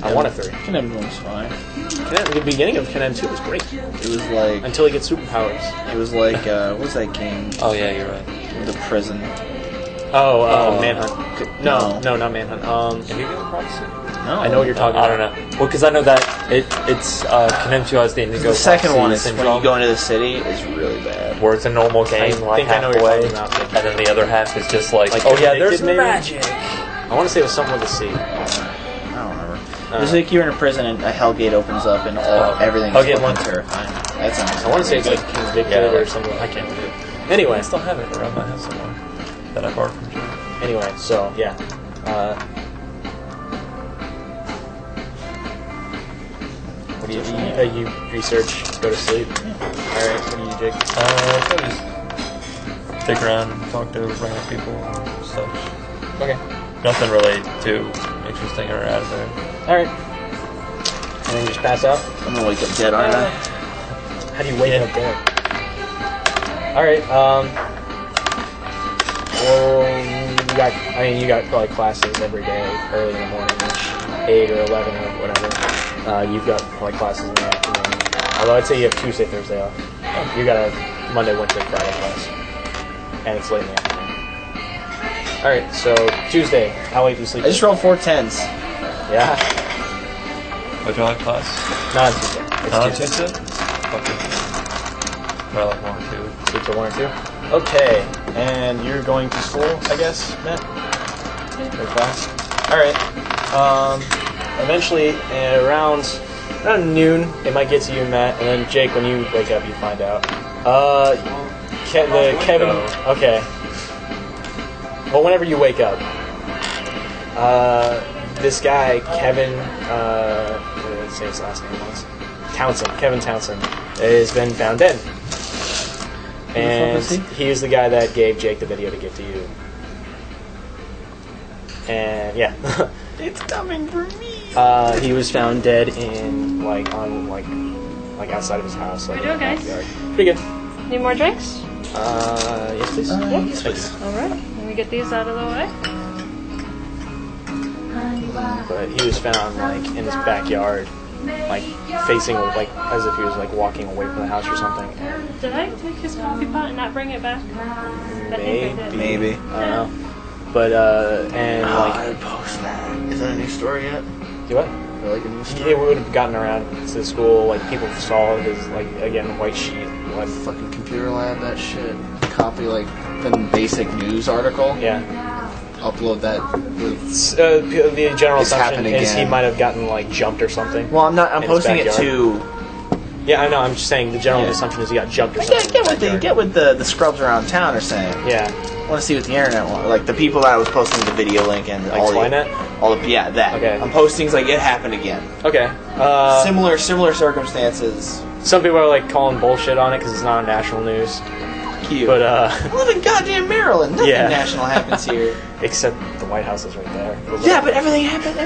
I want a 3. Condemned 1 was fine. The beginning of Condemned 2 was great. It was like. Until he gets superpowers. It was like. What was that game? Oh, yeah, you're right. The prison. Manhunt. No, not Manhunt. Have you given Prophecy? No. I know what you're talking about. I don't know. Well, because I know that it's Konnichiwa has the Indigo The second Prophecy one is when syndrome, you go into the city is really bad. where it's a normal game, I like think I know what you're halfway, talking about. and then the other half is just like, Like oh yeah, Addicted, there's maybe? magic. I want to say it was something with a C. I don't remember. It's like you're in a prison and a Hellgate opens up and everything is Hellgate fucking 1. terrifying. That sounds. I want to say it's like Convicted or something. I can't remember. Anyway, I still have it around my house somewhere that I borrowed from Joe. Anyway, so yeah. What do you research, go to sleep? Alright, what do you do, Jake? So just stick around and talk to random people and such. Okay. Nothing really too interesting or out of there. Alright. And then you just pass out? I'm gonna wake up dead, aren't I? How do you wake up there? Alright, well, you got probably classes every day, early in the morning, 8 or 11 or whatever. You've got probably classes in the afternoon. Although I'd say you have Tuesday, Thursday off. You got a Monday, Wednesday, Friday class. And it's late in the afternoon. Alright, so Tuesday, how late do you sleep? I just rolled 4 10s. Yeah. What'd you like class? No, it's Tuesday. Not It's Tuesday. Tuesday? Okay. Or like 1 or 2. Sleep till 1 or 2? Okay, and you're going to school, I guess, Matt? Or class? Alright. Eventually, around noon, it might get to you, Matt, and then Jake, when you wake up, you find out. Kevin... Okay. Well, whenever you wake up, this guy, Kevin... what did I say his last name was? Townsend. Kevin Townsend has been found dead. And he is the guy that gave Jake the video to give to you. And yeah. It's coming for me. He was found dead in like outside of his house. Like, How we doing, guys? backyard. Pretty good. Need more drinks? Yes, please. Yes, please. Alright, let me get these out of the way. But he was found like in his backyard, like facing like as if he was like walking away from the house or something. And Did I take his coffee pot and not bring it back? I think I did. Maybe. I don't know. But and I like would post that. Is that a new story yet? do what? Or like a new story? Yeah, we would have gotten around to the school. Like people saw his like again white sheet. Like Fucking computer lab, that shit. Copy like the basic news article. yeah. Upload that with. The general It's assumption happened is he again. might have gotten like jumped or something. Well, I'm not. I'm In his posting it backyard. to. Yeah, I know. I'm just saying the general Yeah. assumption is he got jumped or I something. get what the scrubs around town are saying. Yeah. I want to see what the internet wants. Like the people that I was posting the video link and Like all Skynet? all the yeah that. Okay. I'm posting like it happened again. Okay. Similar circumstances. Some people are like calling bullshit on it because it's not on national news. Cute. But I live in goddamn Maryland. Nothing Yeah. national happens here. except the White House is right there. Yeah, but everything happened.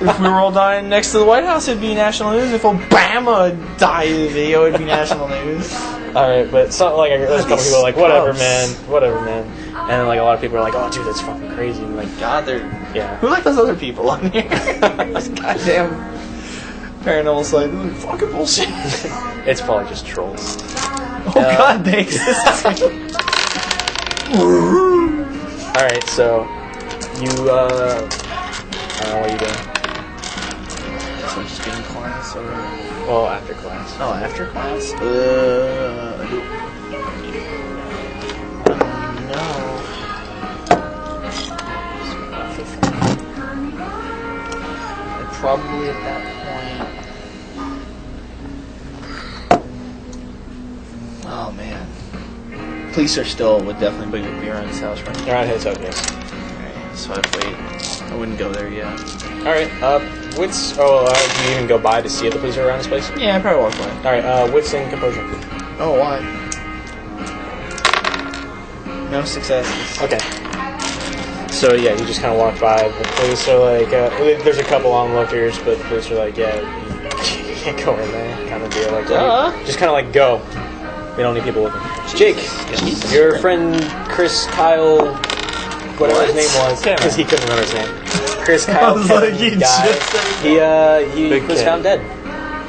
If we were all dying next to the White House, it'd be national news. If Obama died in the video, it'd be national news. All right, but so, like there's a couple people like whatever, Scrubs. man, whatever, man, and then, like a lot of people are like, oh, dude, that's fucking crazy. And, like, God, they're yeah. who like those other people on here? This goddamn paranormal site. They're fucking bullshit. It's probably just trolls. Oh God, they exist. All right, so you I don't know what are you doing. So just being class or Well, after class. oh after class? No. Probably at that point. Oh man. Police are still would definitely be around his house right now. All right, heads up, yes. Alright, so I'd wait. I wouldn't go there yet. All right, wits. Do you even go by to see if the police are around this place? Yeah, I'd probably walk away. All right, wits and composure. Oh, why? No successes. Okay. So yeah, you just kind of walk by. The police are like, there's a couple onlookers, but the police are like, yeah, you can't go in there, kind of deal. Like, just kind of like go. We don't need people looking. Jake, your friend Chris Kyle, whatever his name was, because he couldn't remember his name. Chris Kyle, was Kevin, like, you guy, just said he Big was kid. found dead.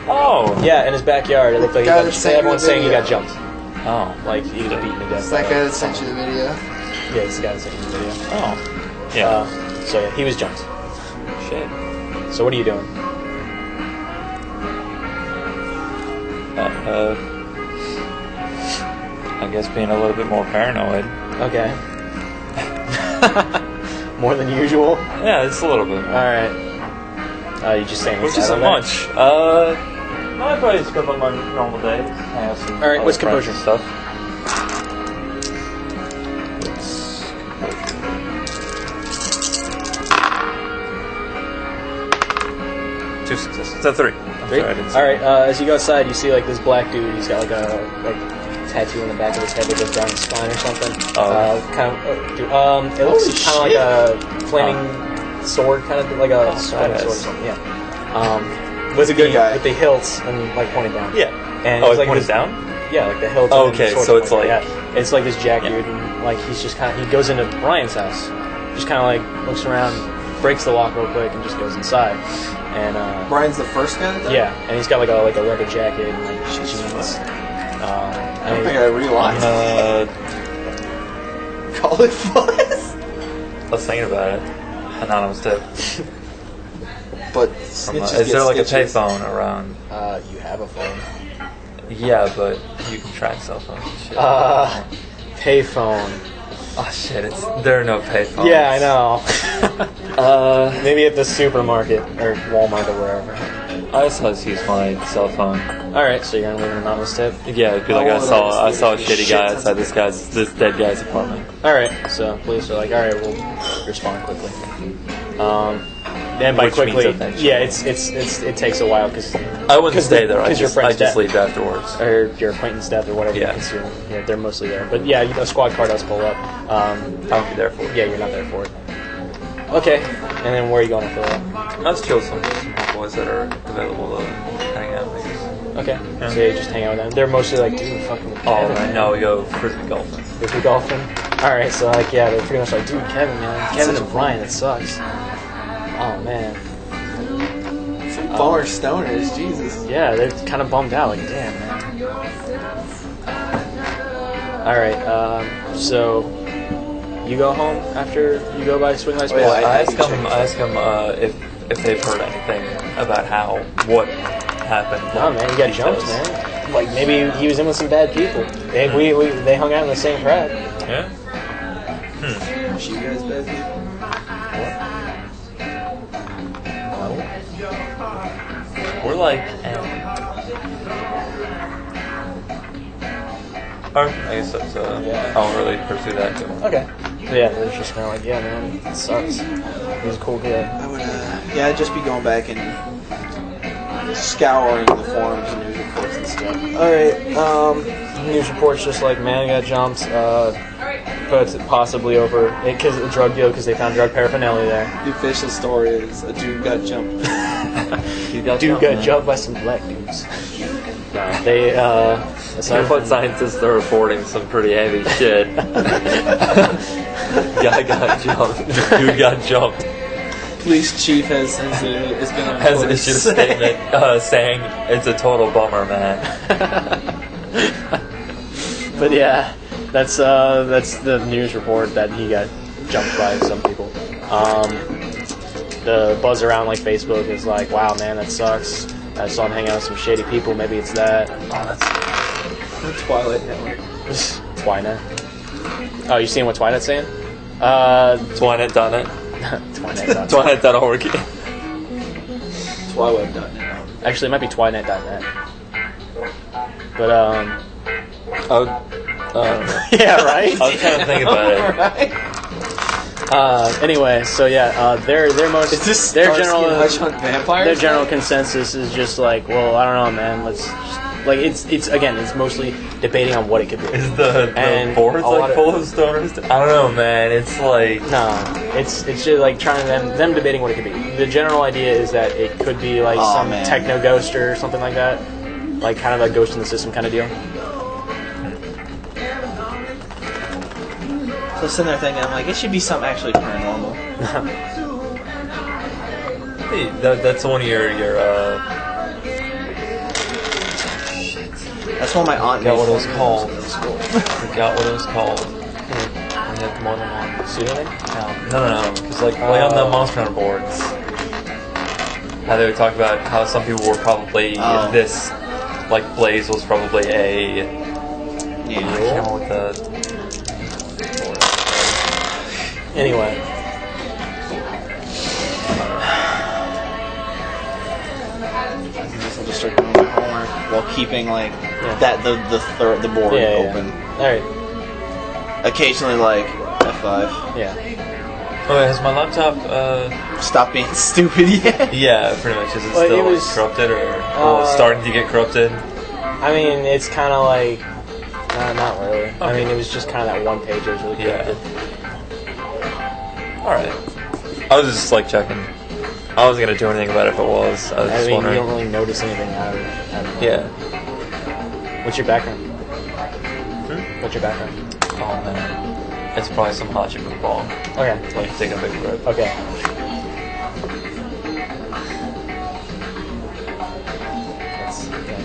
Oh. Yeah, in his backyard. It looked like he Guy got, that sent you everyone's the saying he video. got jumped. Oh. Like he was beaten to death. It's that by, guy like, that sent you the video. Yeah, this guy's in the video. Oh. Yeah. So yeah, he was jumped. Shit. So what are you doing? I guess being a little bit more paranoid. Okay. More than usual? Yeah, it's a little bit. Alright. You just saying Which isn't much. No, I probably just go on my normal days. Alright, what's composure? Stuff. Two successes. That's 3. Alright, as you go outside, you see like this black dude. He's got like a tattoo on the back of his head that goes down his spine or something. It looks kind of like a flaming sword, kind of like a sword or something. Yeah. With a good guy with the hilts and like pointed down. Yeah. And it's like pointed down. Yeah, like the hilts. Oh, okay, so it's like it's like this jack dude, and like he's just kind of he goes into Ryan's house, just kind of like looks around, breaks the lock real quick, and just goes inside. And Brian's the first guy. Yeah, and he's got like a leather jacket and like jeans. I don't think I realized. Call it fuzz. I was thinking about it. Anonymous tip. But Is there like a payphone around? You have a phone. Yeah, but you can track cell phones and shit. Payphone. Oh shit! There are no payphones. Yeah, I know. Maybe at the supermarket or Walmart or wherever. I just always use my cell phone. All right, so you're gonna leave an anonymous tip. Yeah, it'd be like I saw a shitty guy outside this dead guy's apartment. All right, so police are like, all right, we'll respond quickly. And by Which quickly, means eventually. yeah, it takes a while because I wouldn't stay there. I your friend's just dead. leave afterwards. Or your acquaintance death or whatever. Yeah. Yeah, they're mostly there. But yeah, a squad car does pull up. I won't be there for it. Yeah, you're not there for it. Okay, and then where are you going after that? Let's chill some boys that are available to hang out. I guess. Okay, so you just hang out with them. They're mostly like, dude, fucking with Oh, Kevin, right. man. No, we go frisbee golfing. Frisbee golfing? Alright, so like, yeah, they're pretty much like, dude, Kevin, man. Kevin and Brian, it sucks. Oh, man. Bummer stoners, Jesus. Yeah, they're kind of bummed out. Like, damn, man. Alright, so you go home after you go by Swing Lights? I ask them if they've heard anything about what happened. No, man, you got jumped, man. Like, maybe he was in with some bad people. They hung out in the same crowd. Yeah? Was you guys bad people? We're like, Alright, I guess that's, I won't really pursue that too much. Okay. Yeah, they're just kind of like, yeah, man, it sucks. He's a cool guy. I would, I'd just be going back and scouring the forums and news reports and stuff. Alright, news reports just like, man got jumped, but possibly over a drug deal because they found drug paraphernalia there. The official story is a dude got jumped. Dude got jumped by some black dudes. No, they, Airport scientists are reporting some pretty heavy shit. Guy got jumped. Dude got jumped. Police chief has issued a statement saying it's a total bummer, man. But yeah, that's the news report that he got jumped by some people. The buzz around like Facebook is like, wow, man, that sucks. I saw him hang out with some shady people. Maybe it's that. Oh, that's Twilight Network. Twinet. Oh, you seeing what Twinet's saying? Twinet.net. Twinet.net. Twinet.org. Twilight.net. Actually, it might be Twinet.net. But yeah, right. I was trying to think about it. Right? Anyway, so yeah, their general consensus is just like, well, I don't know, man. Let's just, like it's mostly debating on what it could be. Is the boards like full of stoners? I don't know, man. It's like it's just like trying them debating what it could be. The general idea is that it could be like techno ghost or something like that, like kind of a ghost in the system kind of deal. So sitting there thinking, I'm like, it should be something actually paranormal. hey, that's one of your That's what my aunt forgot what it was called. in school. Forgot what it was called. When you have more than one pseudonym? No. Because like on the Monster Hunter boards, how they would talk about how some people were probably this, like Blaze was probably a. I can't remember what the. Anyway. I'll just start doing my homework while keeping like the board open. Alright. Occasionally like F5. Yeah. Oh, has my laptop Stop being stupid yet? Yeah, pretty much. Is it Well, still it was- corrupted or starting to get corrupted? I mean, it's kind of like... not really. Okay. I mean, it was just kind of that one page that was really good. Alright. I was just like checking. I wasn't going to do anything about it if it was. I was just mean, wondering. you don't really notice anything out of it. Yeah. What's your background? What's your background? Oh man. It's probably some hot chick with a ball. Okay. Like taking a big rip. Okay.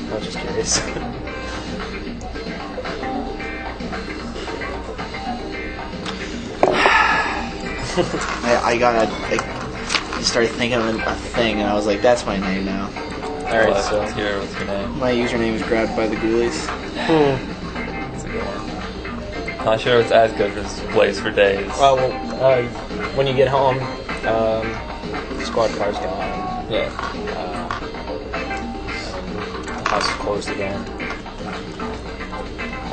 I was just curious. I started thinking of a thing, and I was like, that's my name now. Alright, so... What's your name? My username is grabbed by the ghoulies. That's a good one. Not sure it's as good as Blaze for days. when you get home, squad car's gone. Yeah. The house is closed again.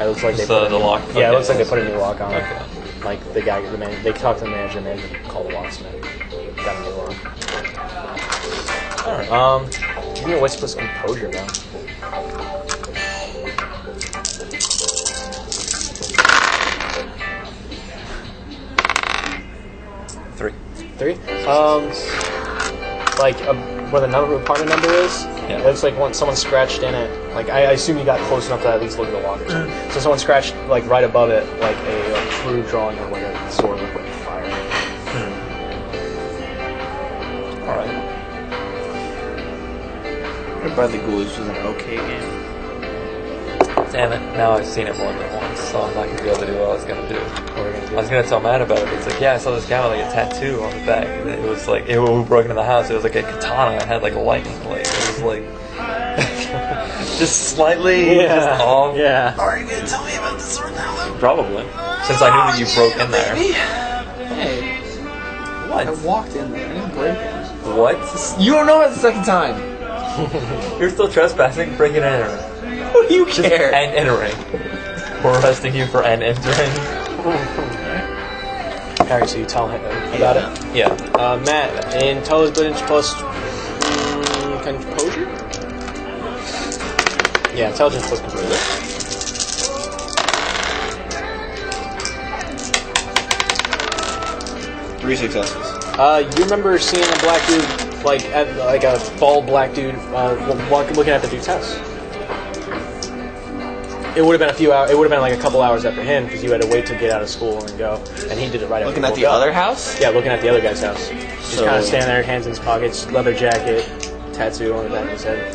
It looks like they So put the lock. Yeah, it looks like they put a new lock on it. Okay. Like the guy, they talked to the manager called the locksmith. Got a new lock. Alright. Give me a Whisper's composure though. Three? Like where the apartment number is, Yeah. it looks like someone scratched in it. Like I assume you got close enough to at least look at the lock or something. So someone scratched like right above it, like a crude drawing of like a sword with like fire. Alright. Grabbed by the ghoulies was an okay game. Damn it. Now I've seen it more than once, so I'm not going to be able to do what I was going to do. What are we gonna do? I was gonna tell Matt about it. It's like, yeah, I saw this guy with like a tattoo on the back. And it was like, we broke into the house. It was like a katana. It had like a lightning blade. It was like, just slightly just off. Yeah. Are you gonna tell me about the sword now, though? Probably. Since I knew that you broke in there. Hey, What? I walked in there. I didn't break it. What? You don't know it the second time. You're still trespassing, breaking and entering. What do you care? And entering. We're arresting you for and entering. Alright, so you tell him about it. Yeah. Matt, intelligence plus composure? Yeah, intelligence plus composure. Three successes. You remember seeing a black dude, like a bald black dude, looking at the dude's house? It would have been a few hours. It would have been like a couple hours after him because you had to wait to get out of school and go. And he did it right after. Looking at the other house? Yeah, looking at the other guy's house. Just So- kind of standing there, hands in his pockets, leather jacket, tattoo on the back of his head.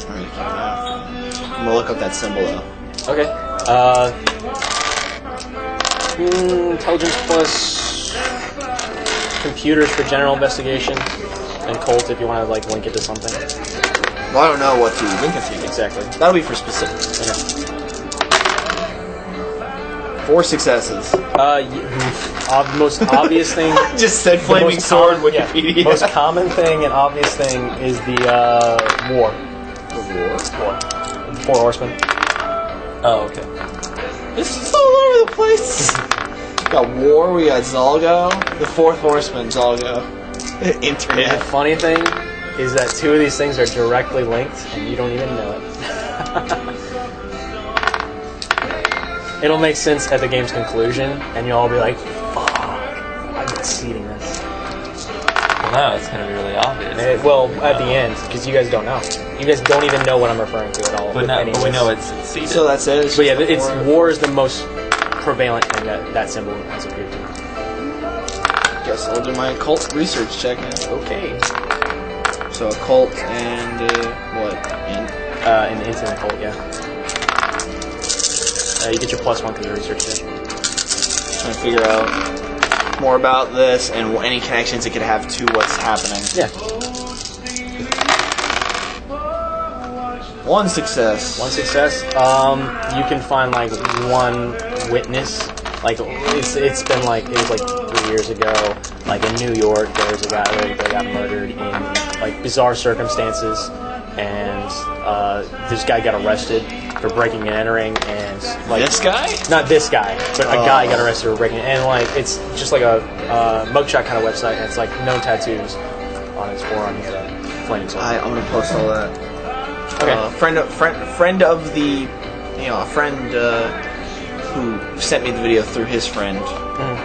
Alright, I'm gonna look up that symbol though. Okay. Intelligence plus computers for general investigation, and Colt if you want to like link it to something. Well, I don't know what to link it to. Exactly. That'll be for specifics. Okay. 4 successes. Most obvious thing. Just said the flaming most sword. yeah, Wikipedia. most common thing and obvious thing is the war. War. 4 horsemen. Oh, okay. This is all over the place. We got war. We got Zalgo. The 4th horseman, Zalgo. The Internet. funny thing is that 2 of these things are directly linked, and you don't even know it. It'll make sense at the game's conclusion, and you'll all be like, "Fuck, I've been seeding this." Well, now it's gonna be really obvious. At the end, because you guys don't know. You guys don't even know what I'm referring to at all. But now we know it's seated. So that's it. But yeah, it's war is the most prevalent thing that symbol has appeared to. Guess I'll do my occult research check now. Okay. So occult and what? An instant cult, yeah. You get your +1 because you researched it. Trying to figure out more about this and any connections it could have to what's happening. Yeah. One success. One success. You can find like one witness. Like it's been like it was like 3 years ago. Like in New York, there was a guy that got murdered in like bizarre circumstances, and this guy got arrested for breaking and entering, and like This guy? not this guy, but a guy got arrested for breaking, and like it's just like a mugshot kind of website, and it's like no tattoos on his forearm. He's a flaming sword. I'm gonna post all that. Okay. Friend of the, a friend who sent me the video through his friend.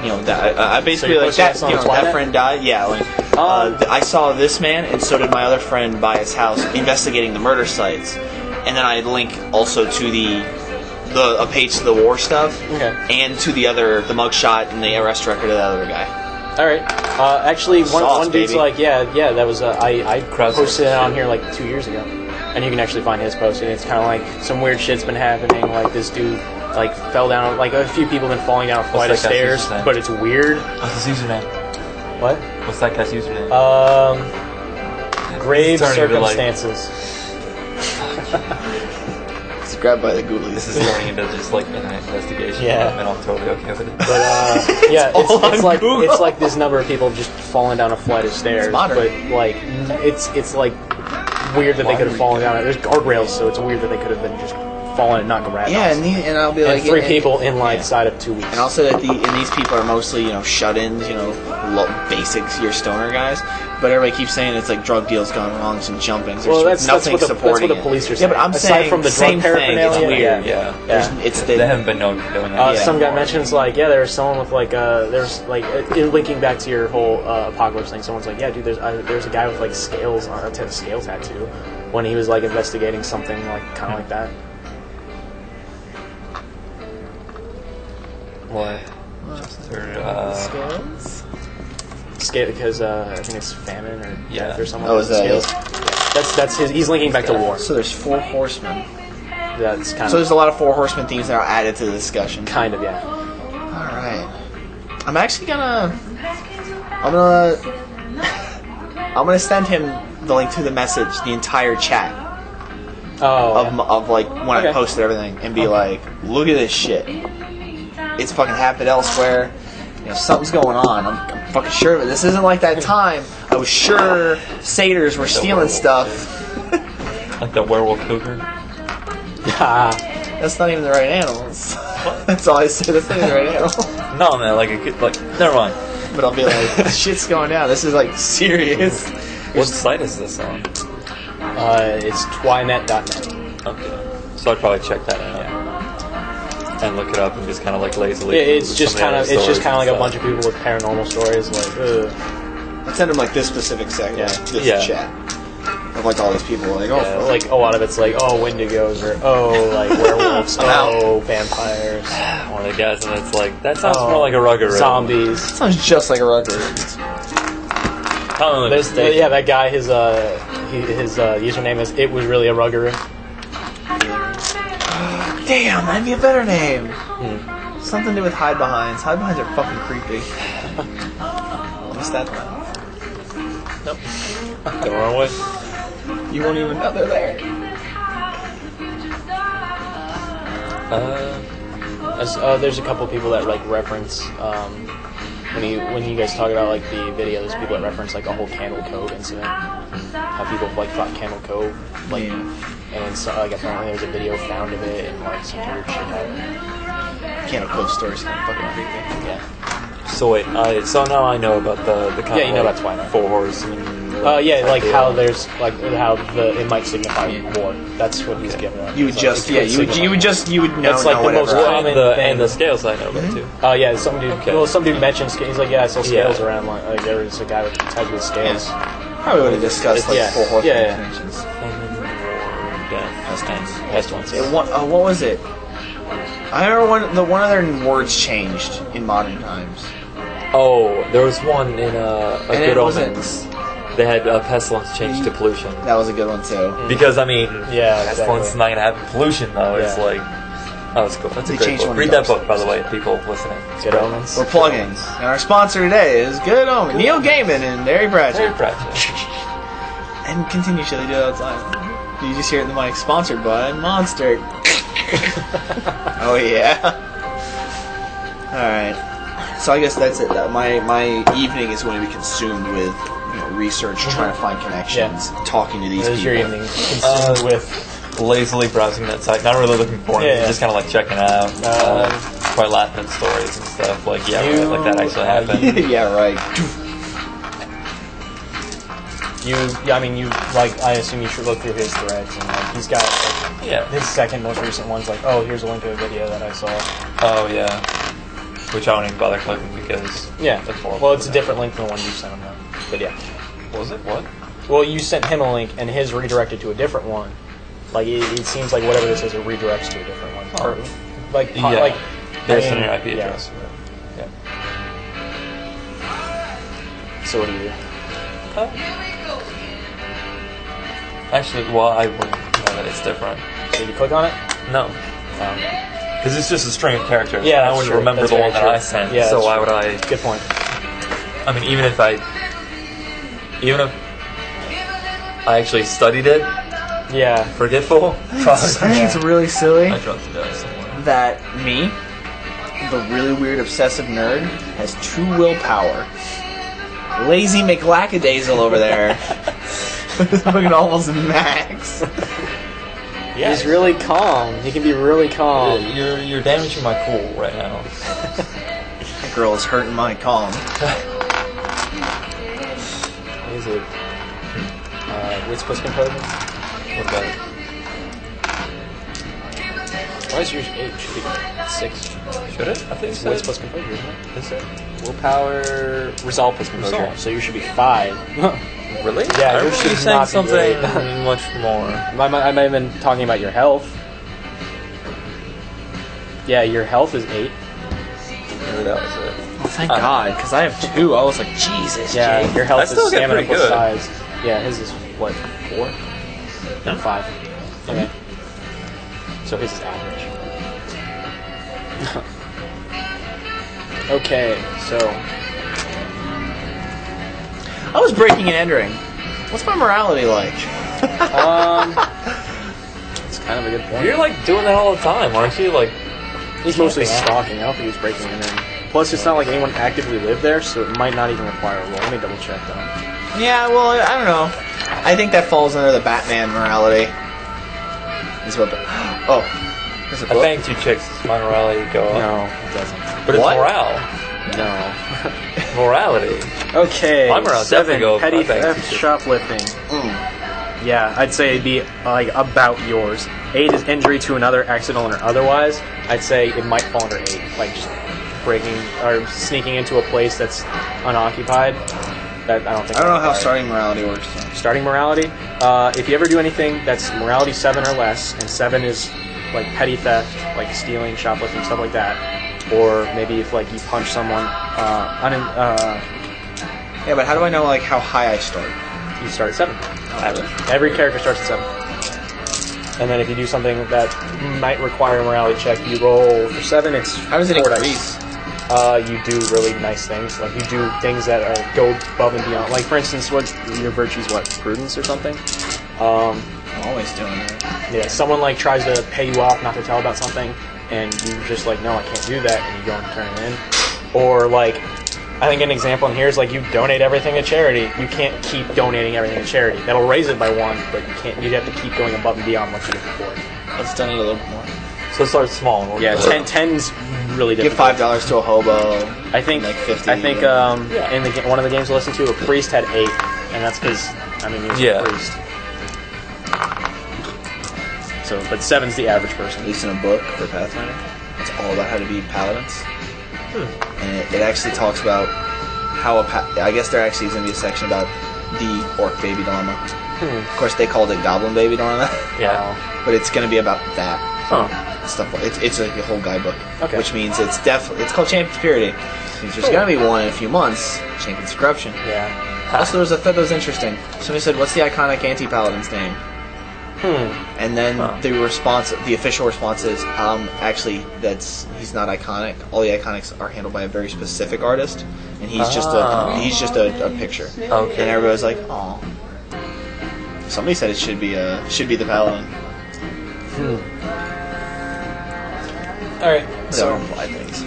You know, that I basically So you like that. posted You this know, on that Twilight? friend died. Yeah, like I saw this man, and so did my other friend by his house investigating the murder sites, and then I link also to a page to the war stuff, and to the mugshot and the arrest record of the other guy. All right. Actually, Sauce, one dude's baby. like, yeah, that was I posted it on here like 2 years ago, and you can actually find his post, and it's kind of like some weird shit's been happening. Like this dude like fell down, like a few people have been falling down a flight of that guy's stairs, username? but it's weird. What's his username? What? What's that guy's username? Grave It's turning into, like- circumstances. It's grabbed by the ghoulies. This is turning into just like internet investigation. Yeah. And I'm totally okay with it. But yeah, all on it's like this number of people just falling down a flight of stairs. modern. But like it's like weird that they could have fallen down. There's guardrails, so it's weird that they could have been just falling and not grabbed. Yeah, and I'll be like and 3 and- people in like yeah. side of 2 weeks. And also that these people are mostly, shut-ins, basics, your stoner guys. But everybody keeps saying it's like drug deals gone wrong, some jumpings. Well, There's that's nothing what the supporting police are it. saying. Yeah, but I'm Aside saying from the same drug thing. It's paraphernalia, weird. Yeah. It's They haven't been known for doing that. Some guy mentions like, yeah, there was someone with like linking back to your whole apocalypse thing. Someone's like, yeah, dude, there's a guy with like scales on a scale tattoo when he was like investigating something like kind of like that. What? Scales? Scale because I think it's famine or death or something. Oh, is that scales. it? That's his. He's linking back to war. So there's 4 horsemen. That's kind So of there's a lot of 4 horsemen themes that are added to the discussion. kind of yeah. All right. I'm actually gonna send him the link to the message, the entire chat of like when I posted everything, and be like, look at this shit. It's fucking happened elsewhere. Something's going on. I'm fucking sure of it. This isn't like that time. I was sure satyrs were stealing stuff. Like the werewolf cougar. That's not even the right animals. That's all I said. That's not even the right animal. No, man, never mind. But I'll be like, shit's going down. This is like serious. What site is this on? It's twinet.net. Okay. So I'd probably check that out. Yeah. And look it up and just kind of like lazily. Yeah, it's just kind of like a bunch of. of people with paranormal stories. Like, I send him like this specific segment, this chat of like all these people. Like, like a lot of it's like, Wendigos or like werewolves, vampires. One of the guys, and it's like that sounds more like a rugged zombies. sounds just like a record. There's that guy. His username is It Was Really a Rugger. Damn, that'd be a better name. Something to do with hide behinds. Hide behinds are fucking creepy. What's that? Nope. the wrong way. You won't even know they're there. There's a couple people that like reference when you guys talk about like the video. There's people that reference like a whole Candle Cove incident. How people like thought Candle Cove and so like apparently there's a video found of it and like some weird shit happened. Candle Cove stories kind of fucking creepy. Yeah. So wait, so now I know about the kind you know about Twilight. 4 horsemen. Like how there's like how it might signify war. That's what he's giving up. You would just you would know. That's like the most common thing. And the scales I know about too. Yeah, some dude. Okay. Well, some dude mentioned scales. He's like, yeah, I saw scales around. Like there was a guy with tattooed with scales. Probably would have discussed like 4 horsemen Yeah. Pestilence. What was it? I remember one of their words changed in modern times. Oh, there was one in a And Good it wasn't- Omens. They had pestilence changed to pollution. That was a good one too. Because I mean, Yeah, pestilence is not gonna have pollution though. It's Yeah. like Oh, that's cool. That's a They great changed book. one of Read the that book, dogs. by the way, people listening. Good Omens. We're plugging. And our sponsor today is Good Omen. Neil Gaiman and Larry Very Pratchett. practical. And continue, shall they do that all the time? You just hear it in the mic. Sponsored by Monster. Oh, yeah. Alright. So I guess that's it. My evening is going to be consumed with research, trying to find connections, talking to these What is people. your evening consumed with? Lazily browsing that site, not really looking for anything, Yeah. just kind of like checking it out. Probably laughing at stories and stuff. Like, yeah, right, like that actually happened. Yeah, right. I assume you should look through his threads, and like he's got Yeah. his second most recent one's like, oh, here's a link to a video that I saw. Oh, yeah. Which I don't even bother clicking because... Yeah. That's horrible. Well, it's a different link than the one you sent him, though. But yeah. Was it? What? Well, you sent him a link, and his redirected to a different one. Like it seems like whatever this is, it redirects to a different one. Oh. Or, like Yeah. like There's I mean, an IP yeah. address. Yeah. So what do you do? Actually, well, I wouldn't know that it's different. So you click on it. No. Because it's just a string of characters. Yeah, and I that's wouldn't true. remember That's the very one that true. I sent. Yeah, so that's why true. would I... Good point. I mean, even if I actually studied it, Yeah. forgetful, I think it's really silly I dropped the die somewhere. that me, the really weird obsessive nerd, has 2 willpower. Lazy McLackadaisel over there. Fucking almost max. Yeah. He's really calm. He can be really calm. You're damaging my cool right now. That girl is hurting my calm. What is it? What's composure? What about it? Why is yours 8? It should be 6. Should it? I think It's so. wits plus composure, isn't it? Is it? Willpower, resolve plus composure. Resolve. So you should be 5. Really? Yeah, I yours remember should you saying not be something eight. much more. I might have been talking about your health. Yeah, your health is 8. Maybe that was it. Oh, thank God, because I have 2. I was like, Jesus, Yeah, Jake. your health I is still get stamina pretty plus good. size. Yeah, his is what, 4? No, 5. Okay. So his is average. Okay, so I was breaking and entering. What's my morality like? it's kind of a good point. You're like doing that all the time, aren't you? Like, He's mostly camping out. stalking. I don't think he's breaking in. Plus, it's not like anyone actively lived there, so it might not even require a roll. Let me double check though. Yeah, well, I don't know. I think that falls under the Batman morality. Is what? Oh, there's a I book. banged 2 chicks. Does my morality go up? No, it doesn't. But it's What? morale. No. Morality. Okay. My morale 7. definitely goes Petty up. I think theft, it's just- shoplifting. Mm. Yeah, I'd say it'd be like about yours. 8 is injury to another, accidental or otherwise. I'd say it might fall under 8, like just breaking or sneaking into a place that's unoccupied. That I don't think. I don't know how required. starting morality works. Starting morality. If you ever do anything that's morality 7 or less, and 7 is like petty theft, like stealing, shoplifting, stuff like that, or maybe if like you punch someone, Yeah, but how do I know like how high I start? you start at 7. Average. Every character starts at 7. And then if you do something that might require a morality check, you roll for 7. It's How does it 4 increase? dice. You do really nice things. Like you do things that are go above and beyond. Like for instance, what's your virtue's what? Prudence or something? I'm always doing that. Yeah, someone like tries to pay you off not to tell about something, and you just like, no, I can't do that, and you go and turn it in. Or like, I think an example in here is like you donate everything to charity. You can't keep donating everything to charity. That'll raise it by 1, but you can't. You have to keep going above and beyond what you did before. Let's donate a little bit more. So start small. And work Yeah, your way up. 10's really Give difficult. $5 to a hobo. I think like 50. I think in the one of the games I listened to, a priest had 8, and that's because I mean he was Yeah. a priest. So, but 7's the average person. At least in a book for Pathfinder, it's all about how to be paladins. And it actually talks about how I guess there actually is going to be a section about the orc baby dilemma. Of course, they called it goblin baby dilemma, Yeah. but it's going to be about that Huh. stuff. It's like a whole guidebook, Okay. which means it's called Champion's Purity. It means there's going to be one in a few months. Champion's Corruption. Yeah. Also, I thought that was interesting. Somebody said, "What's the iconic anti-paladin's name?" And then the official response is, actually, he's not iconic. All the iconics are handled by a very specific artist, and he's just a picture. Okay. And everybody's like, "Aw." Somebody said it should be the Paladin. All right. So So things.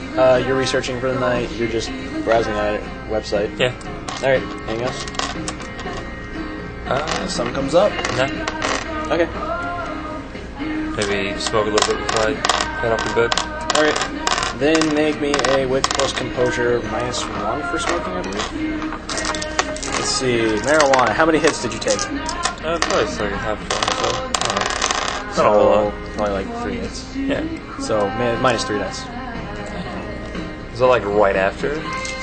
you're researching for the night. You're just browsing on it website. Yeah. All right. Anything else? The sun comes up. No. Okay. Maybe smoke a little bit before I head off to bed. All right. Then make me a wits plus composure -1 for smoking, I believe. Let's see. Marijuana. How many hits did you take? Probably it's like a half one, so I don't know. So, Not a whole lot. probably like 3 hits. Yeah. So -3 dice. Is it like right after?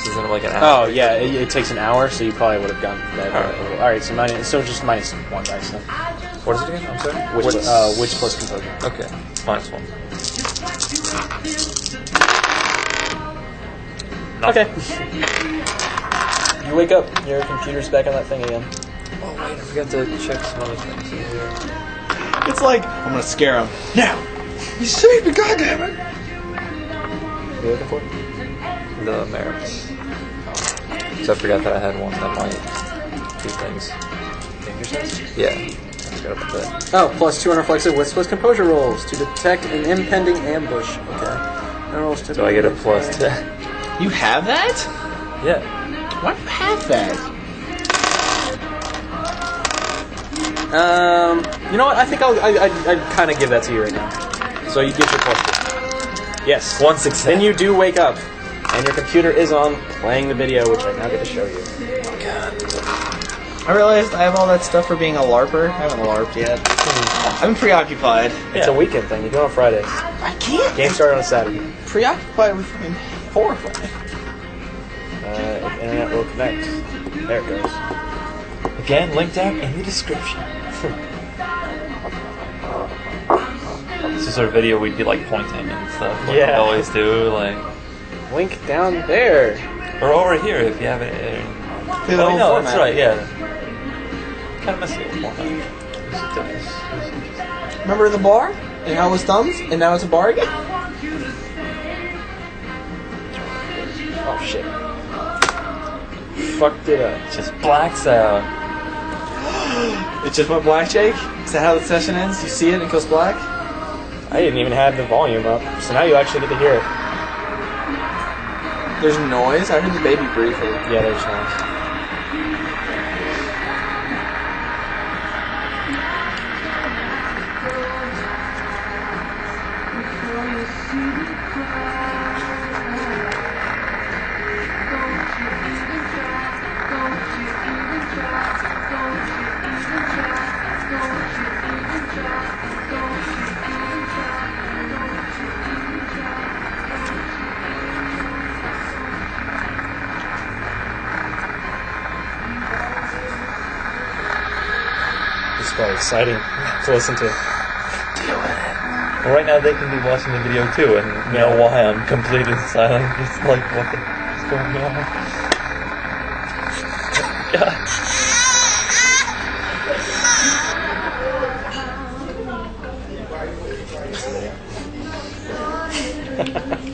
Isn't it like an Oh hour? yeah, it takes an hour, so you probably would have gone that. Alright. All right, so just -1 dice then. What is it again? I'm sorry? Which plus composure. Okay. -1. Okay. You wake up. Your computer's back on that thing again. Oh wait, I forgot to check some other things in here. It's like, I'm gonna scare him. Now! You saved me, goddammit! What are you looking for? The merits. So I forgot that I had one that might do things. Danger sense? Yeah. I forgot about that. Oh, plus 2 reflexive wits plus composure rolls to detect an impending ambush. Okay. No rolls to So I get a plus 10. You have that? Yeah. Why do you have that? You know what? I think I'd kind of give that to you right now. So you get your plus 2. Yes. 1 success. Then you do wake up, and your computer is on playing the video, which I now get to show you. I realized I have all that stuff for being a LARPer. I haven't LARPed yet. I'm preoccupied. It's a weekend thing. You do it on Fridays. I can't. Game started on Saturday. Preoccupied with fucking horrifying. If internet will connect. There it goes. Again, linked out in the description. This is our video we'd be like pointing and stuff. Like we always do. Like, Link down there. or over here if you have it. The Oh, old no, format. that's right, yeah. Kind of miss the old format. Remember the bar? And how it was thumbs? And now it's a bar again? Oh shit. Fucked it up. Just blacks out. It just went black, Jake? Is that how the session ends? You see it and it goes black? I didn't even have the volume up, so now you actually get to hear it. There's noise? I heard the baby briefly. Yeah, there's noise. It's quite exciting to listen to. Well, right now they can be watching the video too and know why I'm completely silent. It's like, what the is going on?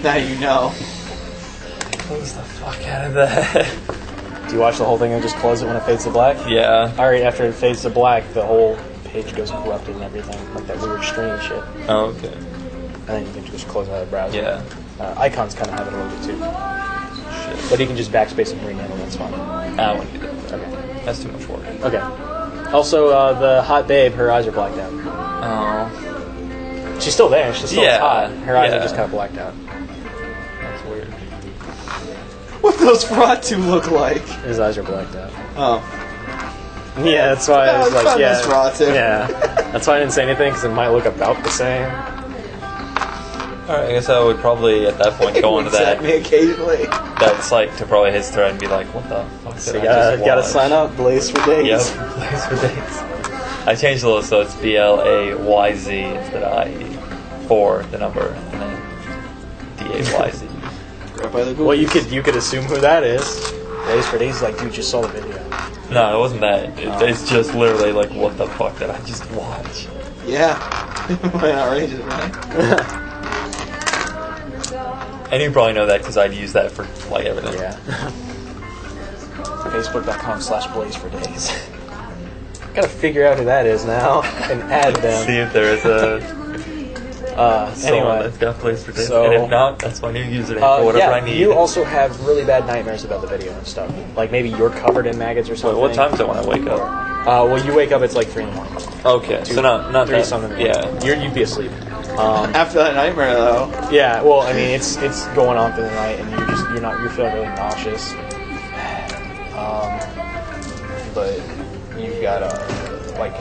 Now you know. Close the fuck out of that. Do you watch the whole thing and just close it when it fades to black? Yeah. Alright, after it fades to black, the whole page goes corrupted and everything, like that weird stream shit. Oh, okay. And then you can just close out of the browser. Yeah. Icons kind of have it a little bit too. Shit. But you can just backspace and rename it, that's fine. I wouldn't do that. Okay. That's too much work. Okay. Also, the hot babe, her eyes are blacked out. Oh. She's still there, she's still Yeah, hot. Her eyes are yeah. just kind of blacked out. That's weird. What do those fraught two look like? His eyes are blacked out. Oh. Yeah, that's why I was it's like, fun, yeah. this raw too. Yeah. That's why I didn't say anything, because it might look about the same. Alright, I guess I would probably at that point go into Winks at that me occasionally. site to probably his thread and be like, what the fuck So did you I just gotta watch? sign up, Blaze for days. Yep, Blaze for days. I changed the list so it's BLAYZ instead of IE for the number and then DAYZ. Right by the Google. Well, you could assume who that is. Blaze for days is like, dude, just saw the video. No, it wasn't that. It's just literally like, what the fuck did I just watch? Yeah. Why outrageous, right? And you probably know that because I'd use that for like everything. Yeah. Facebook.com/Blaze for days. Gotta figure out who that is now and add them. See if there is a someone Anyway, that's got Blaze for days. so- And if not, that's my new username for whatever yeah, I need. you also have really bad nightmares about the video and stuff. Like maybe you're covered in maggots or something. What time is it when I wake up? Well, you wake up, it's like 3 in the morning. Okay, so not 3 that. something. Yeah. You'd be asleep. After that nightmare, though. Yeah, well, I mean, it's going on through the night, and you're feeling really nauseous. But you've got like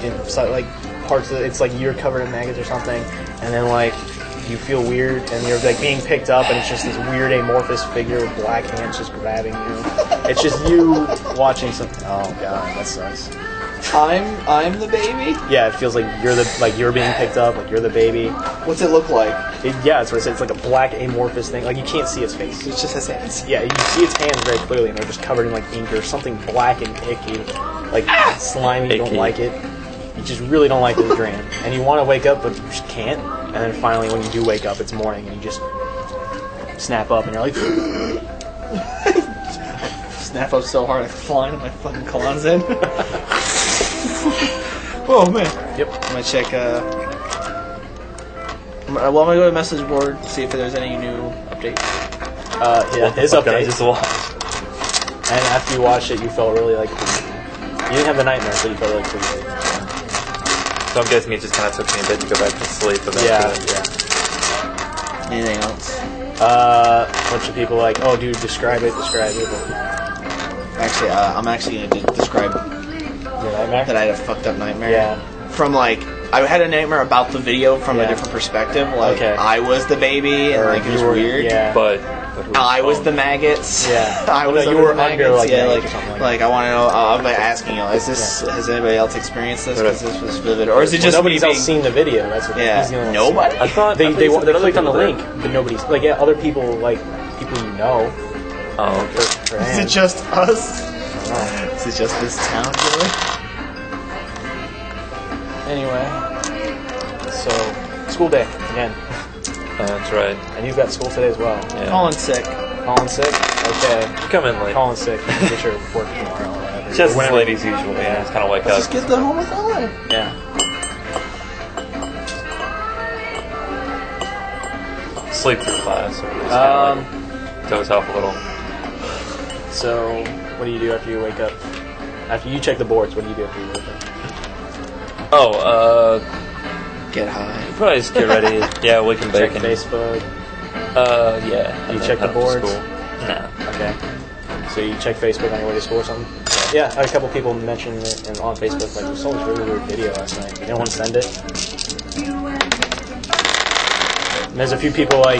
parts of it's like you're covered in maggots or something, and then like you feel weird, and you're like being picked up, and it's just this weird amorphous figure with black hands just grabbing you. It's just you watching something. Oh god, that sucks. I'm the baby? Yeah, it feels like you're being picked up, like you're the baby. What's it look like? Yeah, that's what it says. It's like a black amorphous thing. Like you can't see its face. It just has hands. Yeah, you see its hands very clearly, and they're just covered in like ink or something black and icky, like slimy. You don't Icky. like it. You just really don't like the dream, and you want to wake up, but you just can't. And then finally, when you do wake up, it's morning, and you just snap up, and you're like, Snap up so hard I fly into my fucking closet. Oh man. yep. I'm gonna check. I'm gonna go to the message board, see if there's any new updates. Yeah, his Fuck did I update. just watch? And after you watched it, you felt really like sleepy. You didn't have the nightmare, so you felt really sleepy. So I'm guessing it just kind of took me a bit to go back to sleep. Yeah, Eventually. yeah. Anything else? A bunch of people like, oh, dude, describe it. Actually, I'm actually gonna describe Your nightmare. that I had a fucked up nightmare. Yeah. From like, I had a nightmare about the video from a Yeah. different perspective. Like, Okay. I was the baby, and Or like it was you were- weird. Yeah. But I was the maggots. Yeah. I was No, you under were the under, maggots. like, yeah, maggots like, or something like like I want to know. I'm asking you, is this has anybody else experienced this? Because this was vivid, or is it Well, just nobody's me else being? seen the video. That's what Yeah. he's the only one Nobody? I thought They you said clicked on the other link, people but nobody's like other people like people you know. there. Oh, okay. For Is it him. just us? I don't know. Is it just this town, really? Anyway, so school day again, That's right. and you've got school today as well. Yeah. Colin's sick. Calling sick? Okay. Come in late. Calling sick. Get your work tomorrow or whatever. Just as Whenever- late as usual. Yeah, just kind of wake Let's up. just get the homework on. Yeah. Sleep through class, or just kind of like doze off a little. So, what do you do after you wake up? After you check the boards, what do you do after you wake up? Oh, Get high. probably just get ready. Yeah, wake and Check bake. Facebook. Yeah. You and check the then head up to boards? school. No. Okay. So you check Facebook on your way to school or something? Yeah, I had a couple people mention it on Facebook, like, we saw this really weird video last night. You don't want to send it? And there's a few people who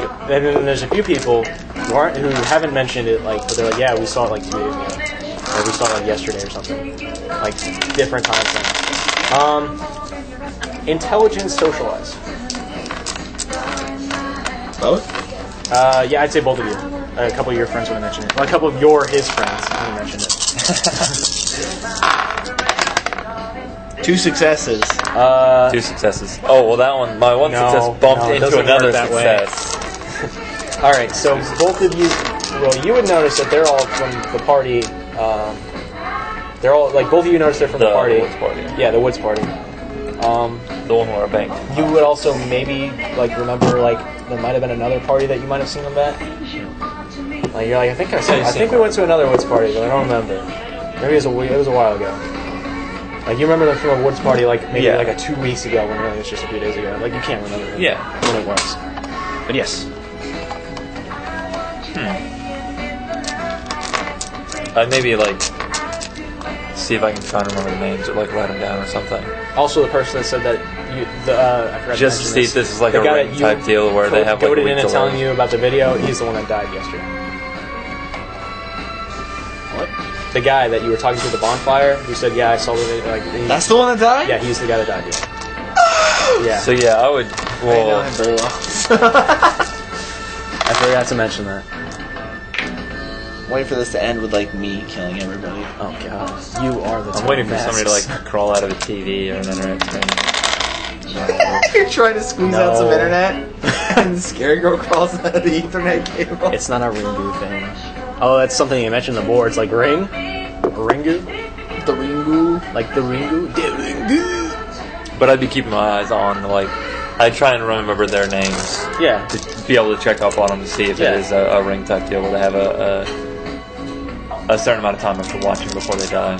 haven't mentioned it, like, but they're like, yeah, we saw it like 2 days ago. Or we saw it like yesterday or something. Like, different time frames. Intelligence socialize. Both? Yeah, I'd say both of you. A couple of your friends would have mentioned it. Well, a couple of his friends would have mentioned it. 2 successes. 2 successes. Oh, well, that one, my one No, success bumped no, it into doesn't another work that way. success. All right, so both of you, well, you would notice that they're all from the party. They're all like both of you notice they're from the party. Woods party. Yeah, the Woods party. The one where I banked. You would also maybe like remember like there might have been another party that you might have seen them at. Like you're like I think we went to another Woods party, but I don't remember. Maybe it was a while ago. Like you remember them from a Woods party like maybe Yeah. like 2 weeks ago when really it's just a few days ago. Like you can't remember when it was. But yes. I'd maybe like see if I can try and remember the names or like write them down or something. Also, the person that said that I forgot Just to mention see if this is like the a guy ring that type you deal where they have like a goaded week in and delay. telling you about the video. He's the one that died yesterday. What? The guy that you were talking to at the bonfire, who said, "Yeah, I saw the video." Like, That's the one that died? yeah, he's the guy that died. Yeah. So yeah, I would. I know Well, him very well. I forgot to mention that. Wait for this to end with like me killing everybody. Oh god, you are the. I'm waiting for total somebody to masks. like crawl out of a TV or an internet screen. You're trying to squeeze out some No. internet, and the scary girl crawls out of the Ethernet cable. It's not a Ringu thing. Oh, that's something you mentioned in the boards, like ring? Ringu? The Ringu. Like the Ringu? The Ringu! But I'd be keeping my eyes on, like, I'd try and remember their names Yeah. to be able to check up on them to see if Yeah. it is a ring type deal where they have a certain amount of time after watching before they die.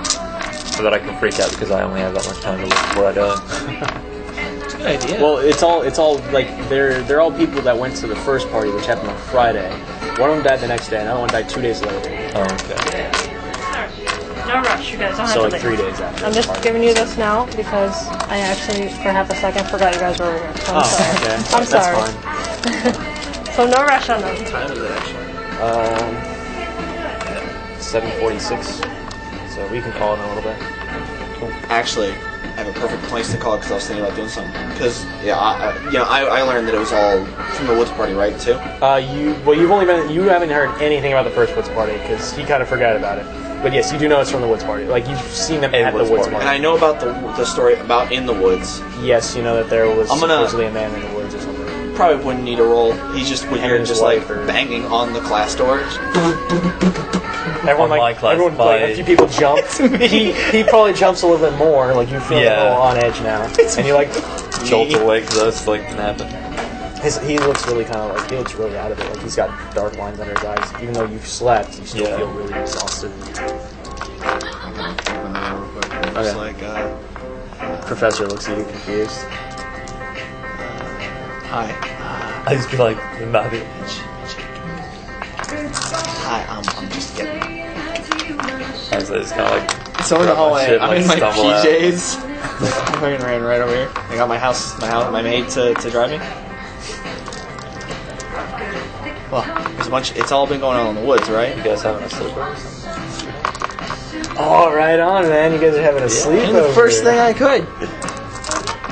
So that I can freak out because I only have that much time to look before I die. That's a good idea. Well, it's all like they're all people that went to the first party, which happened on Friday. One of them died the next day, another one died 2 days later. Oh, okay. No rush, you guys don't have So to like leave. 3 days after. I'm the just party. giving you this now because I actually, for half a second, forgot you guys were over here. So I'm sorry. Okay. I'm sorry. That's fine. So no rush on them. What time is it actually? 7:46. So we can call it in a little bit. Actually, I have a perfect place to call it because I was thinking about doing something. Because I learned that it was all from the Woods party, right? Too. You haven't heard anything about the first Woods party because he kind of forgot about it. But yes, you do know it's from the Woods party. Like you've seen them at the Woods party. And I know about the story about in the woods. Yes, you know that there was I'm gonna- supposedly a man in the woods or something. Probably wouldn't need a roll. He just would hear his just like wife or- banging on the class doors. Everyone On my class everyone by- a few people jumped. he probably jumps a little bit more. Like you feel a little on edge now, and you're like, Jolt awake because that's like can happen. he looks really kind of like he looks really out of it. Like he's got dark lines under his eyes. Even though you've slept, you still Yeah. feel really exhausted. Just like, Professor looks at you confused. hi. I just be like, Navi. Hi, I'm just getting. I was just kind of like, So in the grab my hallway, shit and, I'm like, in my stumble out. PJs. I'm fucking ran right over here. I got my maid to drive me. Well, there's a bunch. It's all been going on in the woods, right? You guys having a sleepover or something? Oh, right on, man. You guys are having a sleepover. And the first thing I could.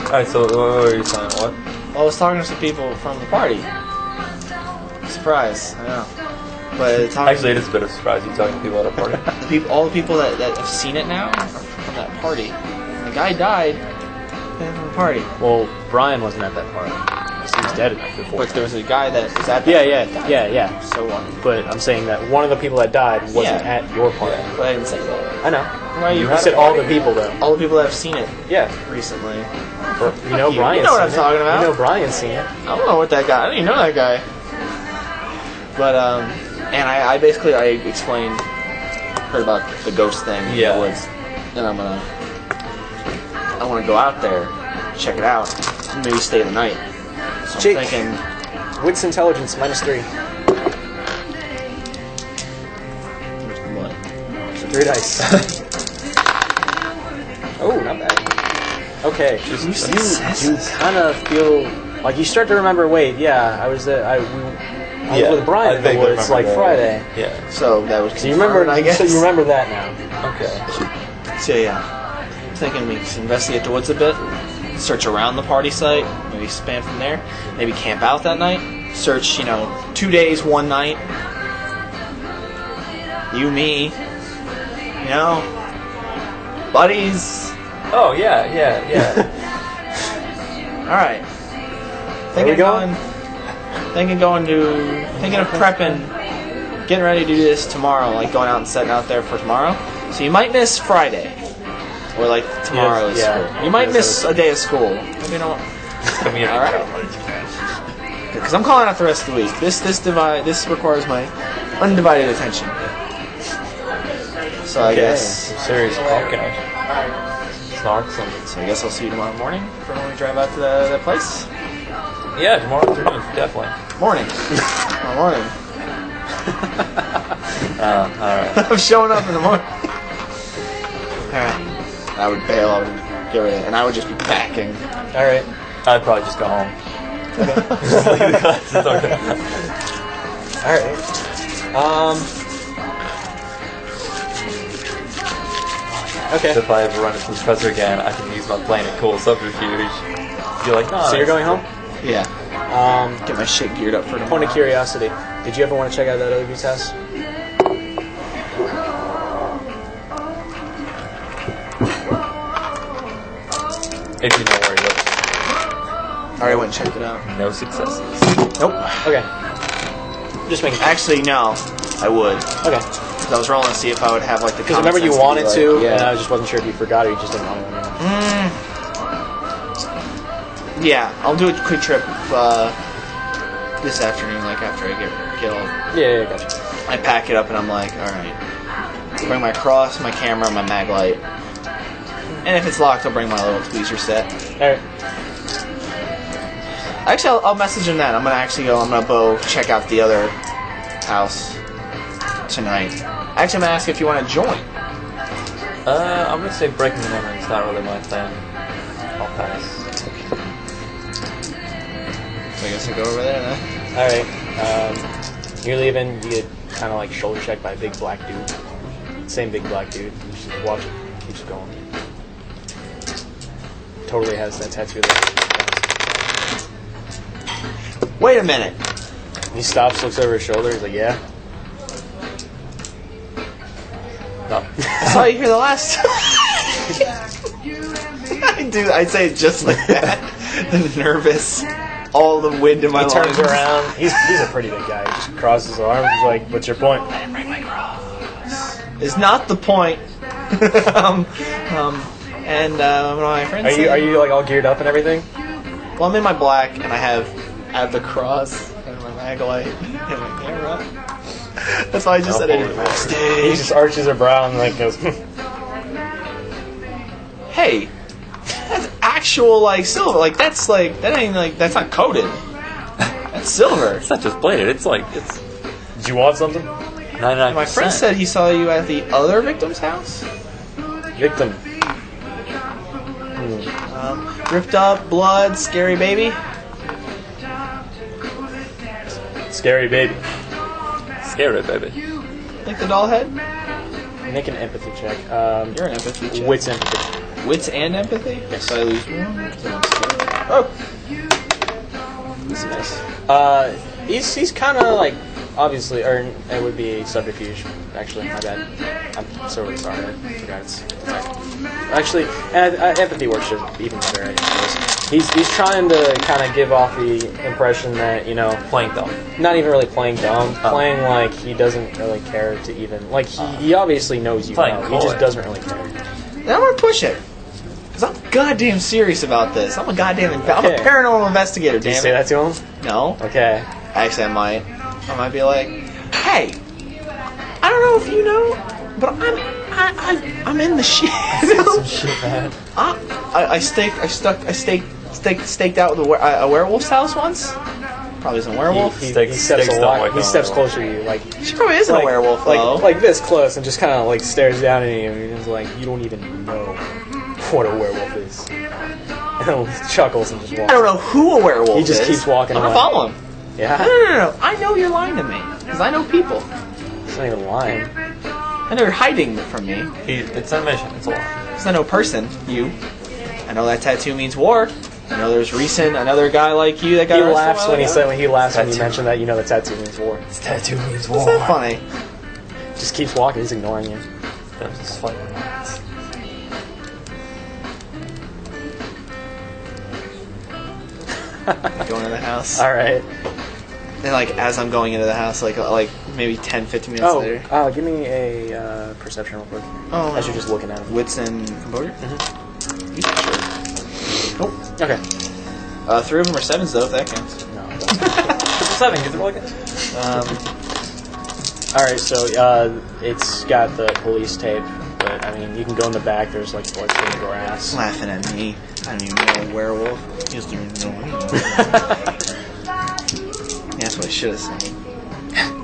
Alright, so what were you saying? What? I was talking to some people from the party. Surprise, I know. But Actually, it is a bit of a surprise you talking to people at a party. all the people that have seen it now are from that party. And the guy died from the party. Well, Brian wasn't at that party. He was dead before. But there was a guy that was at that Yeah. So But I'm saying that one of the people that died wasn't at your party. But I didn't say that. I know. Why You had said a all party? the people, though. All the people that have seen it Yeah. recently. You know you. Brian's You know what I'm seen it. talking about. You know Brian's seen it. I don't know what that guy. I don't even know that guy. But and I basically heard about the ghost thing in Yeah. the woods, and I want to go out there, check it out, and maybe stay the night. So Jake. I'm thinking, Wits intelligence, -3. what? 3 dice. Oh, not bad. Okay. You kind of feel like you start to remember. Wait, yeah, I was there. I was with Brian in the vaguely woods remember like that. Friday. Yeah. So that was So you remember? I guess. So you remember that now. Okay. So yeah, I'm thinking we can investigate the woods a bit, search around the party site, maybe span from there, maybe camp out that night, search 2 days, 1 night. You, me, buddies. Oh, yeah. All right. we going? Thinking of prepping, getting ready to do this tomorrow, like going out and setting out there for tomorrow. So you might miss Friday, or like tomorrow's yeah. school. You might miss a day of school. Maybe not. Coming in. All right. Because I'm calling out the rest of the week. This requires my undivided attention. So I guess. Some serious pumpkin action. Snarks and... So I guess I'll see you tomorrow morning for when we drive out to that place. Yeah, tomorrow afternoon, definitely. Morning. Tomorrow morning. Alright. I'm showing up in the morning. Alright. I would bail, I would get rid of it, and I would just be packing. All right. I'd probably just go home. Just leave the classes. Okay. All right. Okay. If I ever run into the professor again, I can use my plane at cool subterfuge. You're like, no. So you're going home? Yeah. Get my shit geared up for tomorrow. Point of curiosity. Did you ever want to check out that other dude's house? If you know where he lives. already went and checked it out. No successes. Nope. Okay. Just making. Actually, no. I would. Okay. Because I was rolling to see if I would have like the. Because remember you wanted to, yeah. and I just wasn't sure if you forgot or you just didn't want to. Yeah, I'll do a quick trip this afternoon, like after I get all. Yeah, gotcha. I pack it up and I'm like, all right. Bring my cross, my camera, my mag light, and if it's locked, I'll bring my little tweezer set. All right. Actually, I'll message him that. I'm gonna go check out the other house tonight. Actually, I'm gonna ask if you want to join. I'm gonna say breaking the memory is not really my thing. I'll pass. So I guess I'll go over there then. All right. You're leaving. You get kind of like shoulder checked by a big black dude. Same big black dude. You just watch it. Keeps going. Totally has that tattoo there. Wait a minute. He stops, looks over his shoulder. He's like, "Yeah." No. I saw you here the last time. I say it just like that. The nervous, all the wind in my lungs. He turns around. He's a pretty big guy. He just crosses his arms. He's like, "What's your point?" I didn't bring my cross. Is not the point. And what do my friends say? Are you like all geared up and everything? Well, I'm in my black, and I have the cross and my mag light and my camera. That's why I just said it. He just arches a brow and like goes. Hey, that's actual like silver. Like that's not coated. That's silver. It's not just plated. It's Did you want something? 99%. My friend said he saw you at the other victim's house. Victim. Ripped up, blood, scary baby. Scary baby. Scary, baby. Like the doll head. Make an empathy check. You're an empathy check. Wits empathy. Wits and empathy? Yes. So I lose one. So I'm scared. Oh! This is nice. He's kind of like, obviously, or it would be subterfuge. Actually, my bad. I'm so really sorry. I forgot it's actually, empathy works just even better. I suppose. He's trying to kind of give off the impression that, you know, Playing dumb. not even really playing dumb, playing like he doesn't really care to even, like he obviously knows you Playing know, coy. he just doesn't really care. And I'm gonna push it. Because I'm goddamn serious about this. I'm a goddamn... I'm a Okay. paranormal investigator, Did you damn say it. that to him? No. Okay. Actually, I might. I might be like, hey, I don't know if you know, but I'm in the shit. Some shit, man. I staked out with a werewolf's house once. Probably isn't a werewolf. He Stakes steps don't a lot. work He on steps werewolf. closer to you, like She probably isn't a werewolf though. like this close, and just kind of like stares down at you, and he's like, "You don't even know what a werewolf is." And he chuckles and just walks. I don't know who a werewolf is. He just keeps walking I'm gonna away. follow him. Yeah, No. I know you're lying to me because I know people. it's not even lying. I know you're hiding from me It's a mission. It's a lie. because I know person. You. I know that tattoo means war. I know there's another guy like you that got He arrested laughs a while when he ago. said when you Tattoo. mentioned that, you know, the tattoo means war. This tattoo means What's war. that funny? Just keeps walking. He's ignoring you. There's a slight nuance. Going to the house. All right. And like as I'm going into the house, like maybe 10, 15 minutes later. Give me a perception real quick. Oh, As you're just looking at him. Wits and composure? Mm-hmm. Sure. Okay. 3 of them are 7s though, if that counts. No. Triple 7, get the roll again. All right. So it's got the police tape, but I mean, you can go in the back. There's like bloodstained grass. Laughing at me. I don't even know a werewolf. He doesn't even know me. Yeah, that's what I should have said.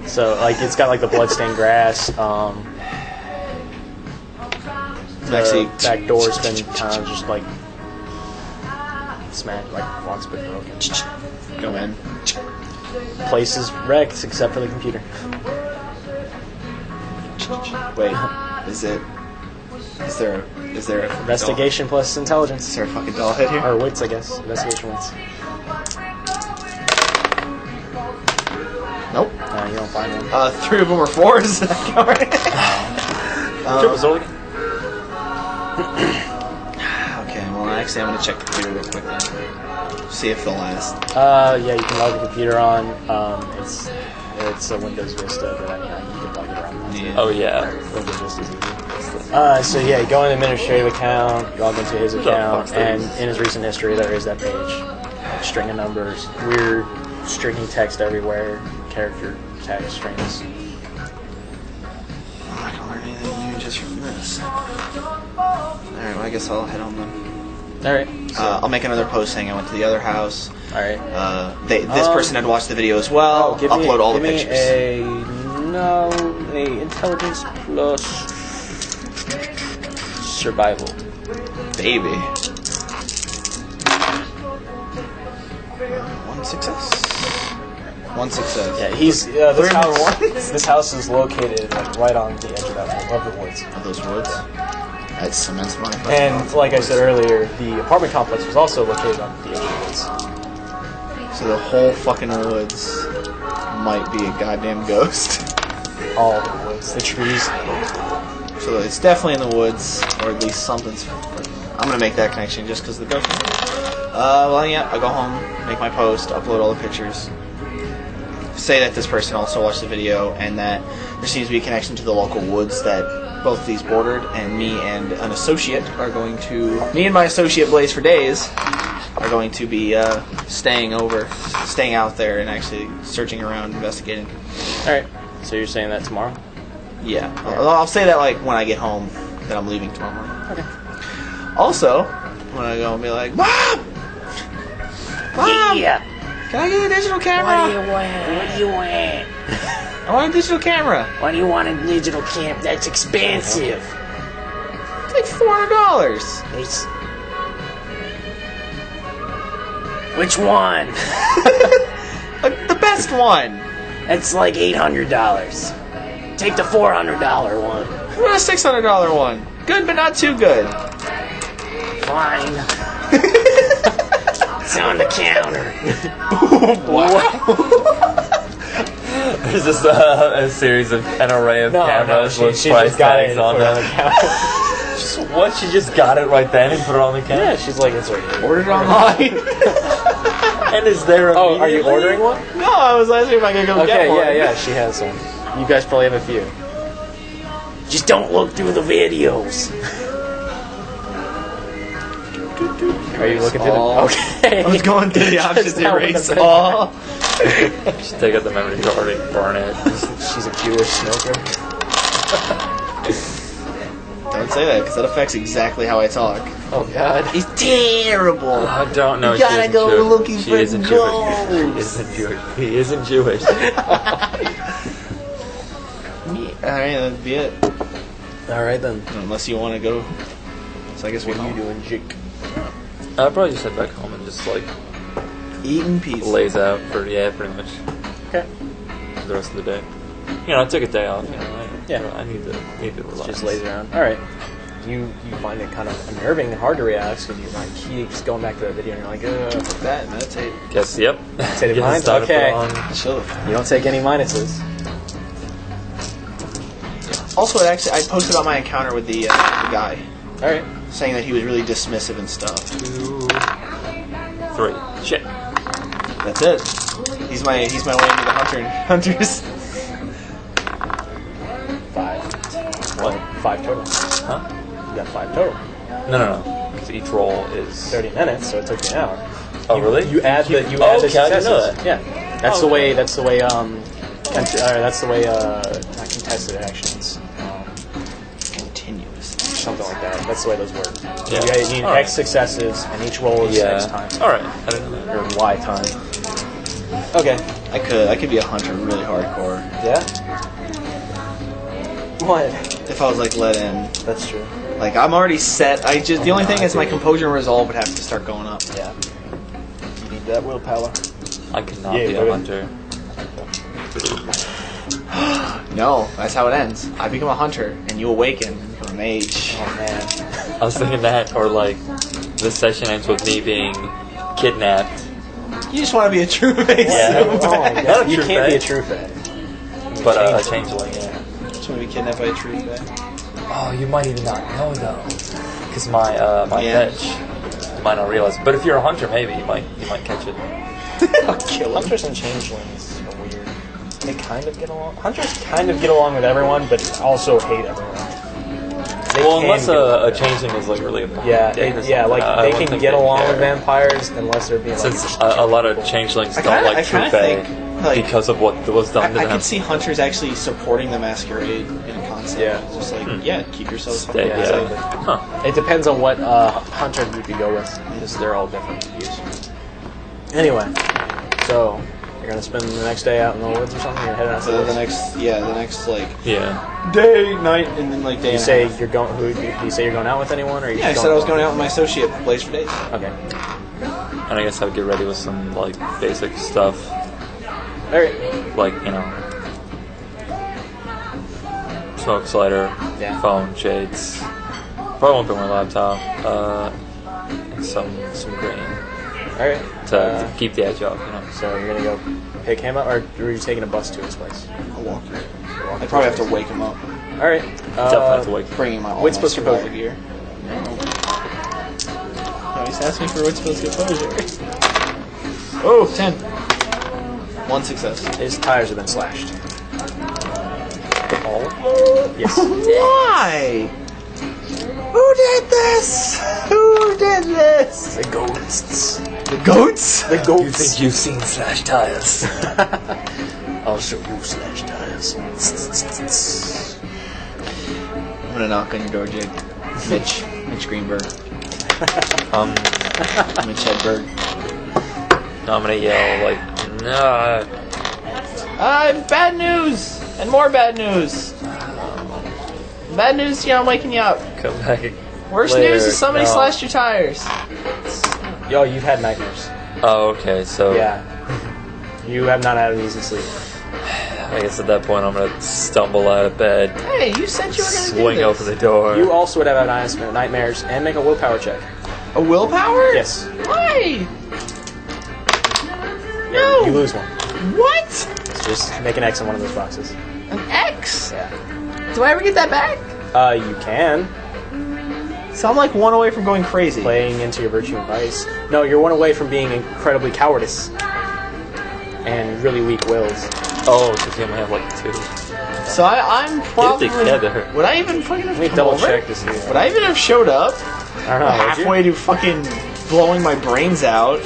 So like it's got like the bloodstained grass. The back door's been kind of just like smacked, like lock's been broken. Go in. Place is wrecked except for the computer. Wait, is there a Investigation plus Doll? intelligence. Is there a fucking doll head here? Or wits, I guess. Investigation wits. Nope. You don't find one. 3 of them are 4s. Triple roll again. Okay, well actually I'm gonna check the computer real quick then. See if they'll last. Yeah, you can log the computer on. It's a Windows Vista, but I mean, you can log it around. Yeah. Oh yeah. Windows Vista is easy. So yeah, you go in the administrative account, you log into his account, and in his recent history there is that page. Like, string of numbers, weird stringy text everywhere, character text strings. I'm not gonna learn anything new just from this. Alright, well I guess I'll head on then. Alright. I'll make another post saying I went to the other house. Alright. This person had watched the video as well. Upload all the pictures. A intelligence plus survival. Baby. One success. Yeah, he's this house is located like right on the edge of the woods. Of those woods. That cements my. And like I said earlier, the apartment complex was also located on the edge of the woods. So the whole fucking woods might be a goddamn ghost. All the woods, the trees. So it's definitely in the woods, or at least something's. I'm gonna make that connection just because of the ghost. Well, yeah, I'll go home, make my post, upload all the pictures, say that this person also watched the video, and that there seems to be a connection to the local woods that both of these bordered, and me and an associate are going to. Me and my associate Blaze for days are going to be staying out there and actually searching around, investigating. Alright, so you're saying that tomorrow? Yeah, I'll say that like when I get home, that I'm leaving tomorrow morning. Okay. Also, when I go and be like, Mom! Yeah. Can I get a digital camera? What do you want? I want a digital camera. Why do you want a digital cam? That's expensive. It's like $400. It's... Which one? The best one. That's like $800. Take the $400 one. What about a $600 one? Good, but not too good. Fine. It's on the counter. Wow. There's just a series of an array of cameras with price tags on them. She just got it right then and put it on the counter? Yeah, she's like, it's right here. Ordered online. And is there a are you ordering one? No, I was asking if I could go get one. Yeah, she has some. You guys probably have a few. Just don't look through the videos. Are you looking through all. Okay. I was going through the options to erase all. Just take out the memory card and burn it. She's a Jewish smoker. Don't say that, because that affects exactly how I talk. Oh, God. It's terrible. I don't know. You gotta go looking for Jewish. He isn't Jewish. He isn't Jewish. Alright, that'd be it. Alright, then. Unless you want to go. So I guess What are you doing, Jake? I'll probably just head back home and just like Eating pizza. lays out for pretty much. Okay. For the rest of the day. You know, I took a day off. You know, I need to relax. Just lays around. Alright. You find it kind of unnerving and hard to relax because you like keeps going back to that video and you're like, Fuck that, meditate. Guess, yep. Meditative Get minds? started Okay. on- Chill. you don't take any minuses. Also, I posted on my encounter with the guy, Alright. saying that he was really dismissive and stuff. 2, 3. Shit. That's it. He's my way into the hunters. 5. What? 5 total. Huh? You got 5 total. No. Because each roll is 30 minutes, so it took you an hour. Oh, really? You add the okay, I successes. didn't know that. Yeah. That's the way not contested actions. Continuous. Something like that. That's the way those work. Yeah. You need All right. X successes, and each roll is X time. Alright. I didn't know that. Or Y time. Okay. I could be a hunter really hardcore. Yeah? What? If I was like let in. That's true. Like I'm already set. The only thing is my composure and resolve would have to start going up. Yeah. You need that willpower. I cannot Yeah, be you a do. hunter. No, that's how it ends. I become a hunter, and you awaken and become a mage. Oh, man. I was thinking that, or like, the session ends with me being kidnapped. You just want to be a true mage. Yeah. Oh, my Not God. a You true can't be a fae. true fae. But a changeling, yeah. Just want to be kidnapped by a true fae. Oh, you might even not know though, because my Yeah. fetch might not realize it. But if you're a hunter, maybe you might catch it. Hunters and changelings are weird. They kind of get along. Hunters kind of get along with everyone, but also hate everyone. Well, unless a changeling is like really like they can get along with vampires unless they're being since a lot of changelings don't like true fae because of what was done to them. I can see hunters actually supporting the masquerade in concept. Yeah, it's just like keep yourselves humble. It depends on what hunter group you go with because they're all different views. Anyway, so. You're gonna spend the next day out in the woods or something? You're heading out to the next like day, night, and then like day. You say you're going? Do you say you're going out with anyone, or? I said I was going out with my associate, Blaze for days. Okay. And I guess I would get ready with some like basic stuff. All right. Like smoke slider, phone, shades. Probably won't bring my laptop. And some grain. All right. To keep the edge off, So you're gonna go pick him up, or are you taking a bus to his place? I'll walk here. I probably have to wake him up. All right. Definitely have to wake him. Bringing my what's supposed to composure gear. No, he's asking me for what's supposed to composure. Oh, 10. 1 success. His tires have been slashed. All? Yes. Why? Who did this? Who did this? The ghosts. The goats? The goats. You think you've seen slash tires? I'll show you slash tires. I'm gonna knock on your door, Jake. Mitch Greenberg. Mitch Hedberg. I'm gonna yell like, nah. Bad news! And more bad news! Bad news, I'm waking you up. Come back. Worst news is somebody slashed your tires. Yo, you've had nightmares. Oh, okay, so... Yeah. You have not had an easy sleep. I guess at that point I'm gonna stumble out of bed. Hey, you said you were gonna swing open the door. You also would have had nightmares and make a willpower check. A willpower? Yes. Why? Yeah, you lose one. What? So just make an X on one of those boxes. An X? Yeah. Do I ever get that back? You can. So I'm like one away from going crazy. Playing into your virtue and vice. No, you're one away from being incredibly cowardice. And really weak wills. Oh, so you only have like 2. So I'm probably... Get together. Would I even fucking have Let me double check to see. Would I even have showed up? I don't know. Halfway to fucking blowing my brains out.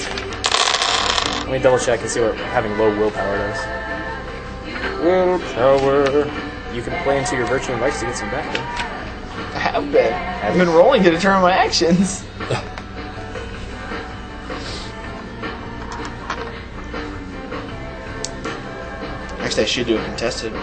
Let me double check and see what having low willpower does. Willpower. You can play into your virtue and vice to get some back. I have been. I've been rolling to determine my actions. Actually, I should do a contested.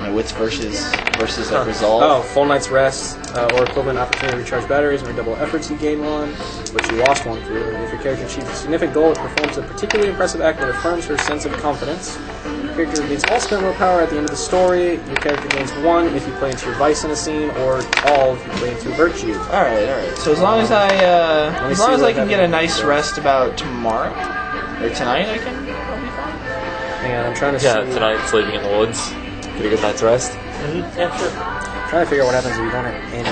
My wits versus resolve. Oh, full night's rest or equivalent opportunity to recharge batteries and redouble efforts. You gain 1, but you lost 1 through. If your character achieves a significant goal, it performs a particularly impressive act that affirms her sense of confidence. Your character gains all spent willpower at the end of the story. Your character gains 1 if you play into your vice in a scene, or all if you play into virtue. All right. So as long as I can get a nice rest about tomorrow or tonight, I'll be fine. Hang on, I'm trying to see. Yeah, tonight sleeping in the woods. Get a good night's rest. Yeah, sure. I'm trying to figure out what happens if you don't have any.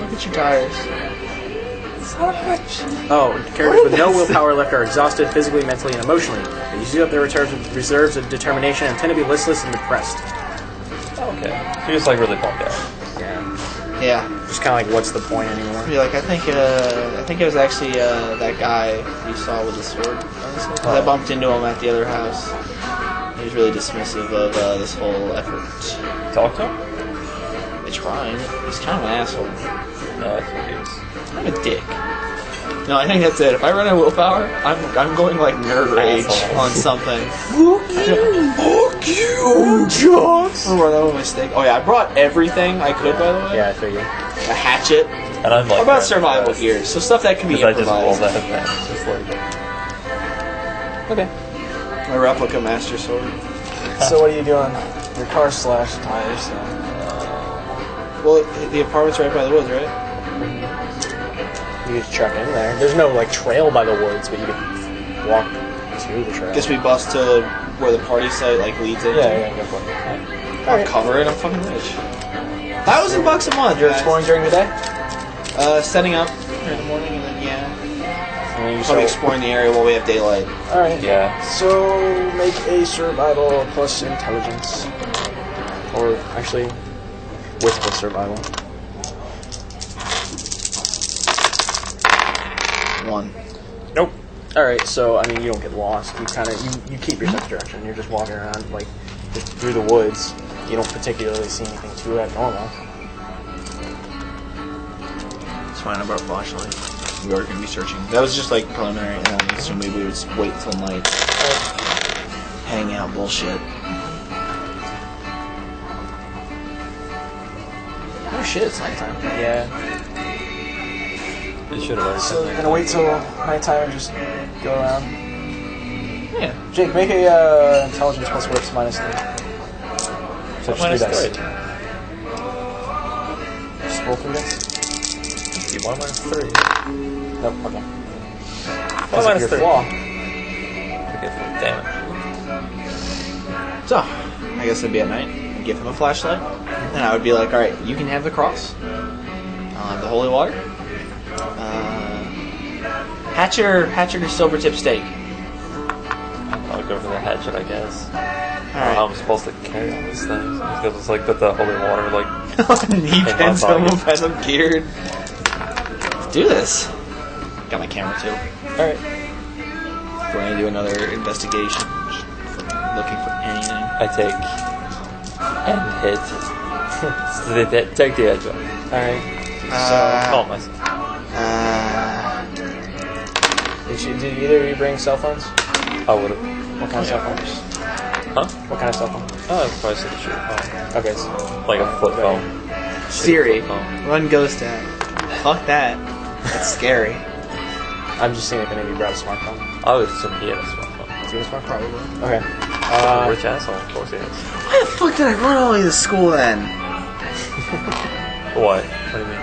Look at your tires. So much. Oh, characters with no willpower left are exhausted physically, mentally, and emotionally. They use up their reserves of determination and tend to be listless and depressed. Okay. You're just like really bummed out. Yeah. Just kind of like, what's the point anymore? Be like, I think it was actually that guy you saw with the sword. Honestly, 'cause I bumped into him at the other house. He was really dismissive of this whole effort. Talk to him? I tried. He's kind of an asshole. No, I think he is. I'm a dick. No, I think that's it. If I run out of willpower, I'm going like nerd rage on something. Fuck you, Josh. I'll run out of mistake. Oh yeah, I brought everything I could, by the way. Yeah, I figured. A hatchet. And I'm like... What about survival gear? So stuff that can be improvised. I just rolled that. Just like... Okay. My replica master sword. So what are you doing? Your car slashed tires. So. Well, the apartment's right by the woods, right? You could truck in there. There's no like trail by the woods, but you could walk to the trail. Guess we bus to where the party site like leads into. Yeah, go for it. I'll cover it. I'm fucking rich. $1,000 a month. You're exploring during the day? Setting up in the morning, and then And you Probably exploring the area while we have daylight. Alright. Yeah. So, make a survival plus intelligence. Or, actually, with the survival. 1. Nope. Alright, so, I mean, you don't get lost. You kind of, you keep your sense of direction. You're just walking around, like, just through the woods. You don't particularly see anything too abnormal. It's fine about flashlight. We are going to be searching. That was just, like, preliminary, and then I assumed we would just wait until night. Hang out bullshit. Oh shit, it's nighttime. Yeah. You should have already So said you're that. gonna wait till nighttime and just go around? Yeah. Jake, make a intelligence plus wits minus 3. So just Minus 3 dice. 3. Just roll 3 dice? You want minus 3. Nope, okay. Well, minus your 3. flaw. Okay, damn it. So, I guess it'd be at night. I'd give him a flashlight. And I would be like, alright, you can have the cross. I'll have the holy water. Hatch your silver tip steak. I'll go for the hatchet, I guess. I don't know how Alright. I'm supposed to carry all these things. Because it's like that the holy water, like, Knee my pins pocket. him as I'm geared. Let's do this. Got my camera too. Alright. We're gonna do another investigation. Just looking for anything. I take and hit. So they take the edge off. Alright. Call myself. Did either of you bring cell phones? I would have. What kind of cell phones? Huh? What kind of cell phone? Oh, I'd probably say the shit phone. Okay, so Like a flip phone. Siri, Flip phone. run Ghost Dad. Fuck that. That's scary. I'm just seeing if any of you brought a smartphone. I would assume he had a smartphone. Do you have a smartphone? Probably. Okay. Rich asshole, of course he is. Why the fuck did I run all the way to school then? What? What do you mean?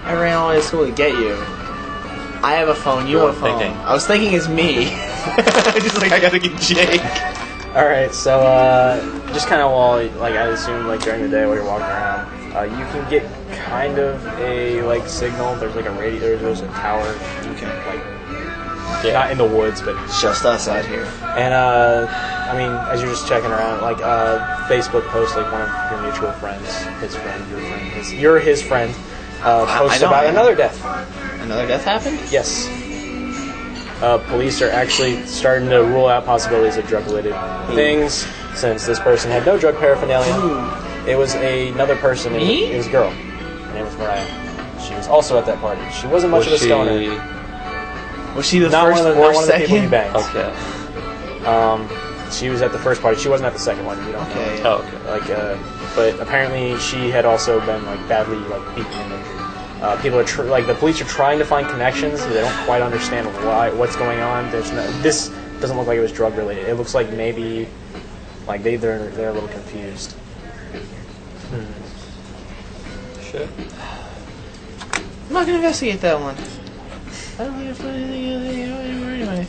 I ran all the way to school to get you. I have a phone, you You have a were phone. thinking. I was thinking it's me. Just like, I gotta get Jake. Alright, so, just kind of while, like, I assume, like, during the day while you're walking around, you can get kind of a, like, signal. There's, like, a radio, there's a tower. You can, like, not in the woods, but... It's just us out here. And, I mean, as you're just checking around, like, Facebook posts, like, one of your mutual friends, his friend, you're his friend, posts know, about man. another death. Another death happened? Yes. Police are actually starting to rule out possibilities of drug-related things, since this person had no drug paraphernalia. It was another person. Me? It was a girl. Her name was Mariah. She was also at that party. She wasn't much of a stoner. Was she the Not first one of the, or not one of the people you second? banged. Okay. She was at the first party. She wasn't at the second one. You don't know. Okay. Oh, okay. Like, but apparently she had also been like badly like beaten and injured. People are the police are trying to find connections. They don't quite understand what's going on. This doesn't look like it was drug related. It looks like maybe like they're a little confused. Shit. I'm not gonna investigate that one. I don't think I found anything anyway.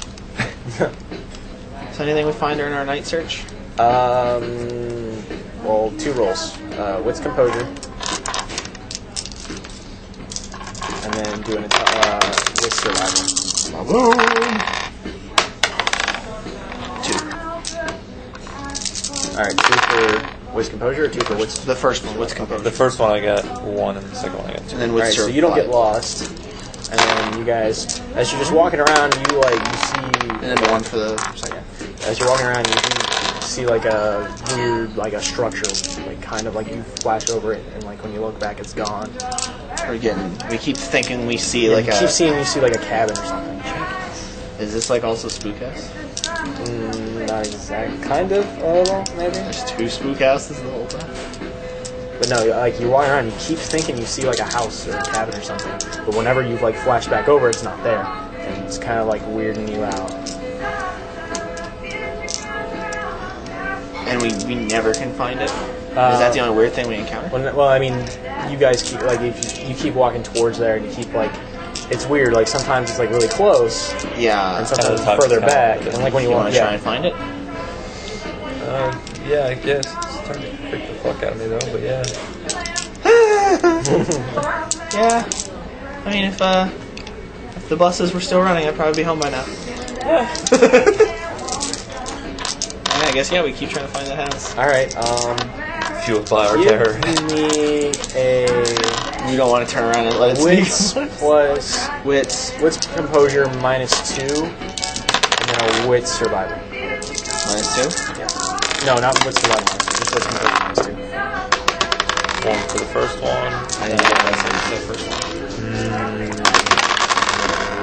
So anything we find during our night search? Well, 2 rolls. Wits composure. And then do an with survival. 2. Alright, 2 for wits composure or 2 for wits? The first one. What's composed? The first one I got 1, and the second one I got 2. And then Alright, what's so you don't get lost. And then you guys, as you're just walking around, you see... And then the one for the second. As you're walking around, you do see like a weird, like a structure, like kind of like you flash over it, and like when you look back, it's gone. We keep thinking we see like you keep seeing you see like a cabin or something. Is this like also Spook House? Not exact, kind of a little maybe. There's 2 Spook Houses the whole time. But no, like you're walking around, you keep thinking you see like a house or a cabin or something, but whenever you like flash back over, it's not there, and it's kind of like weirding you out. And we never can find it? Is that the only weird thing we encounter? Well, I mean, you guys keep like if you keep walking towards there, and you keep like, it's weird. Like sometimes it's like really close, Yeah. and sometimes it's Sometimes further it's back. kinda And like when you You walk, want to try and find it? Yeah, I guess. It's starting to freak the fuck out of me, though, but yeah. Yeah. I mean, if the buses were still running, I'd probably be home by now. Yeah. I guess, yeah, we keep trying to find that house. Alright, Fueled by our terror. give me a You don't want to turn around and let it wits speak. plus Wits. composure -2, and then a wits survival. -2? No, not wits survival -2, just wits composure -2. One for the first one. I didn't realize that was the first one.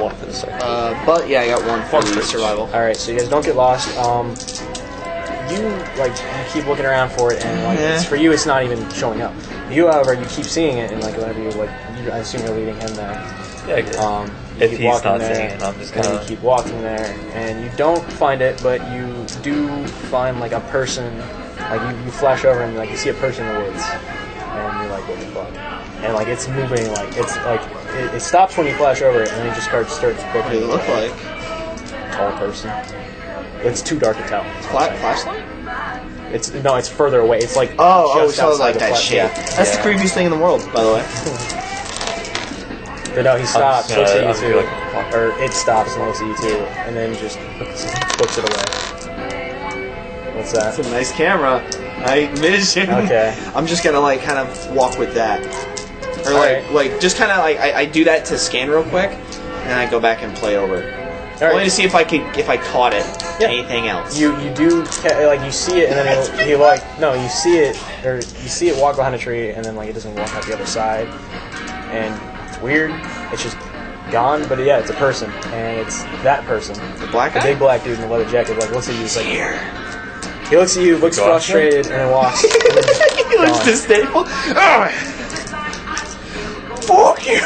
One for the second. But yeah, I got one for Wakeridge. survival. Alright, so you guys don't get lost. You keep looking around for it, and it's, for you, it's not even showing up. You, however, you keep seeing it, and whenever I assume you're leading him there. Yeah, I guess. You If keep he's walking not there, seeing it, I'm just and kind you of... keep walking there, and you don't find it, but you do find a person. You flash over and you see a person in the woods, and you're like, what the fuck? And it's moving, it stops when you flash over it, and then it just starts What booking. do they look like? Tall person. It's too dark to tell. Flashlight? It's further away. It's like Oh, just so outside like the that flash. shape. Yeah. That's the creepiest thing in the world, by the way. But no, he stops, I'm looks just at you gonna- too, or it stops and looks at you too, and then just books it away. What's that? It's a nice camera. Night vision. Okay. I'm just gonna kind of walk with that, or Alright. just kind of I do that to scan real quick, and I go back and play over. Only to see if I caught it. Yeah. Anything else? You do you see it, and then you see it, or you see it walk behind a tree, and then it doesn't walk out the other side, and it's weird. It's just gone, but yeah, it's a person, and it's that person, The black the guy. big black dude in the leather jacket. Looks at you, he's here. He looks at you, looks Gotcha. frustrated, and then walks. And then He looks gone. disdainful. Fuck you.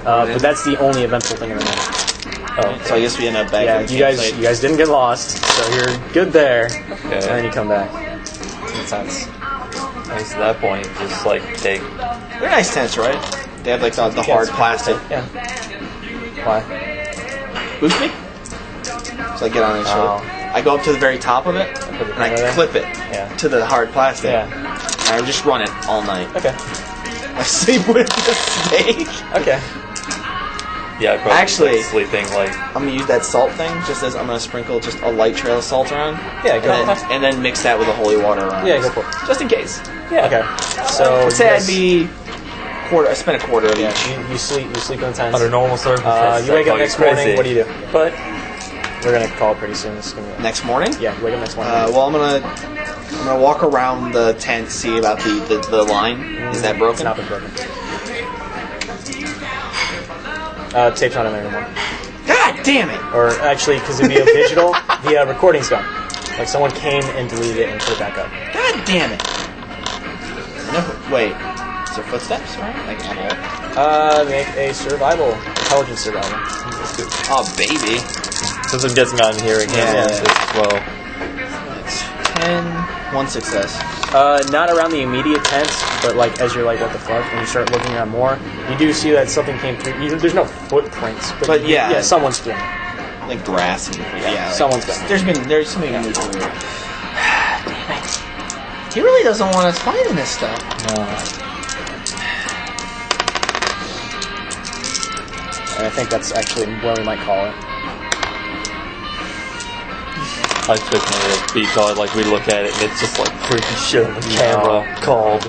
But that's the only eventful thing in the night. So I guess we end up back. Yeah, in the you guys campsite. didn't get lost, so you're good there. Okay. And then you come back. Makes sense. At that point, just take... They're nice tents, right? They have the hard plastic. Yeah. Why? Boost me. So I get on each Oh. I go up to the very top of it, Put the and I camera there? clip it Yeah. to the hard plastic. Yeah. And I just run it all night. Okay. I sleep with the snake. Okay. Yeah, I probably Actually- sleeping I'm gonna use that salt thing just as I'm gonna sprinkle just a light trail of salt around. Yeah, go and for then, and then mix that with the holy water around. Yeah, go for it. Just in case. Yeah. Okay. So Let's say you I'd guys- be quarter. I spent a quarter of Yeah, each. you sleep in the tent. Under normal circumstances. You wake up that'd next be crazy. morning. What do you do? But We're gonna call it pretty soon. This is gonna be, Next morning. yeah, you wake up next morning. Well, I'm gonna walk around the tent, see about the line. Is that It's broken? not been broken. Tape's not in there anymore. God damn it! Or actually, because it'd be a digital, the recording's gone. Someone came and deleted it and put it back up. God damn it! No, wait. Is there footsteps? Right? At all? Make a survival, intelligence survival. Oh, baby. since it gets me out of here again, Yeah. just as well. It's 10. One success. Not around the immediate tent, but as you're what the fuck, and you start looking around more, you do see that something came through. There's no footprints, but yeah. someone's through. Like grass and someone's been. There's something moved through it. Damn it. He really doesn't want us finding this stuff. And I think that's actually what we might call it. I expect it to be called we look at it and it's just freaky shit on the camera called.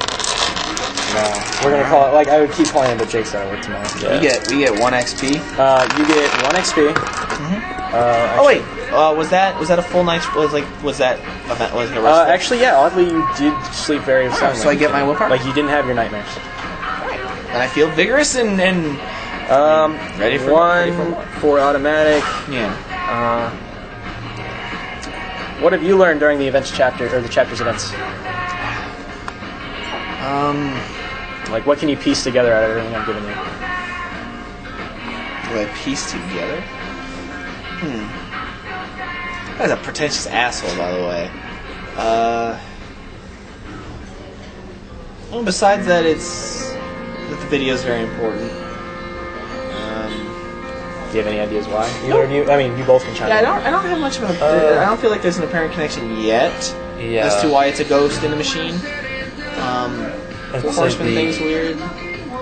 No, we're gonna call it I would keep playing, but Jake's gotta work tomorrow. Yeah. We get 1 XP. You get 1 XP. Oh wait, was that a full night's? Was that event? Was it a rest? Actually, yeah. Oddly, you did sleep very soundly. so I get my willpower? You didn't have your nightmares. And I feel vigorous and ready for one for automatic. Yeah. What have you learned during the events chapter or the chapter's events? What can you piece together out of everything I've given you? What I piece together? That's a pretentious asshole, by the way. Well, besides that, that the video is very important. Do you have any ideas why? Either of you? I mean, you both can chime in. I don't have much of a. I don't feel like there's an apparent connection yet Yeah. as to why it's a ghost in the machine. I'd Four say Horseman the- thing's weird.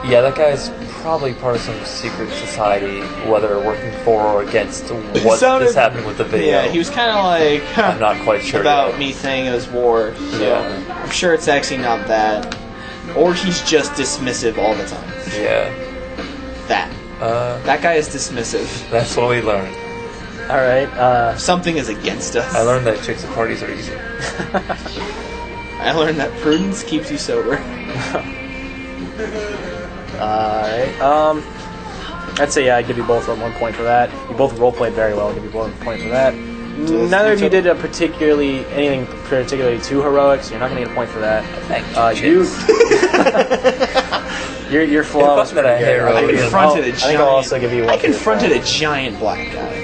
Yeah, that guy's probably part of some secret society, whether working for or against what is happening with the video. Yeah, he was kind of like, I'm not quite sure about yet. me saying it was war. So Yeah. I'm sure it's actually not that. Or he's just dismissive all the time. Yeah. That guy is dismissive. That's what we learned. All right. Something is against us. I learned that chicks at parties are easy. I learned that prudence keeps you sober. Alright. I'd say I'd give you both 1 point for that. You both roleplayed very well. I'll give you both 1 point for that. Neither of you did anything particularly too heroic, so you're not going to get a point for that. Your flaw was that I pretty good. hero. I confronted a I think I'll also give you one. I confronted a giant black guy.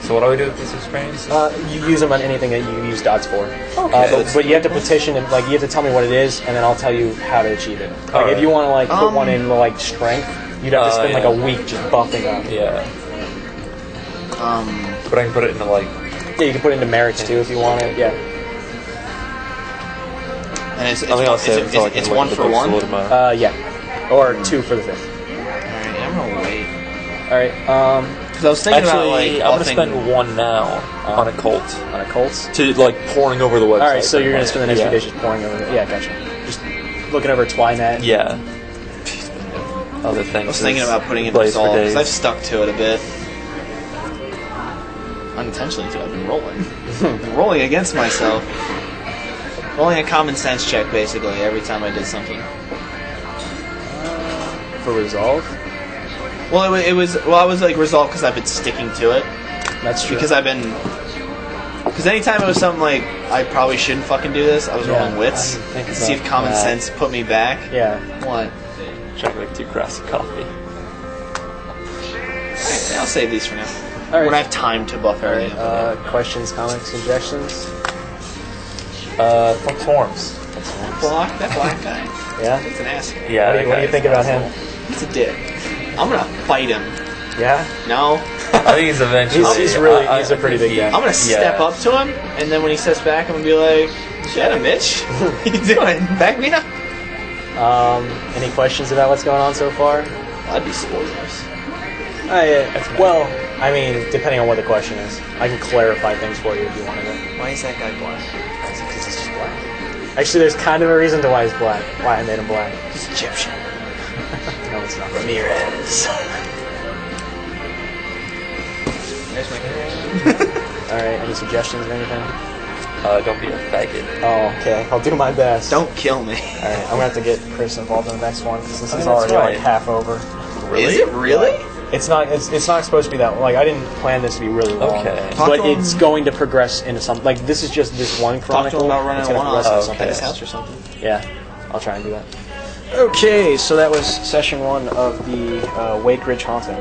So what do we do with this experience? You use them on anything that you use dots for. Okay. But you have to petition and you have to tell me what it is, and then I'll tell you how to achieve it. Like if you want to put one in strength, you'd have to spend a week just buffing up. Yeah. But I can put it into Yeah, you can put it into merits too if you want it. Yeah. And it's it's 1 for 1? Yeah. Or 2 for the 5th. Alright, I'm gonna wait. Alright. Because I was thinking Actually, about I'm gonna spend 1 now on a cult. On a Colts? To pouring over the website. Alright, so you're gonna spend the next few days just pouring over it. Yeah, gotcha. Just looking over Twynet. Yeah. Other things. I was thinking about putting in Resolve, because I've stuck to it a bit. Unintentionally, too. I've been rolling. Rolling against myself. Rolling a common sense check, basically, every time I did something. For Resolve? Well, I was Resolve because I've been sticking to it. That's true. Because anytime it was something like, I probably shouldn't fucking do this, I was rolling wits. To see if common sense put me back. Yeah. What? Trying to make 2 grassy coffee. Okay, I'll save these for now. Alright. When I have time to buff everything up. Questions, comments, suggestions? From forums. That black guy. Yeah? He's an ass. Yeah. What do you think about him? He's a dick. I'm gonna fight him. Yeah? No. I think he's eventually. He's a pretty big guy. I'm gonna step up to him, and then when he steps back, I'm gonna be like, "Shut up, Mitch. What you doing? Back me up." Any questions about what's going on so far? That'd be spoilers. Well, I mean, depending on what the question is, I can clarify things for you if you wanted it. Why is that guy black? Because he's just black. Actually, there's kind of a reason to why he's black. Why I made him black. He's Egyptian. No, it's not. Ramirez. There's my Alright, any suggestions or anything? Don't be a faggot. Oh, okay. I'll do my best. Don't kill me. Alright, I'm gonna have to get Chris involved in the next one because this is that's already right. half over. Really? Is it really? It's not supposed to be that. I didn't plan this to be really long. Okay. But it's going to progress into something. This is just this one Talk to chronicle. him about running It's a gonna one-off progress into at something. his house or something. Yeah, I'll try and do that. Okay, so that was session 1 of the Wakeridge Haunting.